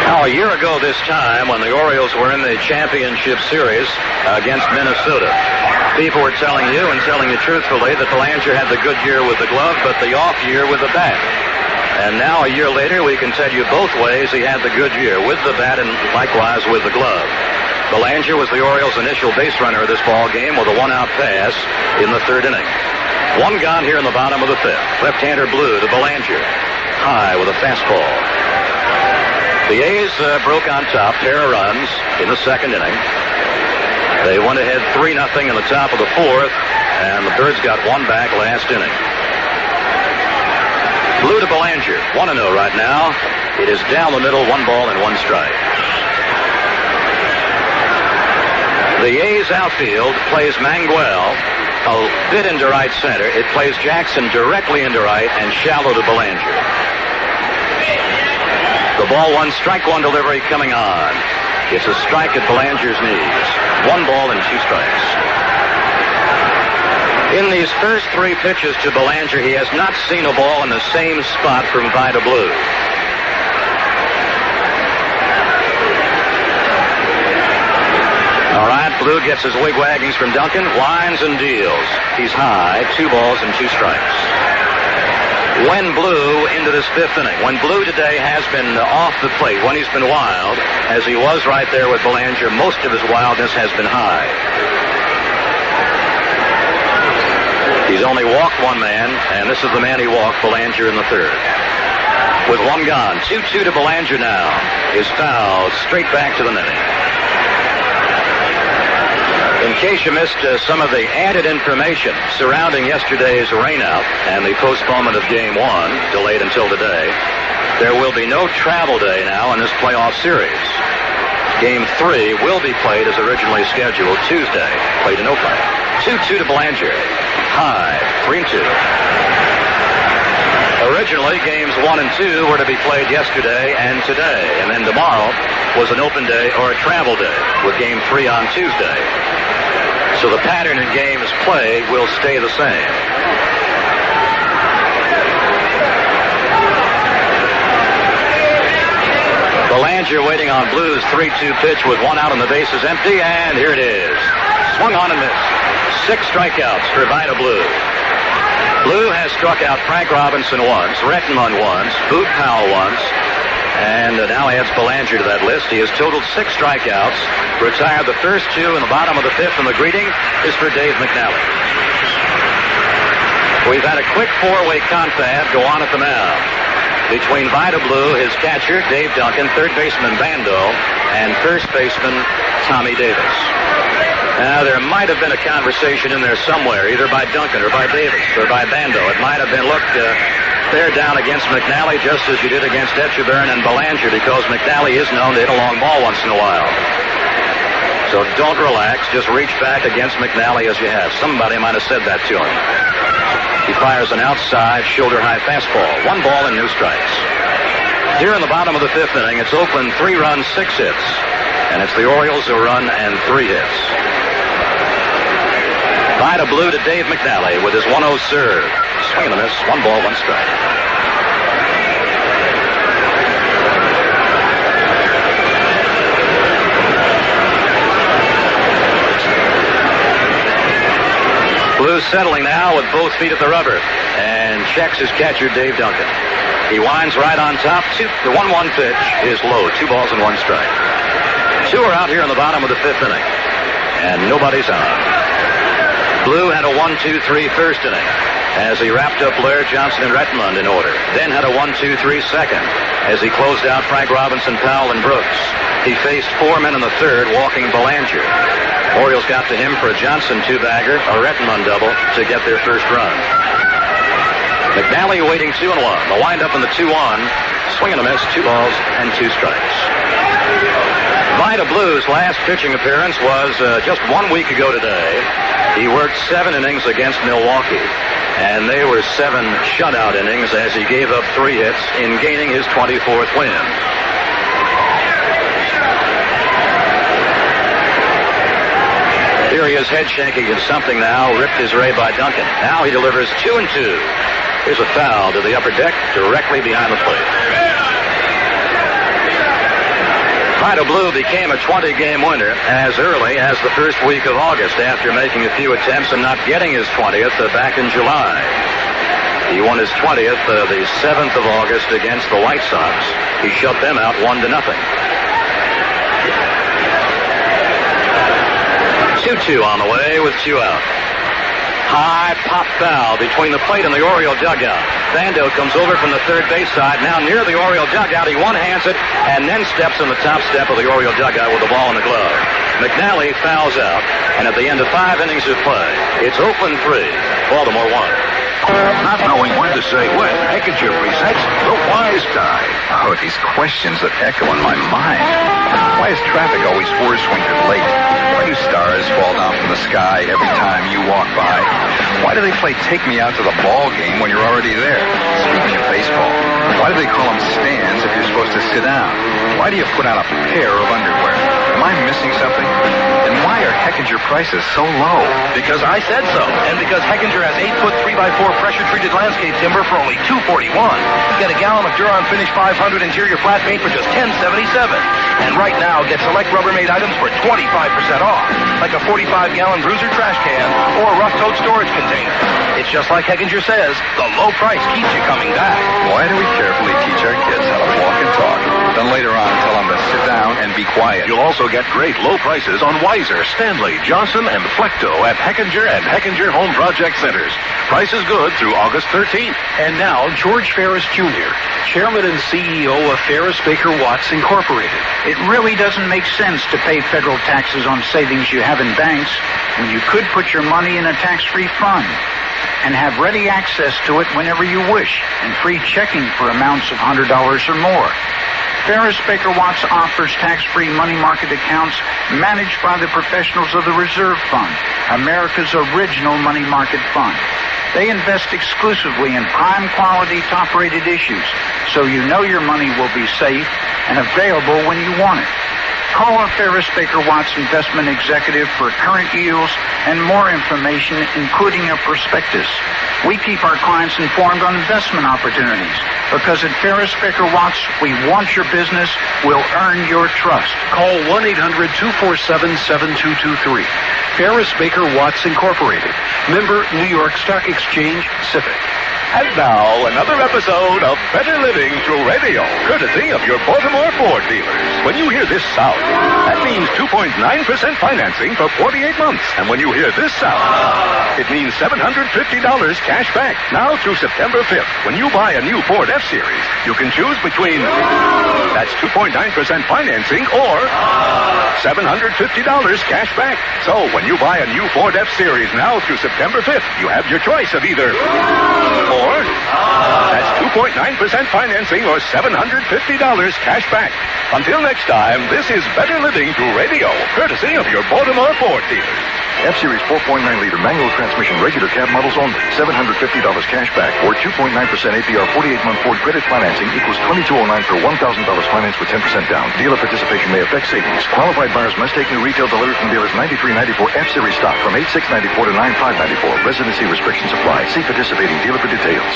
Now, a year ago this time, when the Orioles were in the championship series against Minnesota, people were telling you and telling you truthfully that Belanger had the good year with the glove, but the off year with the bat. And now, a year later, we can tell you both ways he had the good year with the bat and likewise with the glove. Belanger was the Orioles' initial base runner of this ball game with a one-out pass in the third inning. One gone here in the bottom of the fifth. Left-hander Blue to Belanger. High with a fastball. The A's broke on top, pair of runs in the second inning. They went ahead 3-0 in the top of the fourth, and the Birds got one back last inning. Blue to Belanger, 1-0 right now. It is down the middle, 1 ball and 1 strike. The A's outfield plays Mangual a bit into right center. It plays Jackson directly into right and shallow to Belanger. The ball 1, strike 1 delivery coming on. It's a strike at Belanger's knees. 1 ball and 2 strikes. In these first 3 pitches to Belanger, he has not seen a ball in the same spot from Vida Blue. All right, Blue gets his wigwaggings from Duncan, winds and deals. He's high, 2 balls and 2 strikes. When Blue into this fifth inning, when Blue today has been off the plate, when he's been wild, as he was right there with Belanger, most of his wildness has been high. He's only walked 1 man, and this is the man he walked, Belanger in the third. With 1 gone, 2-2 to Belanger now. Is fouled straight back to the netting. In case you missed some of the added information surrounding yesterday's rainout and the postponement of Game 1, delayed until today, there will be no travel day now in this playoff series. Game 3 will be played as originally scheduled Tuesday, played in Oakland. 2-2 to Belanger. High, 3-2. Originally, games 1 and 2 were to be played yesterday and today, and then tomorrow was an open day or a travel day with Game 3 on Tuesday. So the pattern in games played will stay the same. Belanger waiting on Blue's 3-2 pitch with 1 out and the bases empty, and here it is. Swung on and missed. 6 strikeouts for Vida Blue. Blue has struck out Frank Robinson once, Rettenmund once, Boog Powell once, and now adds Belanger to that list. He has totaled 6 strikeouts, retired the first 2 in the bottom of the fifth, and the greeting is for Dave McNally. We've had a quick 4-way confab go on at the mound between Vida Blue, his catcher, Dave Duncan, third baseman Bando, and first baseman Tommy Davis. Now, there might have been a conversation in there somewhere, either by Duncan or by Davis or by Bando. It might have been, look, bear down against McNally just as you did against Etchebarren and Belanger, because McNally is known to hit a long ball once in a while. So don't relax. Just reach back against McNally as you have. Somebody might have said that to him. He fires an outside shoulder-high fastball. 1 ball and no strikes. Here in the bottom of the fifth inning, it's Oakland 3 runs, 6 hits. And it's the Orioles a run and 3 hits. Vida Blue to Dave McNally with his 1-0 serve. Swing and a miss. 1 ball, 1 strike. Blue settling now with both feet at the rubber and checks his catcher, Dave Duncan. He winds right on top. The 1-1 pitch is low. 2 balls and 1 strike. 2 are out here in the bottom of the fifth inning, and nobody's on. Blue had a 1-2-3 first inning as he wrapped up Blair, Johnson, and Rettenmund in order. Then had a 1-2-3 second as he closed out Frank Robinson, Powell, and Brooks. He faced 4 men in the third, walking Belanger. Orioles got to him for a Johnson 2-bagger, a Rettenmund double to get their first run. McNally waiting 2-1. The windup in the 2-1. Swing and a miss, 2 balls and 2 strikes. Vida Blue's last pitching appearance was just 1 week ago today. He worked 7 innings against Milwaukee, and they were 7 shutout innings as he gave up 3 hits in gaining his 24th win. Serious head shaking at something now. Ripped is Ray by Duncan. Now he delivers 2-2. Here's a foul to the upper deck directly behind the plate. Vida Blue became a 20-game winner as early as the first week of August after making a few attempts and not getting his 20th back in July. He won his 20th the 7th of August against the White Sox. He shut them out 1-0. 2-2 on the way with 2 out. High pop foul between the plate and the Oriole dugout. Bando comes over from the third base side. Now near the Oriole dugout, he one-hands it and then steps on the top step of the Oriole dugout with the ball in the glove. McNally fouls out, and at the end of 5 innings of play, it's Oakland 3, Baltimore 1. Not knowing when to say when, Eckinger presents The Wise Guy. Oh, these questions that echo in my mind. Why is traffic always worse when you're late? Why do stars fall down from the sky every time you walk by? Why do they play Take Me Out to the Ball Game when you're already there? Speaking of baseball, why do they call them stands if you're supposed to sit down? Why do you put on a pair of underwear? Am I missing something? And why are Eckinger prices so low? Because I said so. And because Eckinger has 8-foot 3x4 pressure-treated landscape timber for only $241. Get a gallon of Duron Finish 500 interior flat paint for just $10.77. And right now, get select Rubbermaid items for 25% off. Like a 45-gallon Bruiser trash can or a rough tote storage container. It's just like Eckinger says, the low price keeps you coming back. Why do we carefully teach our kids how to walk and talk? Then later on tell them to sit down and be quiet. You'll also get great low prices on Weiser, Stanley, Johnson, and Flecto at Eckinger and Eckinger Home Project Centers. Price is good through August 13th. And now, George Ferris Jr., Chairman and CEO of Ferris Baker Watts Incorporated. It really doesn't make sense to pay federal taxes on savings you have in banks when you could put your money in a tax-free fund and have ready access to it whenever you wish and free checking for amounts of $100 or more. Ferris Baker Watts offers tax-free money market accounts managed by the professionals of the Reserve Fund, America's original money market fund. They invest exclusively in prime quality, top-rated issues, so you know your money will be safe and available when you want it. Call a Ferris Baker Watts investment executive for current yields and more information, including a prospectus. We keep our clients informed on investment opportunities because at Ferris Baker Watts, we want your business, we'll earn your trust. Call 1-800-247-7223. Ferris Baker Watts Incorporated. Member New York Stock Exchange, SIPC. And now, another episode of Better Living Through Radio, courtesy of your Baltimore Ford dealers. When you hear this sound, that means 2.9% financing for 48 months. And when you hear this sound, it means $750 cash back. Now through September 5th, when you buy a new Ford F-Series, you can choose between that's 2.9% financing or $750 cash back. So when you buy a new Ford F-Series now through September 5th, you have your choice of either that's 2.9% financing or $750 cash back. Until next time, this is Better Living Through Radio, courtesy of your Baltimore Ford dealers. F-Series 4.9-liter manual transmission regular cab models only. $750 cash back or 2.9% APR 48-month Ford credit financing equals $2209 per $1,000 finance with 10% down. Dealer participation may affect savings. Qualified buyers must take new retail delivery from dealers 9394 F-Series stock from 8694 to 9594. Residency restrictions apply. See participating dealer for details.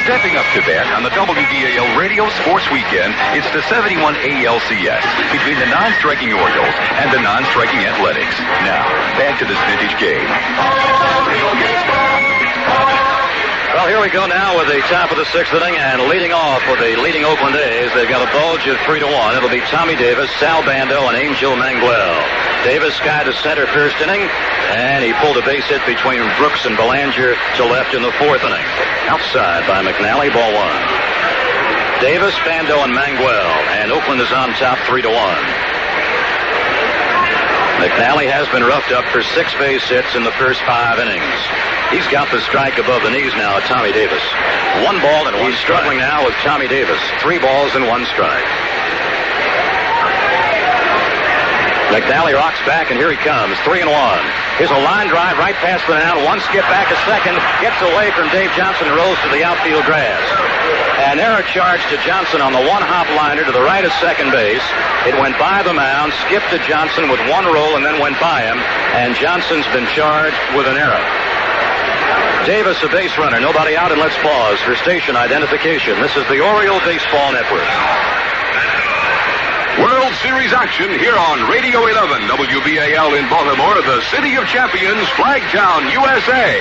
Stepping up to bat on the WBAL Radio Sports Weekend, it's the 71 ALCS between the non-striking Orioles and the non-striking Athletics. Now, back to this vintage game. Well, here we go now with the top of the 6th inning, and leading off with the leading Oakland A's. They've got a bulge of 3-1. It'll be Tommy Davis, Sal Bando, and Angel Mangual. Davis skied to center first inning, and he pulled a base hit between Brooks and Belanger to left in the 4th inning. Outside by McNally, ball 1. Davis, Bando, and Mangual, and Oakland is on top 3-1. McNally has been roughed up for 6 base hits in the first 5 innings. He's got the strike above the knees now at Tommy Davis. 1 ball and 1 strike. He's struggling now with Tommy Davis. 3 balls and 1 strike. McNally rocks back, and here he comes. 3-1. Here's a line drive right past the mound. 1 skip back a second. Gets away from Dave Johnson and rolls to the outfield grass. An error charge to Johnson on the one-hop liner to the right of second base. It went by the mound, skipped to Johnson with one roll, and then went by him. And Johnson's been charged with an error. Davis, a base runner. Nobody out, and let's pause for station identification. This is the Oriole Baseball Network. World Series action here on Radio 11, WBAL in Baltimore, the City of Champions, Flagtown, USA.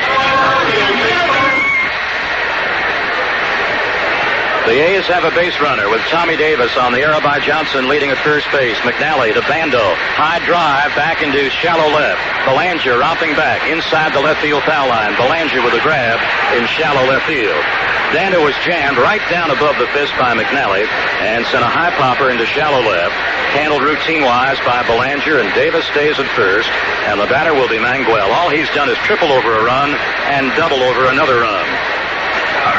The A's have a base runner with Tommy Davis on the error by Johnson leading at first base. McNally to Bando. High drive back into shallow left. Belanger romping back inside the left field foul line. Belanger with a grab in shallow left field. Bando was jammed right down above the fist by McNally and sent a high popper into shallow left. Handled routine-wise by Belanger, and Davis stays at first. And the batter will be Mangual. All he's done is triple over a run and double over another run.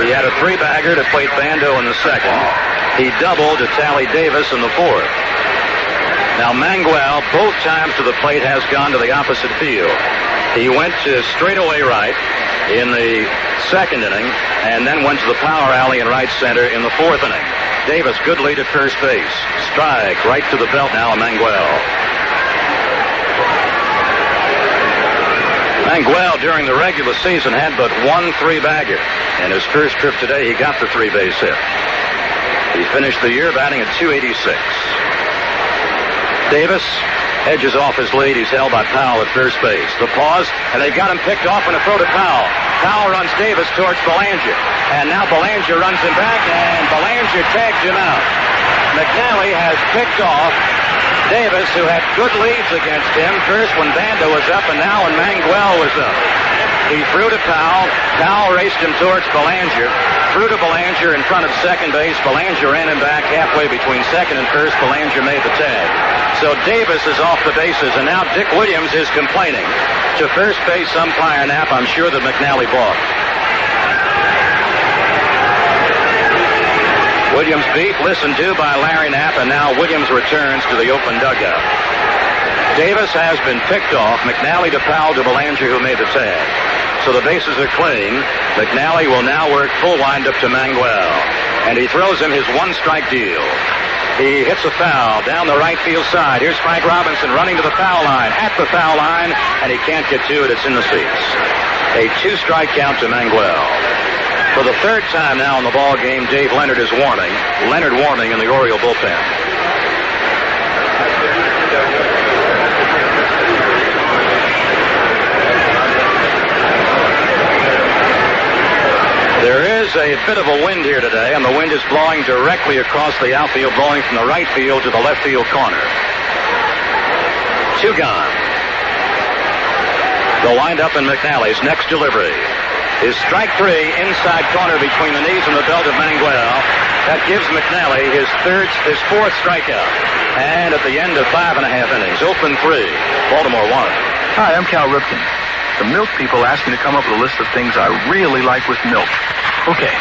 He had a three-bagger to plate Bando in the second. He doubled to tally Davis in the fourth. Now Mangual, both times to the plate, has gone to the opposite field. He went to straightaway right in the second inning, and then went to the power alley in right center in the fourth inning. Davis, good lead at first base. Strike right to the belt now, Mangual. Mangual, during the regular season, had but one three-bagger. And his first trip today, he got the three-base hit. He finished the year batting at .286. Davis edges off his lead. He's held by Powell at first base. The pause, and they've got him picked off in a throw to Powell. Powell runs Davis towards Belanger. And now Belanger runs him back, and Belanger tags him out. McNally has picked off Davis, who had good leads against him, first when Bando was up and now when Mangual was up. He threw to Powell. Powell raced him towards Belanger. Threw to Belanger in front of second base. Belanger ran him back halfway between second and first. Belanger made the tag. So Davis is off the bases, and now Dick Williams is complaining to first base umpire Knapp. I'm sure that McNally balked. Williams beat, listened to by Larry Knapp, and now Williams returns to the open dugout. Davis has been picked off. McNally to Powell to Belanger, who made the tag. So the bases are clean. McNally will now work full windup to Mangual. And he throws him his one-strike deal. He hits a foul down the right field side. Here's Frank Robinson running to the foul line, at the foul line, and he can't get to it. It's in the seats. A two-strike count to Mangual. For the third time now in the ball game, Dave Leonard is warming. Leonard warming in the Oriole bullpen. There is a bit of a wind here today, and the wind is blowing directly across the outfield, blowing from the right field to the left field corner. Two gone. The windup in McNally's next delivery is strike three, inside corner between the knees and the belt of Mangual. That gives McNally his fourth strikeout. And at the end of 5.5 innings, open 3, Baltimore 1. Hi, I'm Cal Ripken. The milk people asked me to come up with a list of things I really like with milk. Okay.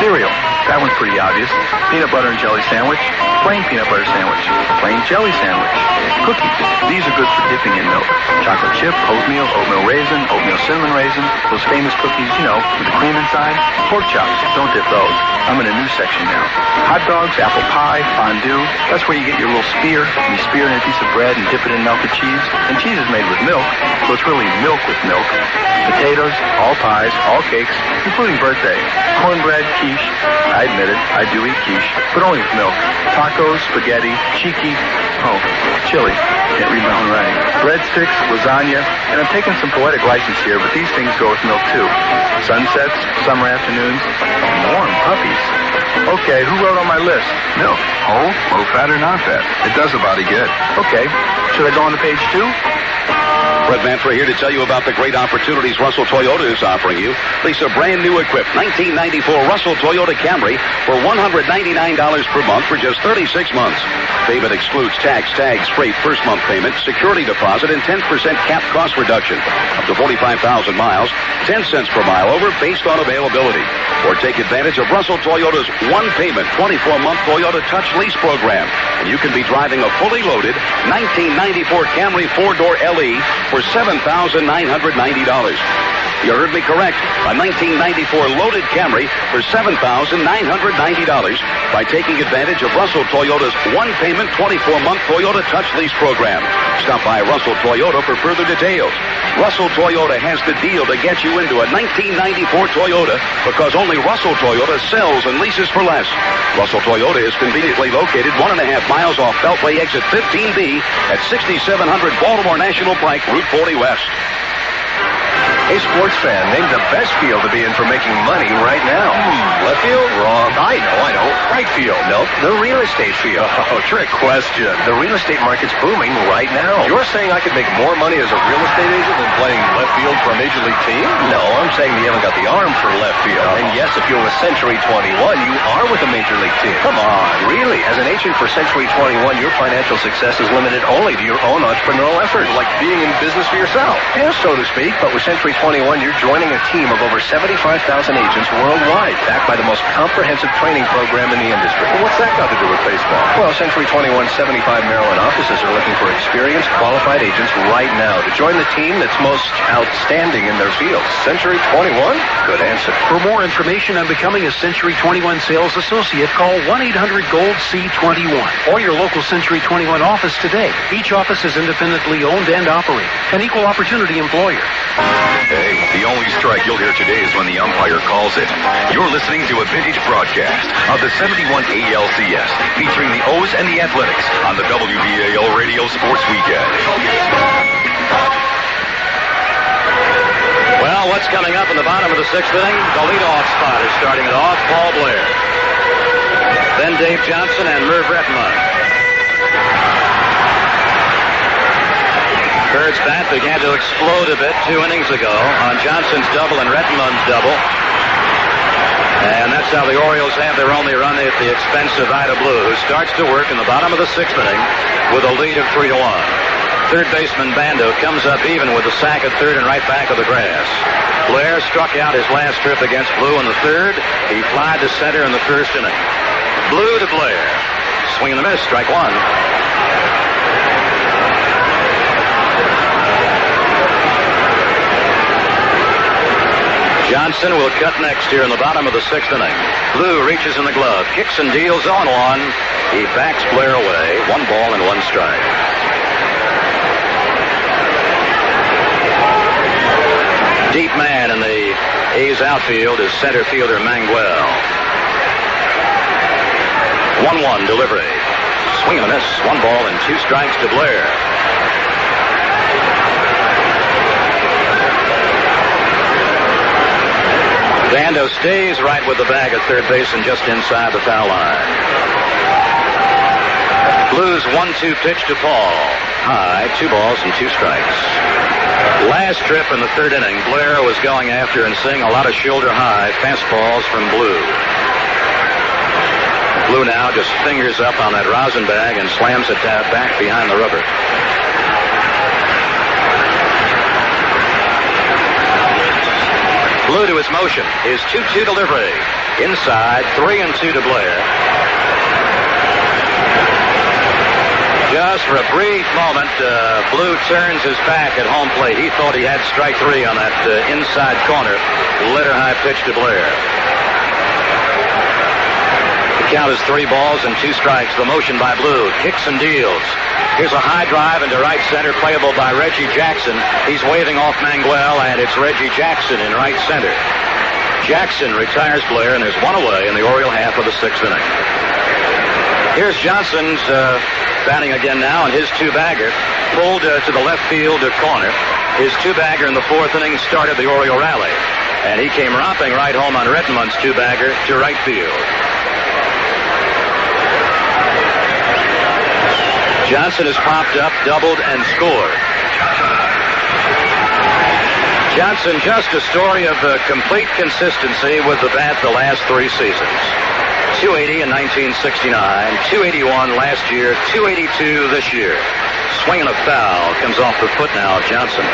Cereal. That one's pretty obvious. Peanut butter and jelly sandwich. Plain peanut butter sandwich. Plain jelly sandwich. Cookies. These are good for dipping in milk. Chocolate chip, oatmeal raisin, oatmeal cinnamon raisin. Those famous cookies, you know, with the cream inside. Pork chops. Don't dip those. I'm in a new section now. Hot dogs, apple pie, fondue. That's where you get your little spear. And you spear in a piece of bread and dip it in melted cheese. And cheese is made with milk, so it's really milk with milk. Potatoes, all pies, all cakes, including birthday. Cornbread, quiche. I admit it, I do eat quiche, but only with milk. Tacos, spaghetti, cheeky, chili. Can't read my own writing. Breadsticks, lasagna, and I'm taking some poetic license here, but these things go with milk too. Sunsets, summer afternoons, and warm puppies. Okay, who wrote on my list? Milk. Whole, low fat, or non-fat. It does the body good. Okay, should I go on to page 2? Fred Manfra here to tell you about the great opportunities Russell Toyota is offering you. Lease a brand new equipped 1994 Russell Toyota Camry for $199 per month for just 36 months. Payment excludes tax, tags, freight, first month payment, security deposit, and 10% cap cost reduction. Up to 45,000 miles, 10 cents per mile over based on availability. Or take advantage of Russell Toyota's one-payment 24-month Toyota Touch Lease program. And you can be driving a fully loaded 1994 Camry 4-door LE for $7,990. You heard me correct. A 1994 loaded Camry for $7,990 by taking advantage of Russell Toyota's one-payment 24-month Toyota Touch Lease program. Stop by Russell Toyota for further details. Russell Toyota has the deal to get you into a 1994 Toyota because only Russell Toyota sells and leases for less. Russell Toyota is conveniently located 1.5 miles off Beltway exit 15B at 6700 Baltimore National Pike, Route 40 West. Hey, sports fan, name the best field to be in for making money right now. Left field? Wrong. I know. Right field? Nope. The real estate field. Oh, trick question. The real estate market's booming right now. You're saying I could make more money as a real estate agent than playing left field for a major league team? No, I'm saying you haven't got the arm for left field. And yes, if you're with Century 21, you are with a major league team. Come on. Really? As an agent for Century 21, your financial success is limited only to your own entrepreneurial efforts. Like being in business for yourself. Yeah, so to speak. But with Century 21, you're joining a team of over 75,000 agents worldwide, backed by the most comprehensive training program in the industry. Well, what's that got to do with baseball? Well, Century 21's 75 Maryland offices are looking for experienced, qualified agents right now to join the team that's most outstanding in their field. Century 21? Good answer. For more information on becoming a Century 21 sales associate, call 1-800-GOLD-C21 or your local Century 21 office today. Each office is independently owned and operated, an equal opportunity employer. Hey, the only strike you'll hear today is when the umpire calls it. You're listening to a vintage broadcast of the 71 ALCS, featuring the O's and the Athletics on the WBAL Radio Sports Weekend. Well, what's coming up in the bottom of the sixth inning? The leadoff spot is starting it off, Paul Blair. Then Dave Johnson and Merv Rettenmund. Bird's bat began to explode a bit 2 innings ago on Johnson's double and Rettenmund's double. And that's how the Orioles have their only run at the expense of Vida Blue, who starts to work in the bottom of the sixth inning with a lead of 3-1. Third baseman Bando comes up even with a sack at third and right back of the grass. Blair struck out his last trip against Blue in the third. He flied to center in the first inning. Blue to Blair. Swing and a miss, strike one. Johnson will cut next here in the bottom of the sixth inning. Blue reaches in the glove, kicks and deals 0-1. He backs Blair away. 1 ball and 1 strike. Deep man in the A's outfield is center fielder Mangual. 1-1 delivery. Swing and a miss. 1 ball and 2 strikes to Blair. Bando stays right with the bag at third base and just inside the foul line. Blues 1-2 pitch to Paul. High, 2 balls and 2 strikes. Last trip in the third inning, Blair was going after and seeing a lot of shoulder-high fastballs from Blue. Blue now just fingers up on that rosin bag and slams it back behind the rubber. Blue to his motion. His 2-2 delivery. Inside, 3-2 to Blair. Just for a brief moment, Blue turns his back at home plate. He thought he had strike 3 on that inside corner. Letter high pitch to Blair. The count is 3 balls and 2 strikes. The motion by Blue. Kicks and deals. Here's a high drive into right center, playable by Reggie Jackson. He's waving off Mangual, and it's Reggie Jackson in right center. Jackson retires Blair, and there's 1 away in the Oriole half of the sixth inning. Here's Johnson's batting again now, and his 2-bagger pulled to the left field corner. His 2-bagger in the fourth inning started the Oriole rally, and he came romping right home on Rettenmund's 2-bagger to right field. Johnson has popped up, doubled, and scored. Johnson, just a story of complete consistency with the bat the last 3 seasons. 280 in 1969, 281 last year, 282 this year. Swinging a foul, comes off the foot now of Johnson.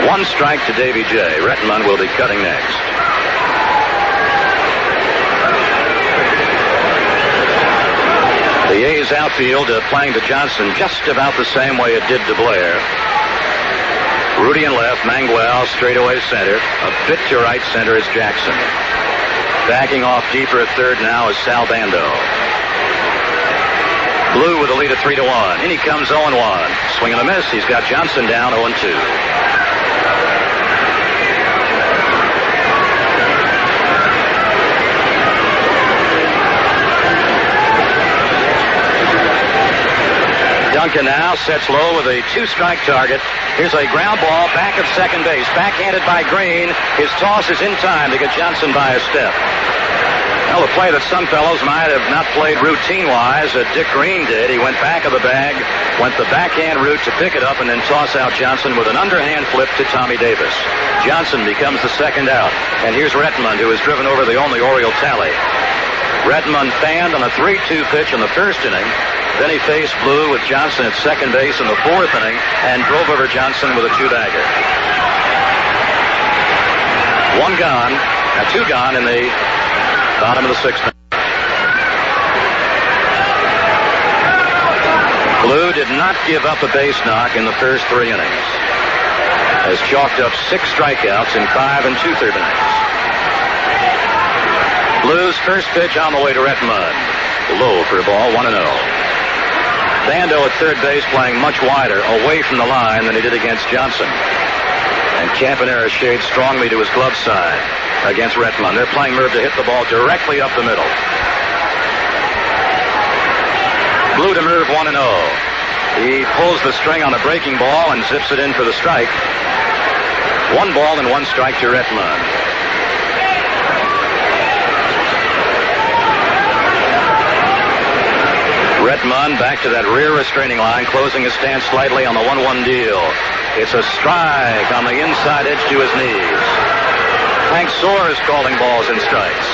1 strike to Davey J. Rettenmund will be cutting next. The A's outfield playing to Johnson just about the same way it did to Blair. Rudi in left, Mangual straightaway center. A bit to right center is Jackson. Backing off deeper at third now is Sal Bando. Blue with a lead of 3-1. In he comes 0-1. Swing and a miss. He's got Johnson down 0-2. Duncan now sets low with a 2-strike target. Here's a ground ball back of second base. Backhanded by Green. His toss is in time to get Johnson by a step. Well, a play that some fellows might have not played routine-wise, Dick Green did. He went back of the bag, went the backhand route to pick it up, and then toss out Johnson with an underhand flip to Tommy Davis. Johnson becomes the second out. And here's Rettenmund, who has driven over the only Oriole tally. Rettenmund fanned on a 3-2 pitch in the first inning. Then he faced Blue with Johnson at second base in the fourth inning and drove over Johnson with a 2-bagger. Two gone in the bottom of the sixth inning. Blue did not give up a base knock in the first 3 innings. Has chalked up 6 strikeouts in 5 2/3 innings. Blue's first pitch on the way to Rettenmund. Low for a ball, 1-0. Bando at third base playing much wider away from the line than he did against Johnson. And Campaneris shades strongly to his glove side against Rettenmund. They're playing Merv to hit the ball directly up the middle. Blue to Merv 1-0. He pulls the string on the breaking ball and zips it in for the strike. 1 ball and 1 strike to Rettenmund. Rettenmund back to that rear restraining line, closing his stance slightly on the 1-1 deal. It's a strike on the inside edge to his knees. Hank Soar is calling balls and strikes.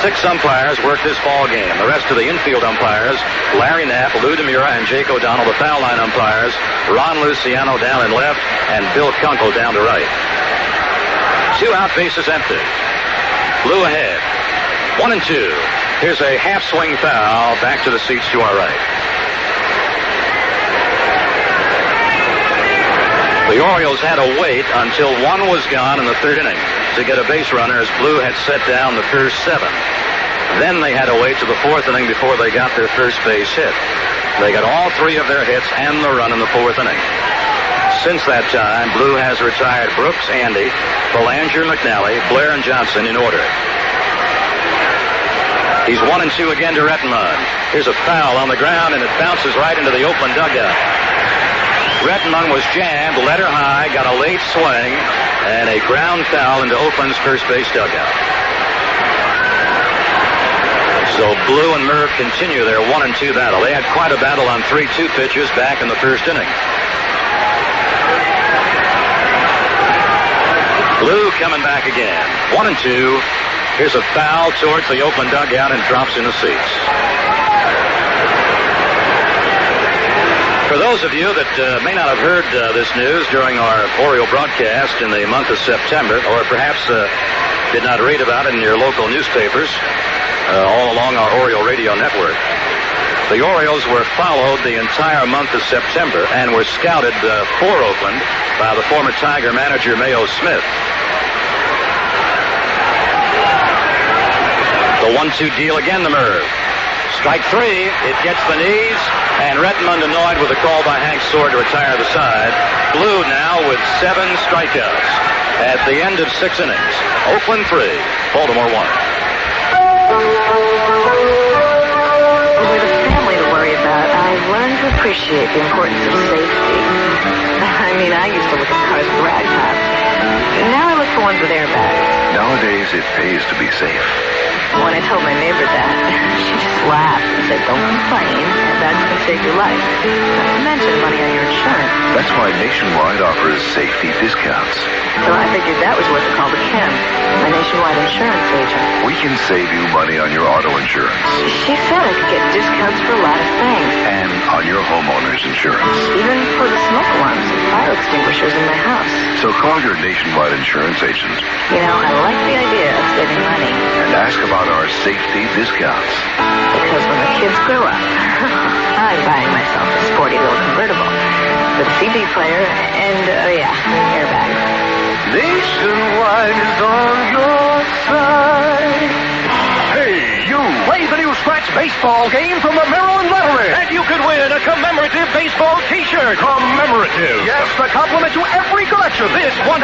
6 umpires work this ball game. The rest of the infield umpires, Larry Knapp, Lou DeMura, and Jake O'Donnell, the foul line umpires, Ron Luciano down in left, and Bill Kunkel down to right. 2 out, bases empty. Blue ahead. 1-2. Here's a half-swing foul back to the seats to our right. The Orioles had to wait until 1 was gone in the 3rd inning to get a base runner as Blue had set down the first 7. Then they had to wait to the 4th inning before they got their first base hit. They got all 3 of their hits and the run in the 4th inning. Since that time, Blue has retired Brooks, Andy, Belanger, McNally, Blair, and Johnson in order. He's 1-2 again to Rettenmund. Here's a foul on the ground, and it bounces right into the Oakland dugout. Rettenmund was jammed, led her high, got a late swing, and a ground foul into Oakland's first base dugout. So Blue and Merv continue their 1-2 battle. They had quite a battle on 3-2 pitches back in the first inning. Blue coming back again. 1-2. Here's a foul towards the Oakland dugout and drops in the seats. For those of you that may not have heard this news during our Oriole broadcast in the month of September, or perhaps did not read about it in your local newspapers all along our Oriole radio network, the Orioles were followed the entire month of September and were scouted for Oakland by the former Tiger manager Mayo Smith. The 1-2 deal again to Merv. Strike 3, it gets the knees, and Rettenmund annoyed with a call by Hank Soar to retire the side. Blue now with 7 strikeouts at the end of 6 innings. Oakland 3, Baltimore 1. With a family to worry about, I've learned to appreciate the importance of safety. I mean, I used to look at cars with rag tops. Now I look for ones with airbags. Nowadays, it pays to be safe. When I told my neighbor that, she just laughed and said, don't complain, and that's going to save your life. Not to mention money on your insurance. That's why Nationwide offers safety discounts. So I figured that was worth a call to Kim, my Nationwide insurance agent. We can save you money on your auto insurance. She said I could get discounts for a lot of things. And on your homeowner's insurance. Even for the smoke alarms and fire extinguishers in my house. So call your Nationwide insurance agent. You know, I like the idea of saving money. And ask about our safety discounts. Because when the kids grow up, I'm buying myself a sporty little convertible. the CD player, and, airbags. Nationwide is on your side. Hey, you! Play the new Scratch Baseball game from the Maryland Lottery. And you could win a commemorative baseball T-shirt. Commemorative? Yes, the compliment to every collection. This 100%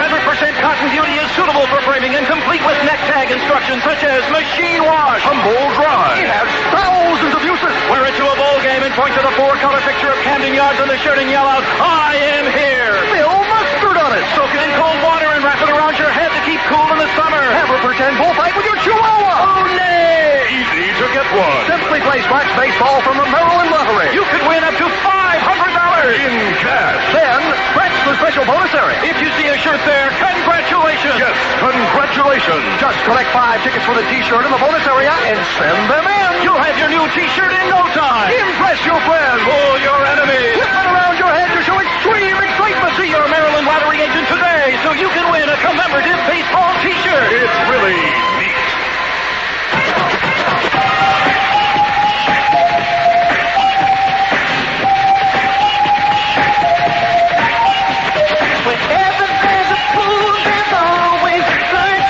cotton beauty is suitable for framing and complete with neck tag instructions such as machine wash, tumble dry. It has thousands of uses. Wear it to a bowl game and point to the four-color picture of Camden Yards on the shirt and yell out, I am here. Spill mustard on it. Soak it in cold water and wrap it around your head to keep cool in the summer. Have a pretend bullfight with your chihuahua. Oh, nay. Easy to get one. Simply play Scratch Baseball from the Maryland Lottery. You could win up to $500 in cash. Then, scratch the special bonus area. If you see a shirt there, congratulations. Yes, congratulations. Just collect 5 tickets for the T-shirt in the bonus area and send them in. You'll have your new T-shirt in no time. Impress your friends. Fool your enemies. Whip it around your head to show extreme excitement. See your Maryland Lottery agent today so you can win a commemorative baseball T-shirt. It's really neat. Whenever there's a pool, there's always a search.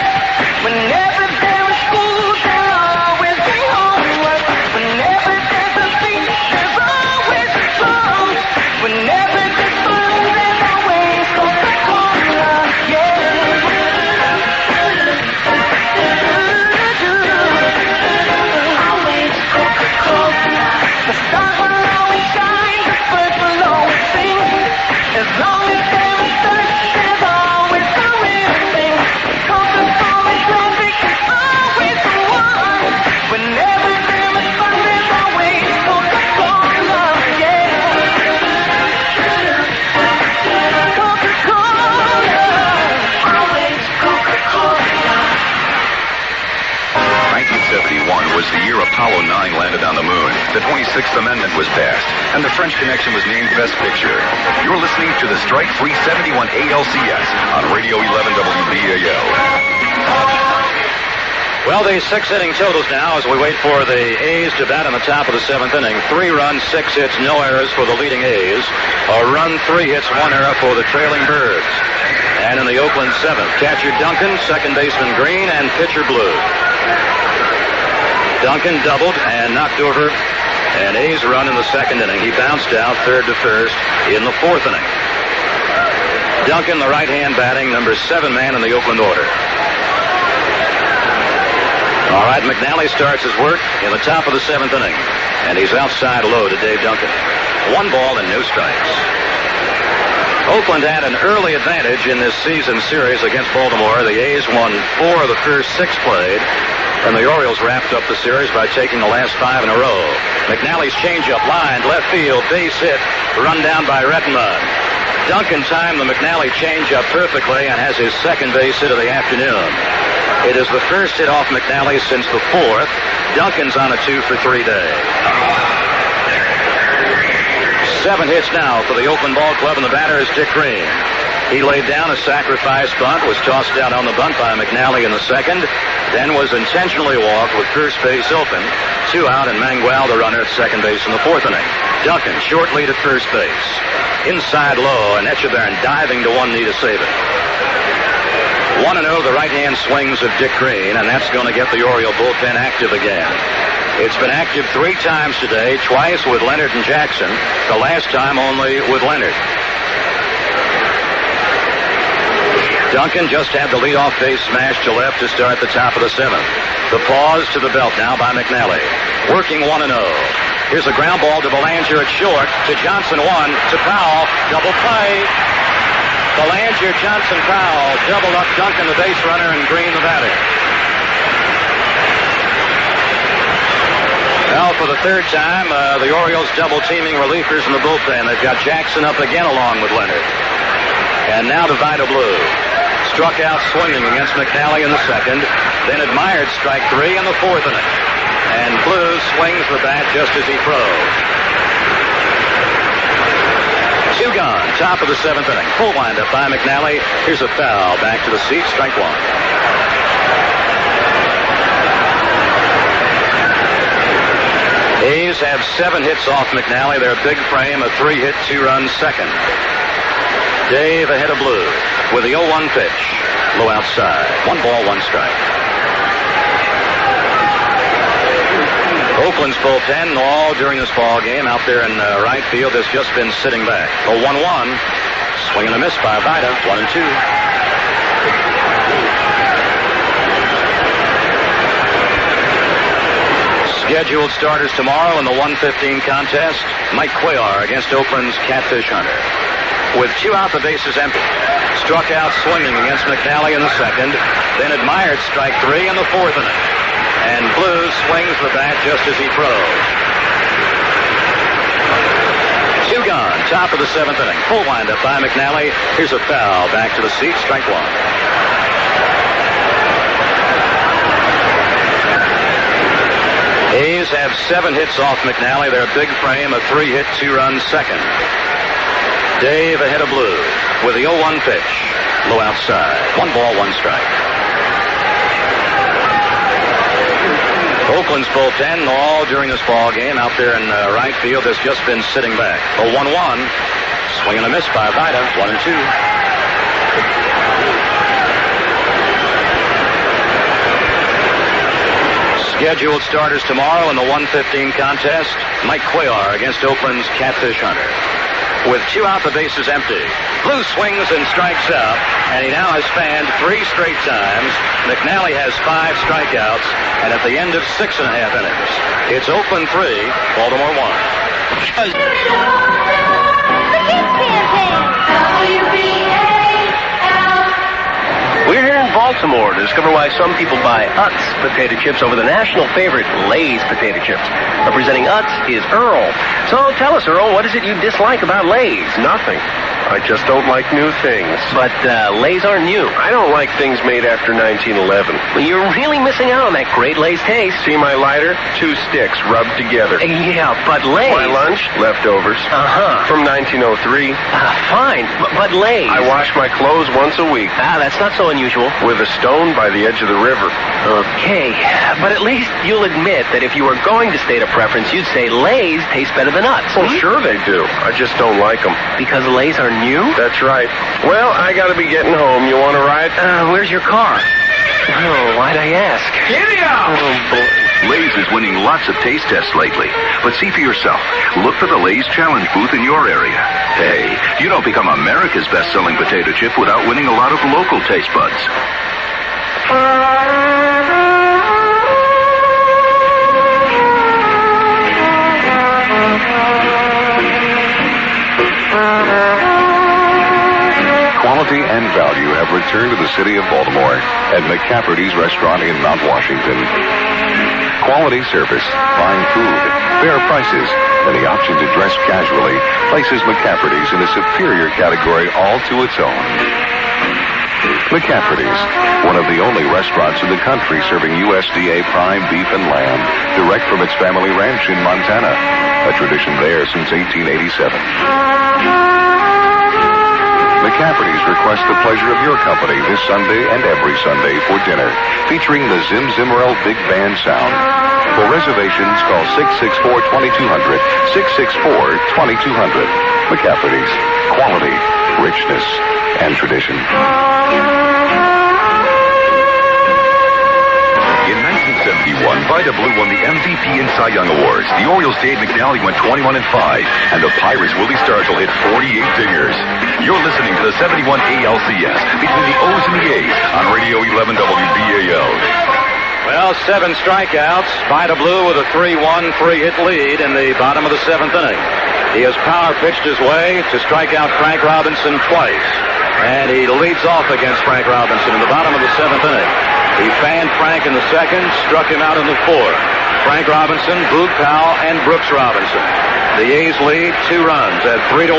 Whenever there's a school, there'll always be homework. Whenever there's a beach, there's always a song. Whenever there's fun, there's always Coca-Cola, always Coca-Cola. The stars will always shine, the birds will always sing. As long as there is thirst, there's always something. Coca-Cola traffic is always the one. Whenever there is fun, there's always Coca-Cola, Coca-Cola, always Coca-Cola. 1971 was the year Apollo 9 landed on the moon. The 26th Amendment was passed, and the French Connection was named Best Picture. You're listening to the Strike-Free 71 ALCS on Radio 11 WBAL. Well, the 6-inning totals now as we wait for the A's to bat in the top of the 7th inning. 3 runs, 6 hits, no errors for the leading A's. A run, 3 hits, 1 error for the trailing Birds. And in the Oakland 7th, catcher Duncan, second baseman Green, and pitcher Blue. Duncan doubled and knocked over an A's run in the 2nd inning. He bounced out third to first in the 4th inning. Duncan, the right-hand batting, number 7 man in the Oakland order. All right, McNally starts his work in the top of the 7th inning, and he's outside low to Dave Duncan. 1 ball and no strikes. Oakland had an early advantage in this season series against Baltimore. The A's won 4 of the first 6 played, and the Orioles wrapped up the series by taking the last 5 in a row. McNally's changeup lined left field, base hit, run down by Rettenmund. Duncan timed the McNally changeup perfectly and has his second base hit of the afternoon. It is the first hit off McNally since the 4th. Duncan's on a 2-for-3 day. 7 hits now for the Oakland Ball Club, and the batter is Dick Green. He laid down a sacrifice bunt, was tossed out on the bunt by McNally in the 2nd, then was intentionally walked with first base open. 2 out, and Mangual, the runner, at second base in the 4th inning. Duncan, short lead at first base. Inside low, and Etchebarren diving to one knee to save it. 1-0, the right-hand swings of Dick Green, and that's going to get the Oriole bullpen active again. It's been active 3 times today, twice with Leonard and Jackson, the last time only with Leonard. Duncan just had the leadoff base smash to left to start the top of the 7th. The pause to the belt now by McNally. Working 1-0. Here's a ground ball to Belanger at short, to Johnson 1, to Powell, double play. Belanger, Johnson, Powell, double up Duncan, the base runner, and Green, the batter. Now, for the 3rd time, the Orioles double-teaming relievers in the bullpen. They've got Jackson up again along with Leonard. And now to Vida Blue. Struck out swinging against McNally in the 2nd, then admired strike 3 in the 4th inning. And Blue swings the bat just as he throws. 2 gone, top of the 7th inning. Full windup by McNally. Here's a foul, back to the seat, strike 1. A's have 7 hits off McNally. Their big frame, a 3-hit, 2-run second. Dave ahead of Blue with the 0-1 pitch. Low outside. 1 ball, 1 strike. Oakland's bullpen all during this ball game out there in right field has just been sitting back. 0-1-1. Swing and a miss by Vida. 1-2. Scheduled starters tomorrow in the 1:15 contest. Mike Cuellar against Oakland's Catfish Hunter. With 2 out, the bases empty. Struck out swinging against McNally in the second. Then admired strike 3 in the 4th inning. And Blue swings the bat just as he throws. 2 gone, top of the 7th inning. Full windup by McNally. Here's a foul. Back to the seat, strike 1. A's have 7 hits off McNally. Their big frame, a 3-hit, 2-run second. Dave ahead of Blue with the 0-1 pitch. Low outside. 1 ball, 1 strike. Oakland's bullpen all during this ball game out there in right field has just been sitting back. 0-1-1. Swing and a miss by Vida. 1-2. Scheduled starters tomorrow in the 1:15 contest. Mike Cuellar against Oakland's Catfish Hunter. With 2 out, the bases empty. Blue swings and strikes out, and he now has fanned 3 straight times. McNally has 5 strikeouts, and at the end of 6.5 innings, it's Oakland 3, Baltimore 1. We're here in Baltimore to discover why some people buy Utz potato chips over the national favorite Lay's potato chips. Representing Utz is Earl. So tell us, Earl, what is it you dislike about Lay's? Nothing. I just don't like new things. But Lay's aren't new. I don't like things made after 1911. Well, you're really missing out on that great Lay's taste. See my lighter? 2 sticks rubbed together. Yeah, but Lay's... My lunch? Leftovers. Uh-huh. From 1903. Fine, but Lay's... I wash my clothes once a week. That's not so unusual. With a stone by the edge of the river. Okay, but at least you'll admit that if you were going to state a preference, you'd say Lay's taste better than Utz. Well, sure they do. I just don't like them. Because Lay's are new? That's right. Well, I gotta be getting home. You want to ride? Where's your car? Oh, why'd I ask? Giddy up! Oh, boy. Lay's is winning lots of taste tests lately. But see for yourself. Look for the Lay's Challenge booth in your area. Hey, you don't become America's best-selling potato chip without winning a lot of local taste buds. Quality and value have returned to the city of Baltimore at McCafferty's Restaurant in Mount Washington. Quality service, fine food, fair prices, and the option to dress casually places McCafferty's in a superior category all to its own. McCafferty's, one of the only restaurants in the country serving USDA prime beef and lamb direct from its family ranch in Montana, a tradition there since 1887. McCafferty's requests the pleasure of your company this Sunday and every Sunday for dinner, featuring the Zim Zimmerl Big Band Sound. For reservations, call 664-2200, 664-2200. McCafferty's, quality, richness, and tradition. In 1971, Vida Blue won the MVP and Cy Young Awards. The Orioles' Dave McNally went 21-5, and the Pirates' Willie Stargell hit 48 dingers. You're listening to the 71 ALCS between the O's and the A's on Radio 11 WBAL. Well, 7 strikeouts. Vida Blue with a 3-1 3-hit lead in the bottom of the 7th inning. He has power pitched his way to strike out Frank Robinson twice. And he leads off against Frank Robinson in the bottom of the 7th inning. He fanned Frank in the 2nd, struck him out in the 4th. Frank Robinson, Boog Powell, and Brooks Robinson. The A's lead 2 runs at 3-1.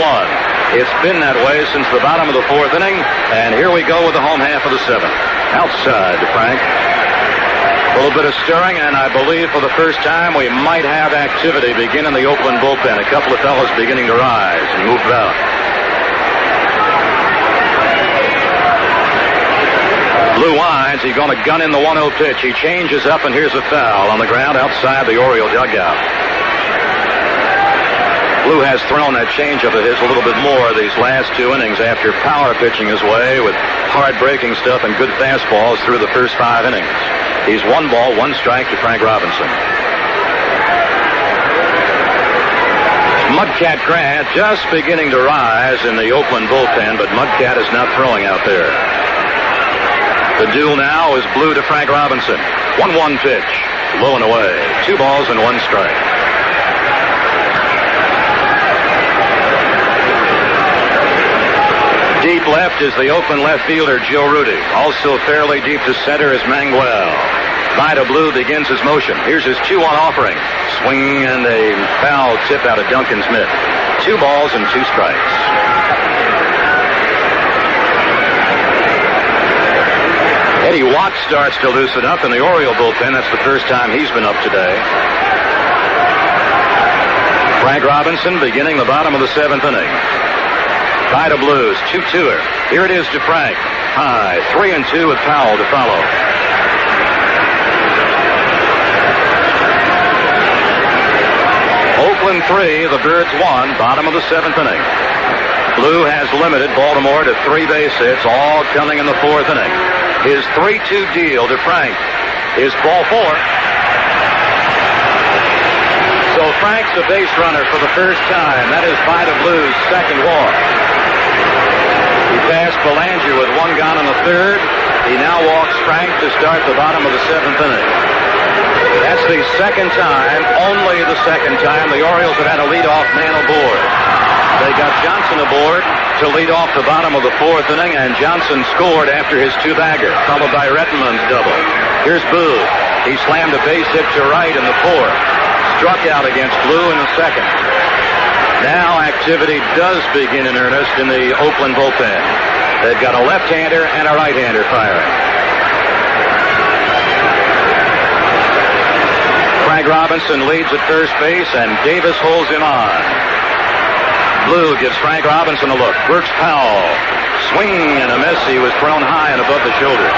It's been that way since the bottom of the 4th inning, and here we go with the home half of the 7th. Outside to Frank. A little bit of stirring, and I believe for the first time we might have activity begin in the Oakland bullpen. A couple of fellas beginning to rise and move about. Blue winds. He's going to gun in the 1-0 pitch. He changes up, and here's a foul on the ground outside the Oriole dugout. Blue has thrown that changeup of his a little bit more these last 2 innings after power pitching his way with hard breaking stuff and good fastballs through the first 5 innings. He's 1 ball, 1 strike to Frank Robinson. Mudcat Grant just beginning to rise in the Oakland bullpen, but Mudcat is not throwing out there. The duel now is Blue to Frank Robinson. 1-1 pitch, low and away. 2 balls and 1 strike. Deep left is the Oakland left fielder, Joe Rudi. Also fairly deep to center is Mangual. Vida Blue begins his motion. Here's his 2-1 offering. Swing and a foul tip out of Duncan's mitt. 2 balls and 2 strikes. Eddie Watt starts to loosen up in the Oriole bullpen. That's the first time he's been up today. Frank Robinson beginning the bottom of the 7th inning. Vida Blues, 2-2er. Here it is to Frank. High, 3-2 with Powell to follow. Oakland 3, the Birds 1, bottom of the 7th inning. Blue has limited Baltimore to 3 base hits, all coming in the 4th inning. His 3-2 deal to Frank is ball 4. So Frank's a base runner for the first time. That is Vida Blue's 2nd walk. He passed Belanger with 1 gone in the 3rd. He now walks Frank to start the bottom of the 7th inning. That's the 2nd time, only the 2nd time, the Orioles have had a leadoff man aboard. They got Johnson aboard to lead off the bottom of the 4th inning, and Johnson scored after his 2-bagger, followed by Rettenmund's double. Here's Boog. He slammed a base hit to right in the 4th. Struck out against Blue in the 2nd. Now activity does begin in earnest in the Oakland bullpen. They've got a left-hander and a right-hander firing. Frank Robinson leads at first base, and Davis holds him on. Blue gives Frank Robinson a look. Works Powell. Swing and a miss. He was thrown high and above the shoulder.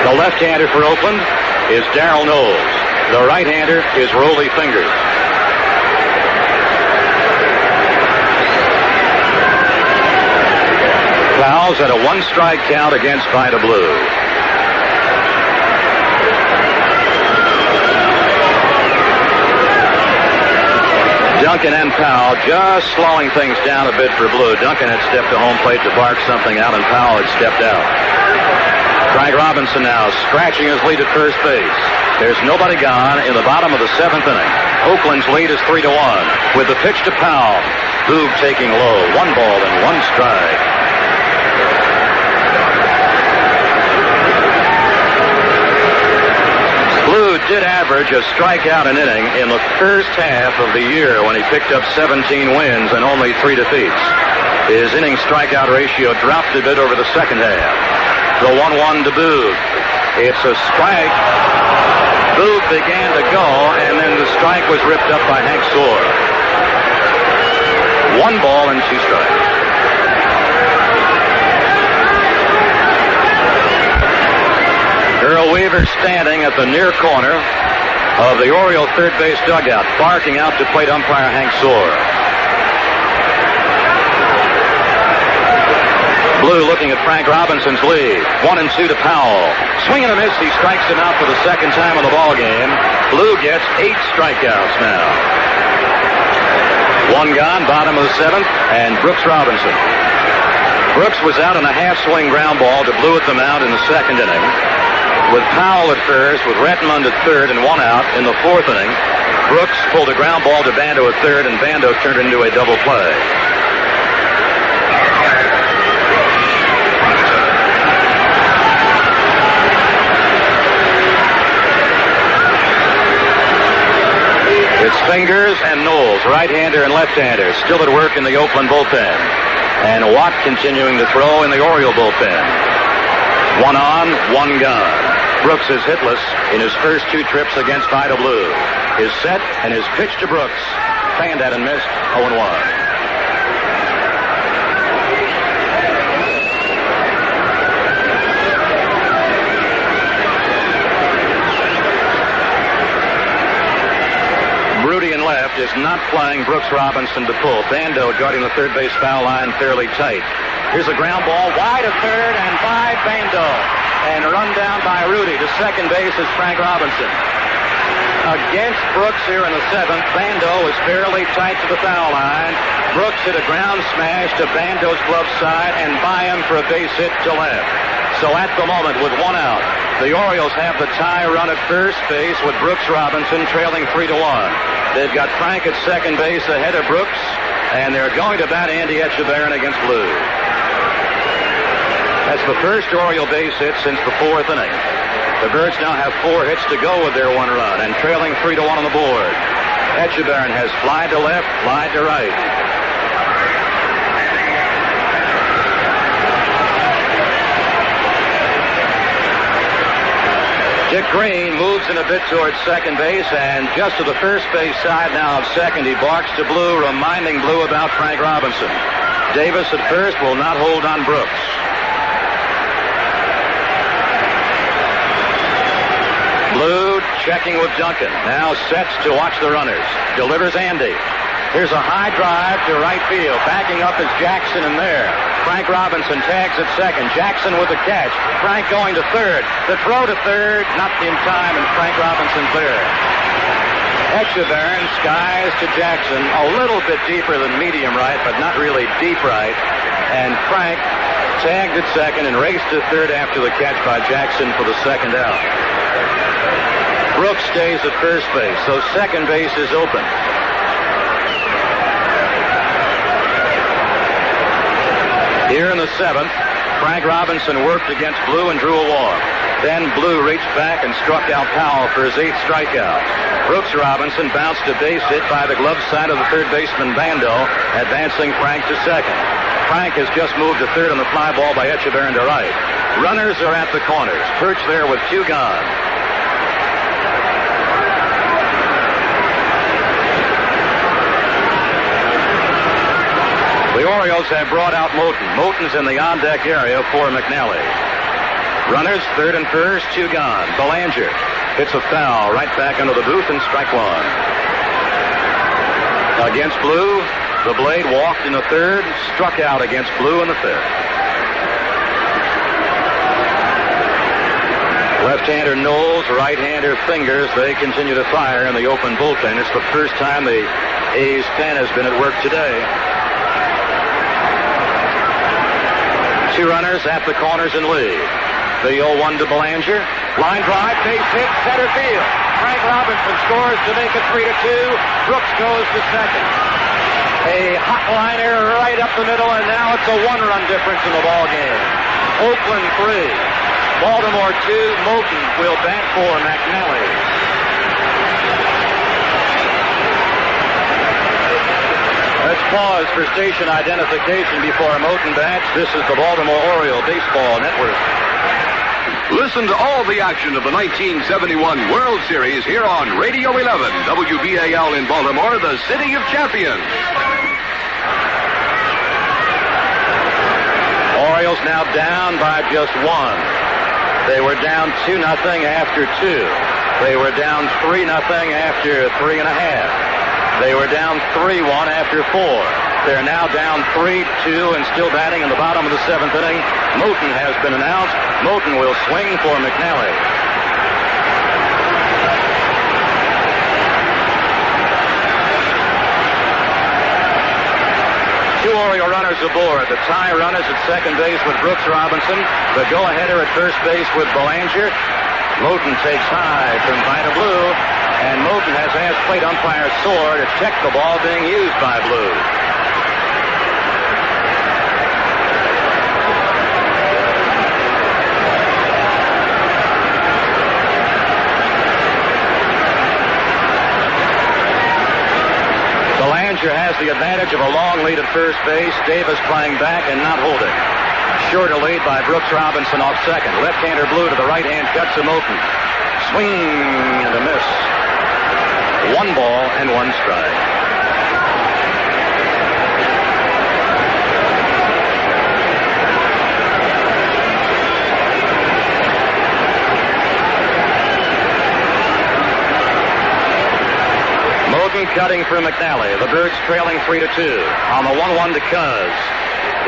The left-hander for Oakland is Darrell Knowles. The right-hander is Rollie Fingers. Powell's at a 1-strike count against Vida Blue. Duncan and Powell just slowing things down a bit for Blue. Duncan had stepped to home plate to bark something out, and Powell had stepped out. Frank Robinson now scratching his lead at first base. There's nobody gone in the bottom of the 7th inning. Oakland's lead is 3-1. With the pitch to Powell. Boog taking low. 1 ball and 1 strike. Blue did average a strikeout an inning in the first half of the year when he picked up 17 wins and only 3 defeats. His inning strikeout ratio dropped a bit over the second half. The 1-1 to Boog. It's a strike. Boog began to go, and then the strike was ripped up by Hank Soar. 1 ball and 2 strikes. Earl Weaver standing at the near corner of the Oriole third base dugout, barking out to plate umpire Hank Soar. Blue looking at Frank Robinson's lead. 1-2 to Powell. Swing and a miss. He strikes him out for the 2nd time in the ball game. Blue gets 8 strikeouts now. 1 gone, bottom of the 7th, and Brooks Robinson. Brooks was out on a half-swing ground ball to Blue at the mound in the 2nd inning. With Powell at first, with Rettenmund at 3rd, and 1 out in the 4th inning. Brooks pulled a ground ball to Bando at 3rd, and Bando turned into a double play. It's Fingers and Knowles, right-hander and left-hander, still at work in the Oakland bullpen. And Watt continuing to throw in the Oriole bullpen. 1 on, 1 gone. Brooks is hitless in his first 2 trips against Vida Blue. His set and his pitch to Brooks. Fanned at and missed, 0-1. Rudi in left is not playing Brooks Robinson to pull. Bando guarding the third base foul line fairly tight. Here's a ground ball wide of third and by Bando. And run down by Rudi. To second base is Frank Robinson. Against Brooks here in the seventh, Bando is fairly tight to the foul line. Brooks hit a ground smash to Bando's glove side and by him for a base hit to left. So at the moment, with one out, the Orioles have the tie run at first base with Brooks Robinson trailing 3-1. They've got Frank at second base ahead of Brooks, and they're going to bat Andy Etchebarren against Blue. That's the first Oriole base hit since the fourth inning. The Birds now have 4 hits to go with their 1 run and trailing 3-1 on the board. Etchebarren has fly to left, fly to right. Dick Green moves in a bit towards second base, and just to the first base side now of second, he barks to Blue, reminding Blue about Frank Robinson. Davis at first will not hold on Brooks. Blue checking with Duncan. Now sets to watch the runners. Delivers Andy. Here's a high drive to right field. Backing up is Jackson in there. Frank Robinson tags at second. Jackson with the catch. Frank going to third. The throw to third, not in time, and Frank Robinson clear. Etchebarren skies to Jackson, a little bit deeper than medium right, but not really deep right. And Frank tagged at second and raced to third after the catch by Jackson for the second out. Brooks stays at first base, so second base is open. Here in the seventh, Frank Robinson worked against Blue and drew a walk. Then Blue reached back and struck out Powell for his 8th strikeout. Brooks Robinson bounced a base hit by the glove side of the third baseman Bando, advancing Frank to second. Frank has just moved to third on the fly ball by Etchebarren to right. Runners are at the corners, perched there with 2 gone. The Orioles have brought out Moten. Moten's in the on-deck area for McNally. Runners, third and first, 2 gone. Belanger hits a foul right back into the booth and strike 1. Against Blue, the Blade walked in the third, struck out against Blue in the fifth. Left-hander Knowles, right-hander Fingers. They continue to fire in the open bullpen. It's the first time the A's pen has been at work today. 2 runners at the corners in lead. The 0-1 to Belanger. Line drive, base hit, center field. Frank Robinson scores to make it 3-2. Brooks goes to second. A hot liner right up the middle, and now it's a 1-run difference in the ball game. Oakland 3. Baltimore 2. Moten will bat for McNally. Let's pause for station identification before Moten bats. This is the Baltimore Oriole Baseball Network. Listen to all the action of the 1971 World Series here on Radio 11, WBAL in Baltimore, the city of champions. Orioles now down by just 1. They were down 2-0 after 2. They were down 3-0 after 3.5. They were down 3-1 after 4. They're now down 3-2 and still batting in the bottom of the 7th inning. Moten has been announced. Moten will swing for McNally. Two Oriole runners aboard. The tie run is at second base with Brooks Robinson. The go-aheader at first base with Belanger. Moten takes high from Vida Blue. And Moten has asked plate umpire Soar to check the ball being used by Blue. Belanger has the advantage of a long lead at first base. Davis playing back and not holding. Shorter lead by Brooks Robinson off second. Left-hander Blue to the right hand cuts to Moten. Swing and a miss. 1 ball and 1 strike. Moten shutting for McNally. The Birds trailing 3-2. On the 1-1 to Cuz.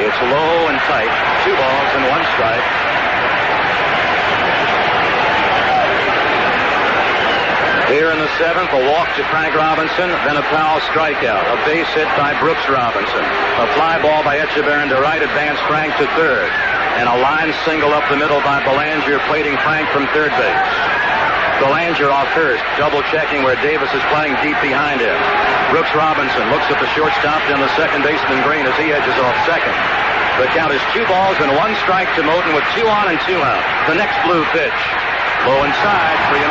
It's low and tight. 2 balls and 1 strike. Here in the 7th, a walk to Frank Robinson, then a Powell strikeout. A base hit by Brooks Robinson. A fly ball by Etchebarren to right, advanced Frank to third. And a line single up the middle by Belanger, plating Frank from third base. Belanger off first, double-checking where Davis is playing deep behind him. Brooks Robinson looks at the shortstop and the second baseman Green as he edges off second. The count is 2 balls and 1 strike to Moten with 2 on and 2 out. The next Blue pitch. Low inside, 3-1.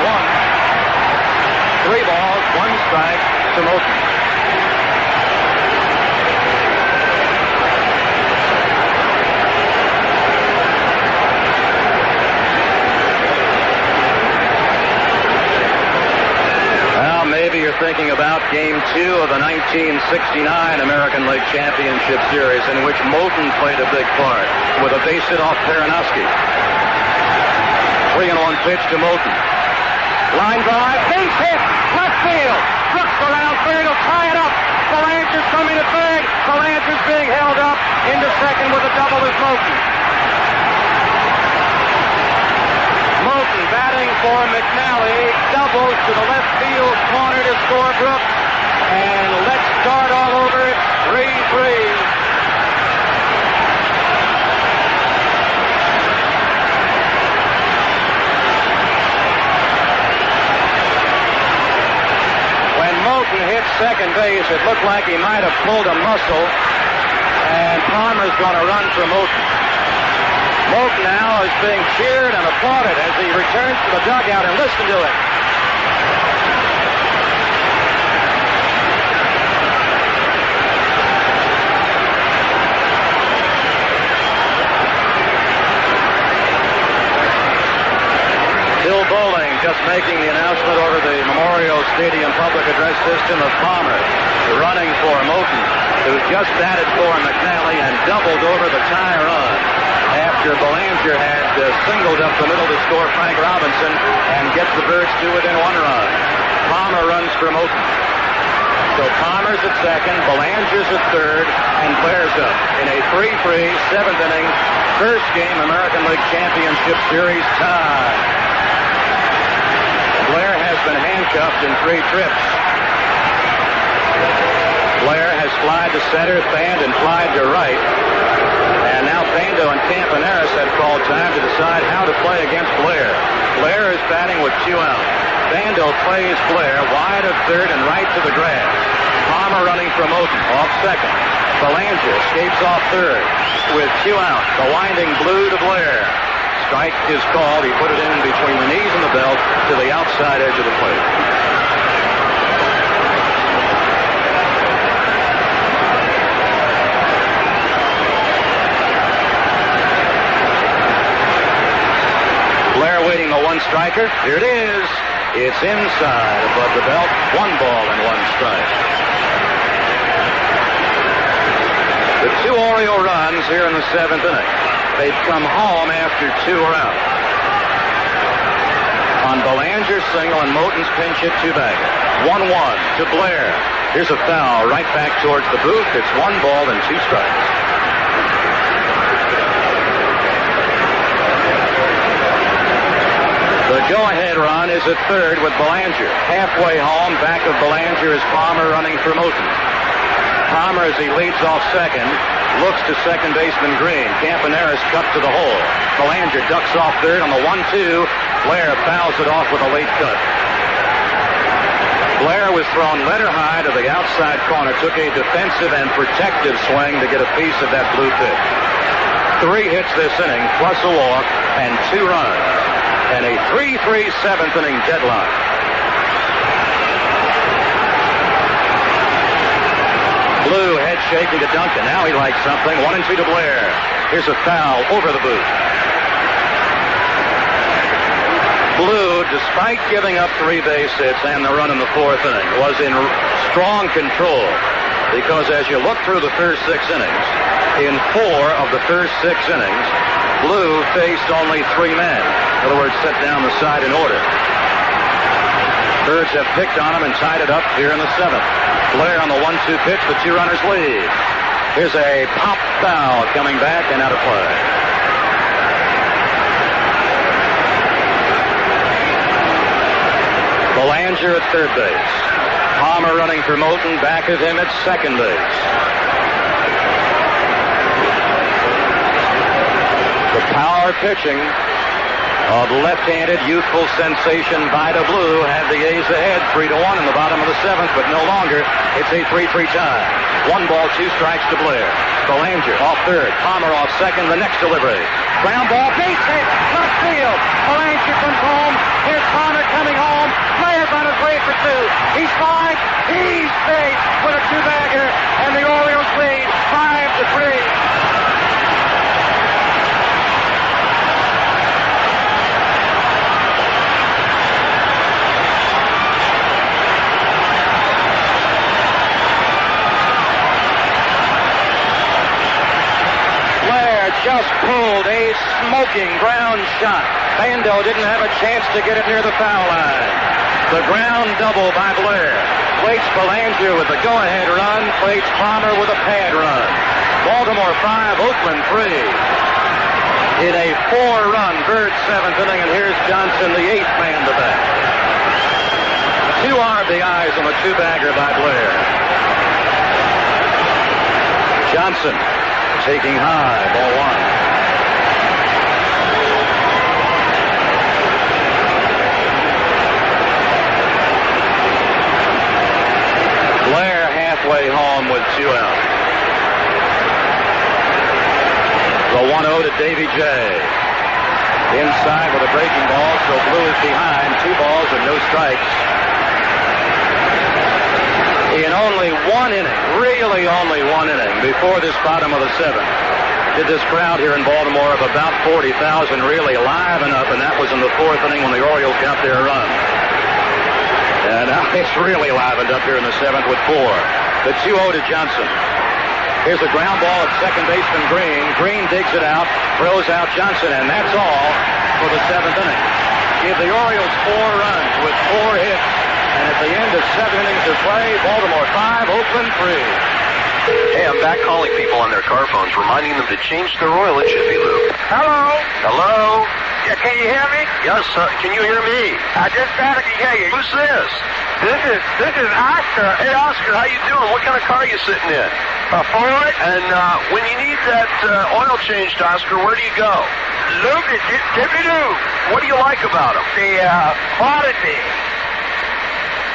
3 balls, 1 strike to Moten. Well, maybe you're thinking about Game 2 of the 1969 American League Championship Series, in which Moten played a big part with a base hit off Peranowski. 3-1 pitch to Moten. Line drive, base hit, left field. Brooks around third, he'll tie it up. Belanger's coming to third. Belanger's being held up. Into second with a double is Moten. Moten batting for McNally. Doubles to the left field corner to score Brooks. And let's start all over it. 3-3. Hit second base, it looked like he might have pulled a muscle, and Palmer's going to run for Moten. Moten now is being cheered and applauded as he returns to the dugout, and listen to it. Bill Bowling just making the announcement over the Memorial Stadium public address system of Palmer running for Moten, who just batted for McNally and doubled over the tie run after Belanger had singled up the middle to score Frank Robinson and get the Birds to within 1 run. Palmer runs for Moten. So Palmer's at second, Belanger's at third, and Blair's up in a 3-3 7th inning, first game American League Championship Series tie. Blair has been handcuffed in 3 trips. Blair has flied to center, fanned, and flied to right. And now Bando and Campaneris have called time to decide how to play against Blair. Blair is batting with 2 out. Bando plays Blair wide of third and right to the grass. Palmer running for Moten, off second. Belanger escapes off third with 2 out. The winding Blue to Blair. Strike is called. He put it in between the knees and the belt to the outside edge of the plate. Blair waiting the 1 striker. Here it is. It's inside above the belt. 1 ball and 1 strike. The 2 Oriole runs here in the 7th inning. They've come home after 2 are out. On Belanger's single and Moten's pinch hit 2-bagger. 1-1 to Blair. Here's a foul right back towards the booth. It's 1 ball and 2 strikes. The go-ahead run is at third with Belanger. Halfway home, back of Belanger is Palmer running for Moten. Palmer, as he leads off second, looks to second baseman Green. Campaneris cut to the hole. Belanger ducks off third on the 1-2. Blair fouls it off with a late cut. Blair was thrown letter high to the outside corner, took a defensive and protective swing to get a piece of that Blue pitch. 3 hits this inning, plus a walk, and 2 runs. And a 3-3 7th inning deadline. Blue head shaking to Duncan. Now he likes something. 1-2 to Blair. Here's a foul over the booth. Blue, despite giving up 3 base hits and the run in the 4th inning, was in strong control. Because as you look through the first 6 innings, in 4 of the first 6 innings, Blue faced only 3 men. In other words, set down the side in order. Birds have picked on him and tied it up here in the 7th. Blair on the 1-2 pitch, the 2 runners lead. Here's a pop foul coming back and out of play. Belanger at third base. Palmer running for Moulton, back of him at second base. The power pitching of left-handed youthful sensation Vida Blue had the A's ahead 3-1 in the bottom of the 7th, but no longer. It's a 3-3 tie. 1 ball, 2 strikes to Blair. Belanger off third. Palmer off second. The next delivery. Ground ball, base hit, left field. Belanger comes home. Here's Palmer coming home. Blair's on his way for 2. He's 5. He's safe with a 2-bagger, and the Orioles lead 5-3. Just pulled a smoking ground shot. Bando didn't have a chance to get it near the foul line. The ground double by Blair. Plates Belanger with the go-ahead run. Plates Palmer with a pad run. Baltimore 5, Oakland 3. In a 4-run Bird 7th inning, and here's Johnson, the 8th man to bat. 2 RBIs on the 2-bagger by Blair. Johnson taking high, ball 1. Blair halfway home with 2 outs. The 1-0 to Davey J. Inside with a breaking ball, so Blue is behind. 2 balls and no strikes. In only 1 inning, really only 1 inning, before this bottom of the 7th, did this crowd here in Baltimore of about 40,000 really liven up, and that was in the 4th inning when the Orioles got their run. And now it's really livened up here in the 7th with 4. The 2-0 to Johnson. Here's a ground ball at second baseman Green. Green digs it out, throws out Johnson, and that's all for the 7th inning. Give the Orioles 4 runs with 4 hits. And at the end of 7 innings of play, Baltimore 5, Oakland 3. Hey, I'm back calling people on their car phones, reminding them to change their oil at Jiffy Lube. Hello? Hello? Yeah, can you hear me? Yes, can you hear me? I just barely can hear you. Who's this? This is Oscar. Hey, Oscar, how you doing? What kind of car are you sitting in? A Ford. And when you need that oil changed, Oscar, where do you go? Lube, Jiffy Lube. What do you like about them? The quality.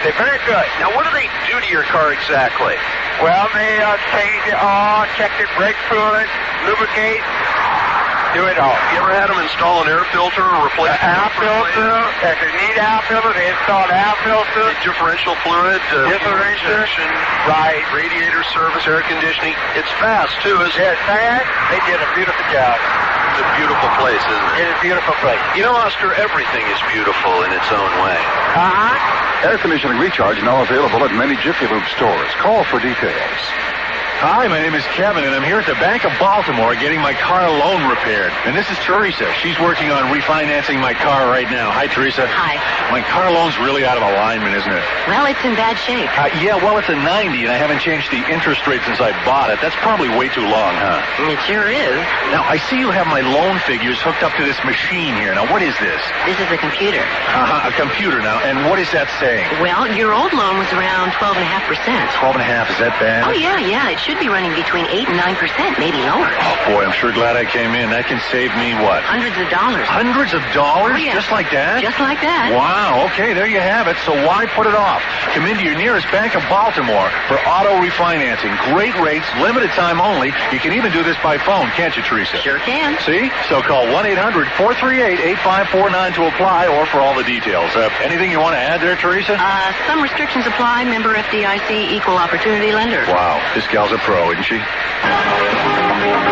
They're very good. Now, what do they do to your car exactly? Well, they change the oil, check the brake fluid, lubricate, do it all. You ever had them install an air filter or replace an air filter? If they need air filter, they install an air filter. The differential fluid, differential, right? Radiator service, air conditioning. It's fast too, isn't it? It's fast. They did a beautiful job. It's a beautiful place, isn't it? It is a beautiful place. You know, Oscar, everything is beautiful in its own way. Air conditioning recharge now available at many Jiffy Lube stores. Call for details. Hi, my name is Kevin, and I'm here at the Bank of Baltimore getting my car loan repaired. And this is Teresa. She's working on refinancing my car right now. Hi, Teresa. Hi. My car loan's really out of alignment, isn't it? Well, it's in bad shape. Yeah, well, it's a 90, and I haven't changed the interest rate since I bought it. That's probably way too long, huh? It sure is. Now, I see you have my loan figures hooked up to this machine here. Now, what is this? This is a computer. A computer now. And what is that saying? Well, your old loan was around 12.5%. 12.5, is that bad? Oh, yeah. It should be running between 8 and 9%, maybe lower. Oh, boy, I'm sure glad I came in. That can save me what? Hundreds of dollars. Hundreds of dollars? Oh, yeah. Just like that? Just like that. Wow, okay, there you have it. So why put it off? Come into your nearest Bank of Baltimore for auto refinancing. Great rates, limited time only. You can even do this by phone, can't you, Teresa? Sure can. See? So call 1-800-438-8549 to apply or for all the details. Anything you want to add there, Teresa? Some restrictions apply. Member FDIC, equal opportunity lender. Wow, this gal's a pro, isn't she?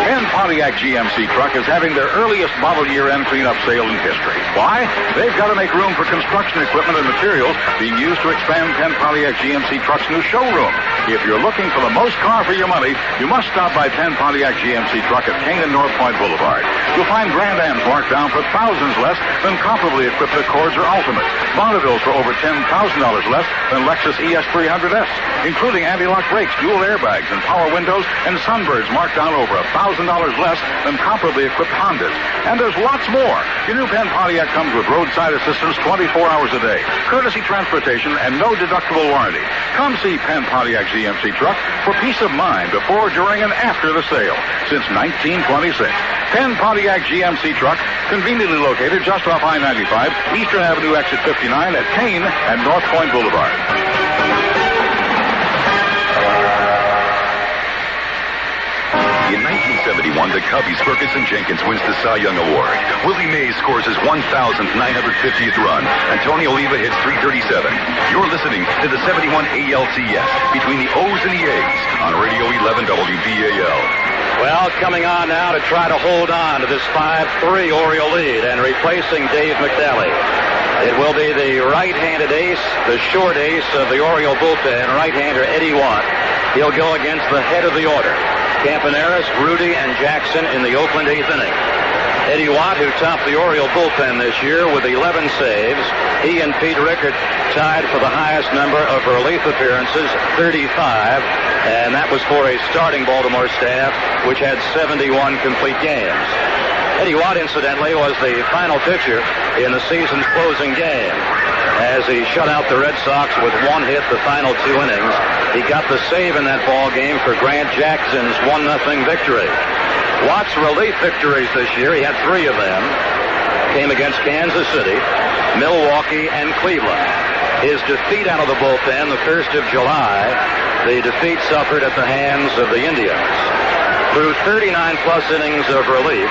Penn Pontiac GMC truck is having their earliest model year-end cleanup sale in history. Why? They've got to make room for construction equipment and materials being used to expand Penn Pontiac GMC truck's new showroom. If you're looking for the most car for your money, you must stop by Penn Pontiac GMC truck at Kane and North Point Boulevard. You'll find Grand Ams marked down for thousands less than comparably equipped Accords or Ultimates. Bonnevilles for over $10,000 less than Lexus ES300S, including anti-lock brakes, dual airbags, and power windows, and Sunbirds marked down over $1,000 less than comparably equipped Hondas. And there's lots more. Your new Penn Pontiac comes with roadside assistance 24 hours a day, courtesy transportation, and no deductible warranty. Come see Penn Pontiac GMC truck for peace of mind before, during, and after the sale since 1926. Penn Pontiac GMC truck, conveniently located just off I-95, Eastern Avenue, exit 59 at Kane and North Point Boulevard. In 1971, the Cubbies, Ferguson Jenkins wins the Cy Young Award. Willie Mays scores his 1,950th run. Antonio Oliva hits .337. You're listening to the 71 ALCS between the O's and the A's on Radio 11 WBAL. Well, coming on now to try to hold on to this 5-3 Oriole lead and replacing Dave McNally. It will be the right-handed ace, the short ace of the Oriole bullpen, right-hander Eddie Watt. He'll go against the head of the order, Campaneris, Rudi, and Jackson in the Oakland 8th inning. Eddie Watt, who topped the Oriole bullpen this year with 11 saves. He and Pete Rickert tied for the highest number of relief appearances, 35, and that was for a starting Baltimore staff, which had 71 complete games. Eddie Watt, incidentally, was the final pitcher in the season's closing game, as he shut out the Red Sox with one hit the final 2 innings. He got the save in that ball game for Grant Jackson's 1-0 victory. Watt's relief victories this year, he had 3 of them, came against Kansas City, Milwaukee, and Cleveland. His defeat out of the bullpen the 1st of July, the defeat suffered at the hands of the Indians. Through 39-plus innings of relief,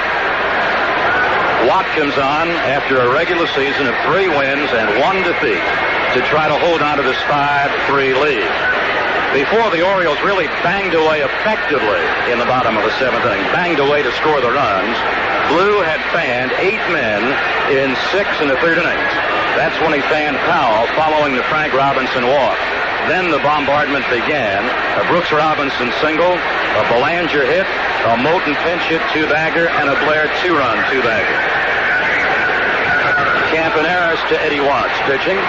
Watt comes on after a regular season of 3 wins and 1 defeat to try to hold on to this 5-3 lead. Before, the Orioles really banged away effectively in the bottom of the 7th inning, banged away to score the runs. Blue had fanned 8 men in 6 and the 3rd innings. That's when he fanned Powell following the Frank Robinson walk. Then the bombardment began. A Brooks Robinson single, a Belanger hit, a Moten pinch hit 2-bagger, and a Blair 2-run 2-bagger. Campaneris to Eddie Watts pitching.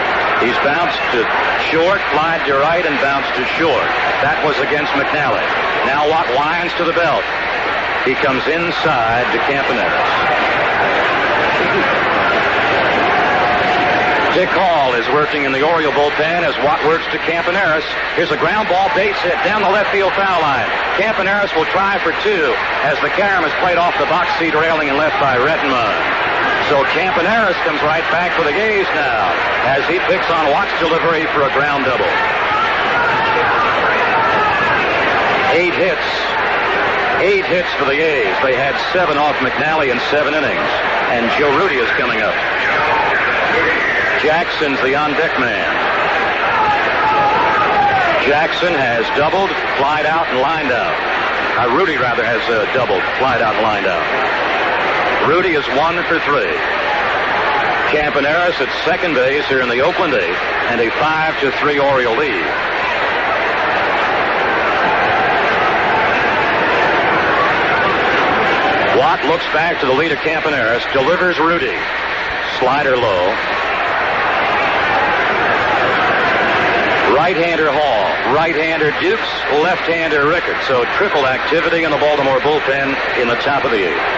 He's bounced to short, flied to right, and bounced to short. That was against McNally. Now Watt winds to the belt. He comes inside to Campaneris. Dick Hall is working in the Oriole bullpen as Watt works to Campaneris. Here's a ground ball base hit down the left field foul line. Campaneris will try for 2 as the carom is played off the box seat railing and left by Rettenmund. So Campaneris comes right back for the A's now as he picks on Watt's delivery for a ground double. 8 hits. 8 hits for the A's. They had 7 off McNally in 7 innings. And Joe Rudi is coming up. Jackson's the on-deck man. Jackson has doubled, flied out, and lined out. Rudi, rather, has doubled, flied out, and lined out. Rudi is 1 for 3. Campaneris at second base here in the Oakland 8th, and a 5-3 Oriole lead. Watt looks back to the lead of Campaneris, delivers Rudi. Slider low. Right-hander Hall, right-hander Dukes, left-hander Rickert. So triple activity in the Baltimore bullpen in the top of the 8th.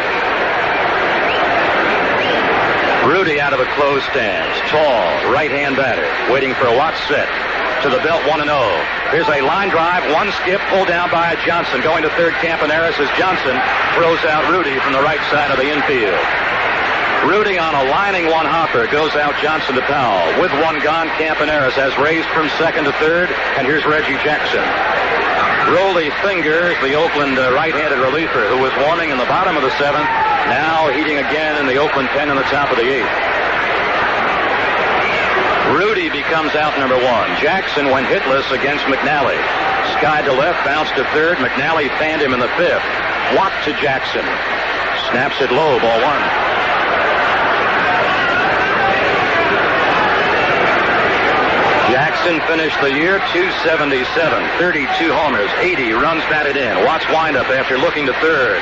Rudi out of a closed stance. Tall, right-hand batter, waiting for a Watt set. To the belt, 1-0. Here's a line drive, 1 skip, pulled down by Johnson. Going to third, Campaneris as Johnson throws out Rudi from the right side of the infield. Rudi on a lining 1 hopper goes out Johnson to Powell. With 1 gone, Campaneris has raised from second to third, and here's Reggie Jackson. Rolly Fingers, the Oakland right-handed reliever, who was warming in the bottom of the 7th, now heating again in the Oakland pen in the top of the 8th. Rudi becomes out number 1. Jackson went hitless against McNally. Skied to left, bounced to third. McNally fanned him in the 5th. Watt to Jackson. Snaps it low, ball one. Jackson finished the year .277, 32 homers, 80 runs batted in. Watts windup after looking to third.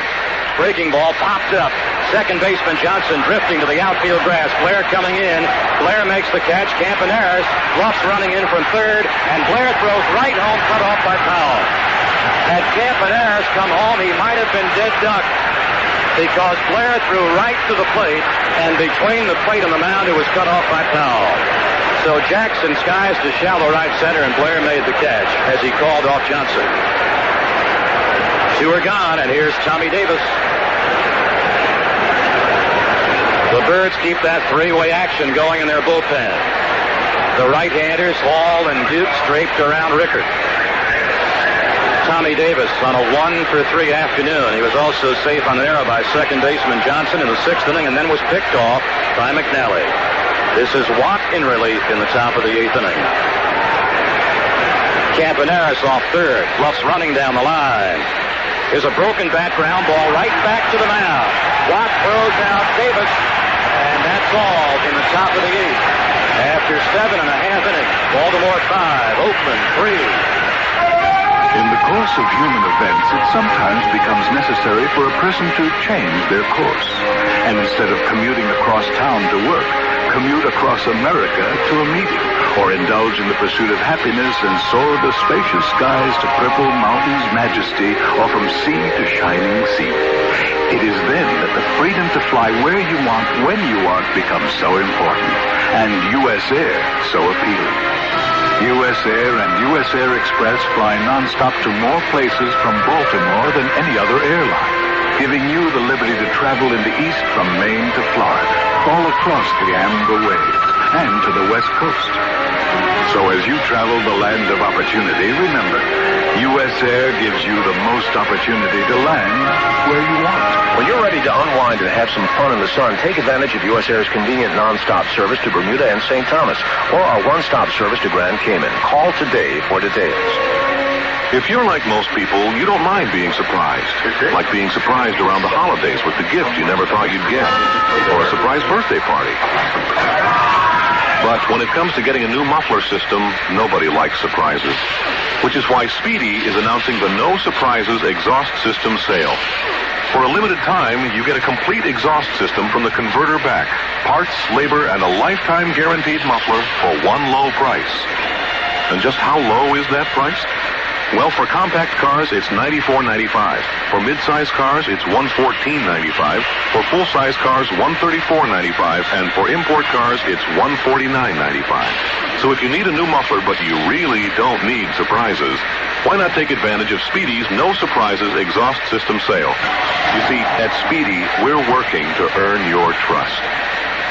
Breaking ball popped up. Second baseman Johnson drifting to the outfield grass. Blair coming in. Blair makes the catch. Campaneris bluffs running in from third, and Blair throws right home, cut off by Powell. Had Campaneris come home, he might have been dead duck, because Blair threw right to the plate, and between the plate and the mound, it was cut off by Powell. So Jackson skies to shallow right center, and Blair made the catch as he called off Johnson. Two are gone, and here's Tommy Davis. The Birds keep that three-way action going in their bullpen. The right-handers, Hall and Duke, draped around Rickard. Tommy Davis on a 1-for-3 afternoon. He was also safe on an error by second baseman Johnson in the sixth inning, and then was picked off by McNally. This is Watt in relief in the top of the eighth inning. Campaneris off third. Bluffs running down the line. Here's a broken bat ground ball right back to the mound. Watt throws out Davis, and that's all in the top of the eighth. After 7.5 innings, Baltimore 5, Oakland 3. In the course of human events, it sometimes becomes necessary for a person to change their course. And instead of commuting across town to work, commute across America to a meeting, or indulge in the pursuit of happiness and soar the spacious skies to purple mountains' majesty, or from sea to shining sea. It is then that the freedom to fly where you want, when you want, becomes so important, and U.S. Air so appealing. U.S. Air and U.S. Air Express fly nonstop to more places from Baltimore than any other airline, giving you the liberty to travel in the east from Maine to Florida, all across the Amber Waves, and to the West Coast. So as you travel the land of opportunity, remember, U.S. Air gives you the most opportunity to land where you want. When you're ready to unwind and have some fun in the sun, take advantage of U.S. Air's convenient non-stop service to Bermuda and St. Thomas, or our one-stop service to Grand Cayman. Call today for details. If you're like most people, you don't mind being surprised. Like being surprised around the holidays with the gift you never thought you'd get, or a surprise birthday party. But when it comes to getting a new muffler system, nobody likes surprises. Which is why Speedy is announcing the No Surprises Exhaust System sale. For a limited time, you get a complete exhaust system from the converter back, parts, labor, and a lifetime guaranteed muffler for one low price. And just how low is that price? Well, for compact cars, it's $94.95. For mid-size cars, it's $114.95. For full-size cars, $134.95. And for import cars, it's $149.95. So if you need a new muffler, but you really don't need surprises, why not take advantage of Speedy's No Surprises Exhaust System sale? You see, at Speedy, we're working to earn your trust.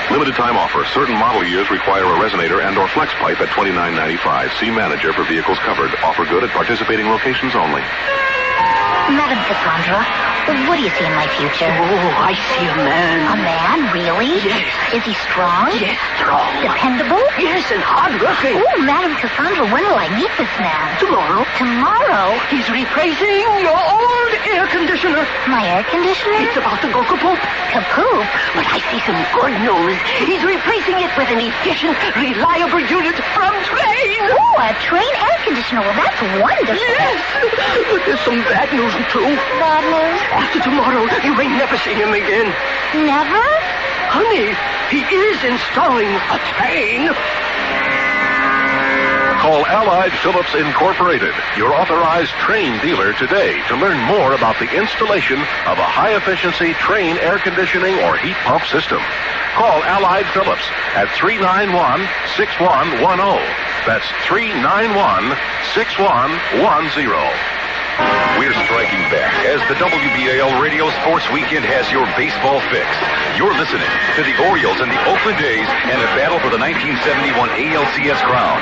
Limited time offer. Certain model years require a resonator and or flex pipe at $29.95. See manager for vehicles covered. Offer good at participating locations only. Madam Cassandra, what do you see in my future? Oh, I see a man. A man? Really? Yes. Is he strong? Yes, strong. Dependable? Yes, and hard-working. Oh, Madam Cassandra, when will I meet this man? Tomorrow. Tomorrow? He's replacing your old air conditioner. My air conditioner? It's about to go kaput. Kaput? But I see some good news. He's replacing it with an efficient, reliable unit from Train. Oh, a Train air conditioner. Well, that's wonderful. Yes. But there's some bad news, too. Bad news? After tomorrow, you may never see him again. Never? Honey, he is installing a Train. Call Allied Phillips Incorporated, your authorized Train dealer today, to learn more about the installation of a high-efficiency Train air conditioning or heat pump system. Call Allied Phillips at 391-6110. That's 391-6110. We're striking back as the WBAL Radio Sports Weekend has your baseball fix. You're listening to the Orioles and the Oakland A's and a battle for the 1971 ALCS crown.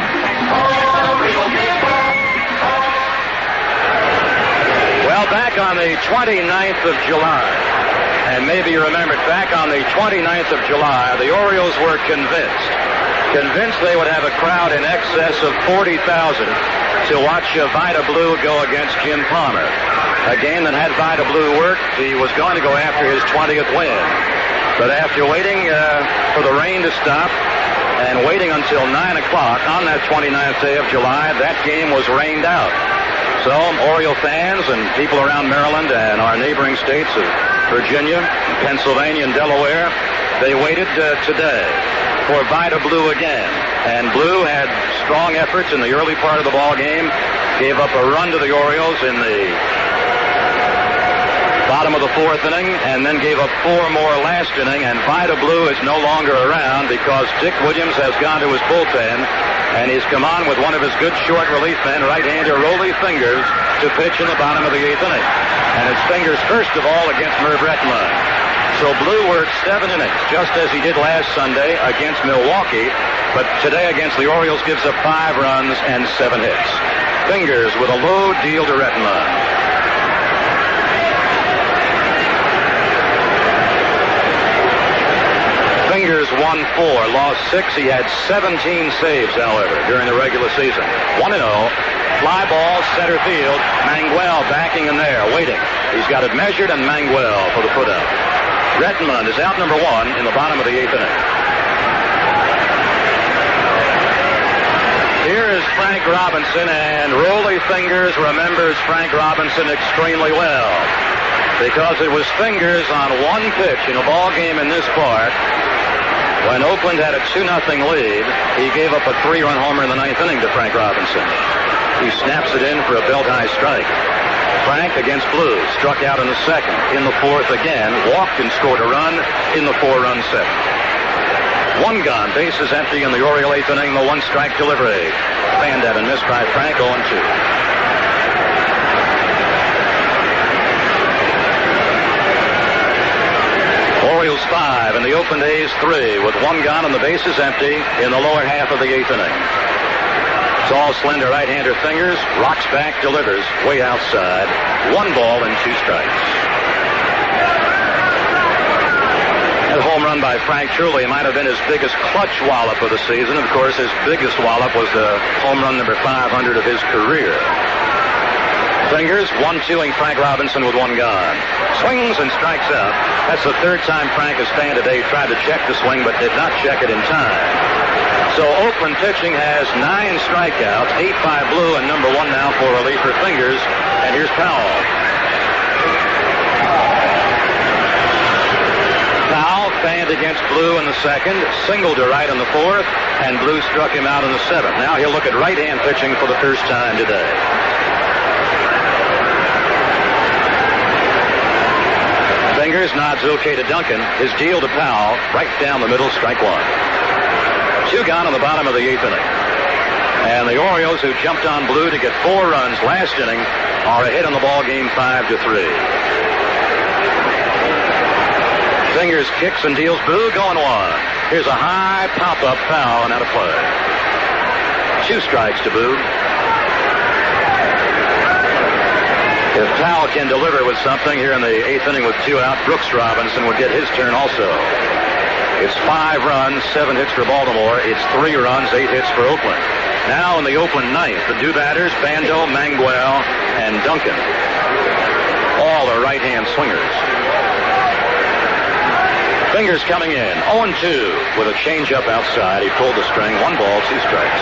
Well, back on the 29th of July, and maybe you remember, back on the 29th of July, the Orioles were convinced they would have a crowd in excess of 40,000 to watch Vida Blue go against Jim Palmer. A game that had Vida Blue worked. He was going to go after his 20th win. But after waiting for the rain to stop and waiting until 9 o'clock on that 29th day of July, that game was rained out. So Oriole fans and people around Maryland and our neighboring states of Virginia, Pennsylvania, and Delaware, they waited today for Vida Blue again. And Blue had strong efforts in the early part of the ball game, gave up a run to the Orioles in the bottom of the fourth inning, and then gave up 4 more last inning, and Vida Blue is no longer around because Dick Williams has gone to his bullpen, and he's come on with one of his good short relief men, right-hander Rollie Fingers, to pitch in the bottom of the 8th inning. And it's Fingers first of all against Merv Rettenmund. So Blue worked 7 innings, just as he did last Sunday against Milwaukee, but today against the Orioles gives up 5 runs and 7 hits. Fingers with a low deal to Rettenmund. Fingers won 4, lost 6. He had 17 saves, however, during the regular season. 1-0. Fly ball, center field. Mangual backing in there, waiting. He's got it measured, and Mangual for the put-out. Rettenmund is out number 1 in the bottom of the 8th inning. Here is Frank Robinson, and Rollie Fingers remembers Frank Robinson extremely well because it was Fingers on one pitch in a ball game in this park. When Oakland had a 2-0 lead, he gave up a 3-run homer in the 9th inning to Frank Robinson. He snaps it in for a belt-high strike. Frank against Blue, struck out in the 2nd. In the 4th again, walked and scored a run in the 4-run 7th. 1 gone, bases empty in the Oriole 8th inning, the 1-strike delivery. Fanned at and missed by Frank, 0-2. Orioles 5 and the Oakland A's 3 with 1 gone and the bases empty in the lower half of the 8th inning. Tall, slender right-hander Fingers rocks back, delivers way outside. 1 ball and 2 strikes. That home run by Frank truly might have been his biggest clutch wallop of the season. Of course, his biggest wallop was the home run number 500 of his career. Fingers 1-2ing Frank Robinson with 1 gone. Swings and strikes out. That's the 3rd time Frank has fanned today. Tried to check the swing, but did not check it in time. So Oakland pitching has 9 strikeouts, 8 by Blue, and number 1 now for reliever Fingers. And here's Powell. Powell fanned against Blue in the 2nd, singled to right in the 4th, and Blue struck him out in the 7th. Now he'll look at right-hand pitching for the first time today. Fingers nods okay to Duncan. His deal to Powell, right down the middle, strike 1. 2 gone on the bottom of the 8th inning. And the Orioles, who jumped on Blue to get 4 runs last inning, are ahead in the ball game 5-3. Fingers kicks and deals Boog, going 1. Here's a high pop-up foul and out of play. 2 strikes to Boog. If Powell can deliver with something here in the 8th inning with 2 out, Brooks Robinson would get his turn also. It's 5 runs, 7 hits for Baltimore. It's 3 runs, 8 hits for Oakland. Now in the Oakland 9th, the do batters, Bando, Mangual, and Duncan. All are right-hand swingers. Fingers coming in, 0-2 with a changeup outside. He pulled the string, 1 ball, 2 strikes.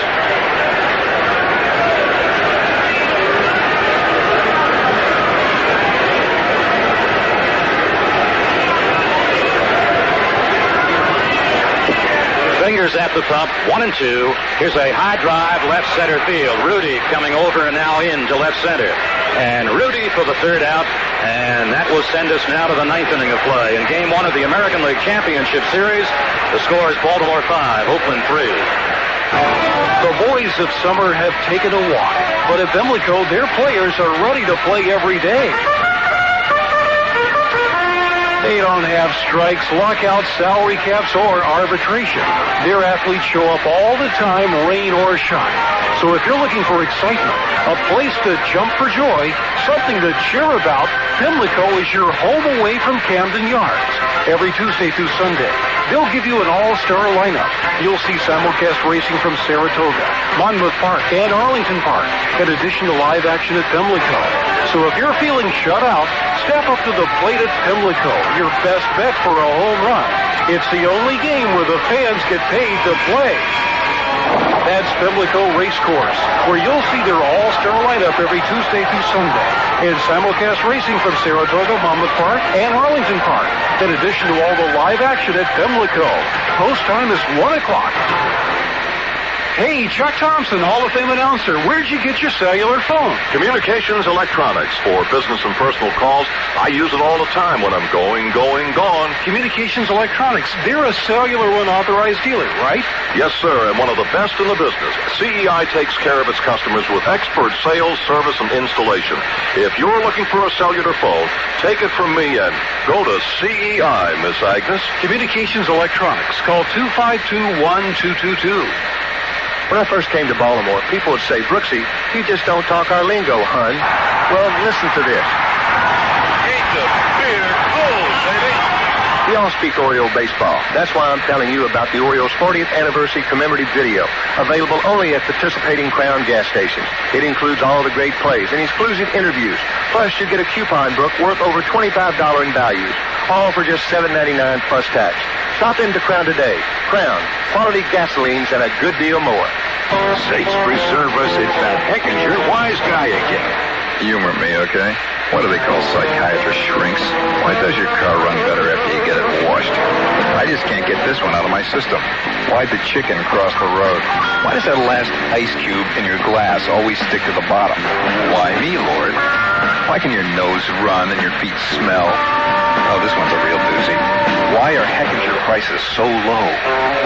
Fingers at the pump, 1-2. Here's a high drive, left center field. Rudi coming over and now into left center. And Rudi for the 3rd out, and that will send us now to the 9th inning of play. In Game 1 of the American League Championship Series, the score is Baltimore 5, Oakland 3. The boys of summer have taken a walk, but at Pimlico, their players are ready to play every day. They don't have strikes, lockouts, salary caps, or arbitration. Their athletes show up all the time, rain or shine. So if you're looking for excitement, a place to jump for joy, something to cheer about, Pimlico is your home away from Camden Yards. Every Tuesday through Sunday, They'll give you an all-star lineup. You'll see simulcast racing from Saratoga, Monmouth Park, and Arlington Park, in addition to live action at Pimlico. So if you're feeling shut out, step up to the plate at Pimlico, your best bet for a home run. It's the only game where the fans get paid to play. That's Pimlico Racecourse, where you'll see their all-star lineup every Tuesday through Sunday, and simulcast racing from Saratoga, Monmouth Park, and Arlington Park, in addition to all the live action at Pimlico. Post time is 1 o'clock. Hey, Chuck Thompson, Hall of Fame announcer, where'd you get your cellular phone? Communications Electronics. For business and personal calls, I use it all the time when I'm going, gone. Communications Electronics, they're a cellular unauthorized dealer, right? Yes, sir, and one of the best in the business. CEI takes care of its customers with expert sales, service, and installation. If you're looking for a cellular phone, take it from me and go to CEI, Miss Agnes. Communications Electronics. Call 252-1222. When I first came to Baltimore, people would say, Brooksy, you just don't talk our lingo, hun. Well, listen to this. Ain't the beer cold, baby? We all speak Oriole baseball. That's why I'm telling you about the Orioles' 40th anniversary commemorative video, available only at participating Crown gas stations. It includes all the great plays and exclusive interviews. Plus, you get a coupon book worth over $25 in values, all for just $7.99 plus tax. Stop into Crown today. Crown, quality gasolines and a good deal more. Sakes preserve us, it's that Heckinger wise guy again. Humor me, okay? What do they call psychiatrist shrinks? Why does your car run better after you get it washed? I just can't get this one out of my system. Why'd the chicken cross the road? Why does that last ice cube in your glass always stick to the bottom? Why me, Lord? Why can your nose run and your feet smell? Oh, this one's a real doozy. Why are Heckinger prices so low?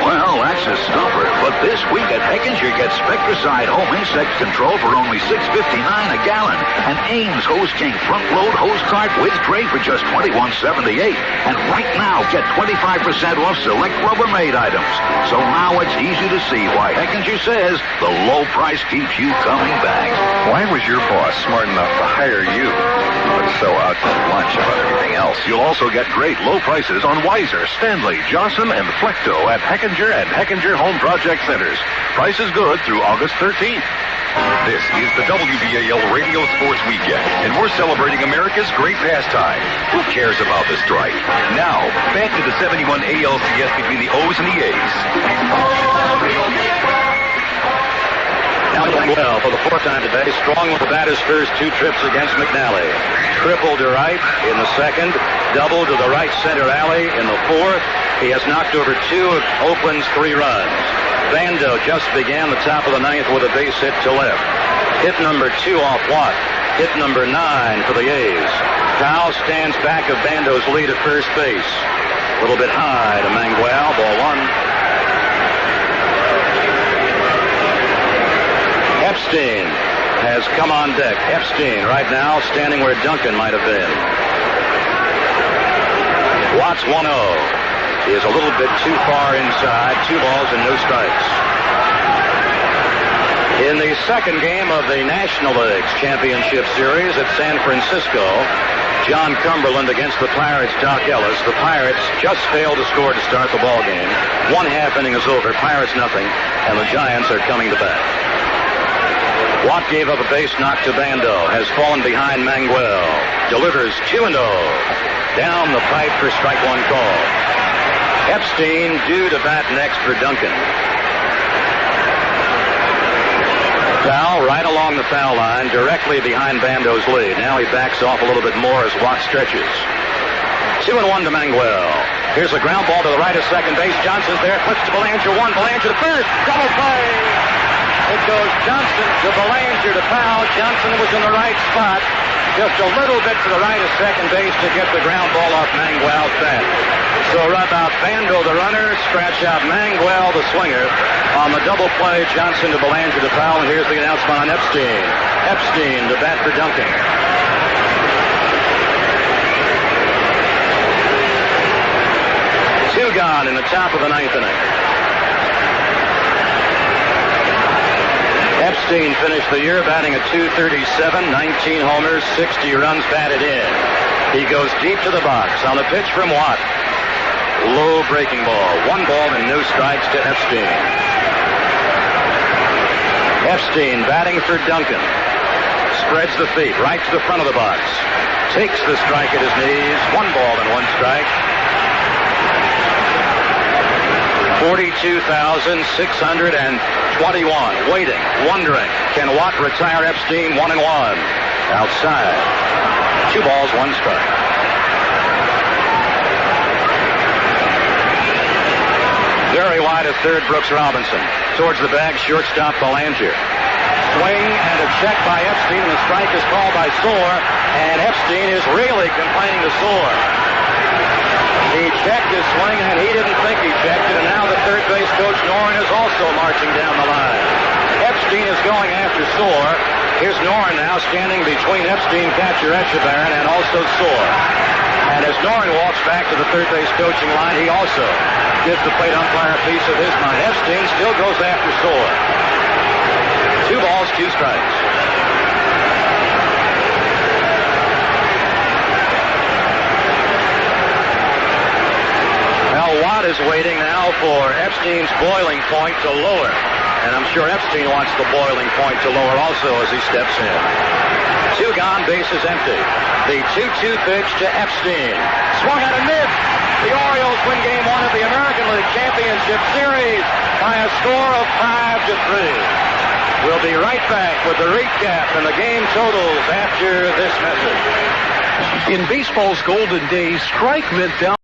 Well, that's a stuffer. But this week at Heckinger, get Spectracide Home Insect Control for only $6.59 a gallon. And Ames Hose King Front Load Hose Cart with tray for just $21.78. And right now, get 25% off select Rubbermaid items. So now it's easy to see why Heckinger says the low price keeps you coming back. Why was your boss smart enough to hire you, but so out to lunch about everything else? You'll also get great low prices on Weiser, Stanley, Johnson, and Flecto at Heckinger and Heckinger Home Project Centers. Price is good through August 13th. This is the WBAL Radio Sports Weekend, and we're celebrating America's great pastime. Who cares about the strike? Now, back to the 71 ALCS between the O's and the A's. Now Mangual for the fourth time today, strong with the bat his first two trips against McNally. Triple to right in the second, double to the right center alley in the fourth. He has knocked over two of Oakland's 3 runs. Bando just began the top of the ninth with a base hit to left. Hit number 2 off Watt. Hit number 9 for the A's. Powell stands back of Bando's lead at first base. A little bit high to Mangual, ball 1. Epstein has come on deck. Epstein right now standing where Duncan might have been. Watts 1-0 is a little bit too far inside. 2 balls and no strikes. In the second game of the National League's Championship Series at San Francisco, John Cumberland against the Pirates' Doc Ellis. The Pirates just failed to score to start the ball game. 1/2 inning is over. Pirates nothing, and the Giants are coming to bat. Watt gave up a base knock to Bando, has fallen behind Mangual. Delivers 2-0. Down the pipe for strike 1 call. Epstein due to bat next for Duncan. Foul right along the foul line, directly behind Bando's lead. Now he backs off a little bit more as Watt stretches. 2-1 to Mangual. Here's a ground ball to the right of second base. Johnson's there, puts to Belanger 1, Belanger to first. Double play. It goes Johnson to Belanger to Powell. Johnson was in the right spot, just a little bit to the right of second base to get the ground ball off Mangual's bat. So rub out Bando, the runner, scratch out Mangual, the swinger. On the double play, Johnson to Belanger to Powell, and here's the announcement on Epstein. Epstein to bat for Duncan. Two gone in the top of the ninth inning. Epstein finished the year batting at .237, 19 homers, 60 runs batted in. He goes deep to the box on the pitch from Watt. Low breaking ball. 1 ball and no strikes to Epstein. Epstein batting for Duncan. Spreads the feet right to the front of the box. Takes the strike at his knees. 1 ball and 1 strike. 42,621. Waiting, wondering, can Watt retire Epstein 1-1? Outside. 2 balls, 1 strike. Very wide of third, Brooks Robinson. Towards the bag, shortstop Belanger. Swing and a check by Epstein, and the strike is called by Soar, and Epstein is really complaining to Soar. He checked his swing, and he didn't think he checked it, and now the third base coach, Noren, is also marching down the line. Epstein is going after Soar. Here's Noren now standing between Epstein, catcher Etchebarren, and also Soar. And as Noren walks back to the third base coaching line, he also gives the plate umpire a piece of his mind. Epstein still goes after Soar. 2 balls, 2 strikes. Now Watt is waiting now for Epstein's boiling point to lower. And I'm sure Epstein wants the boiling point to lower also as he steps in. 2 gone, bases empty. The 2-2 pitch to Epstein. Swung on and missed. The Orioles win Game 1 of the American League Championship Series by a score of 5-3. We'll be right back with the recap and the game totals after this message. In baseball's golden days, strike meant down.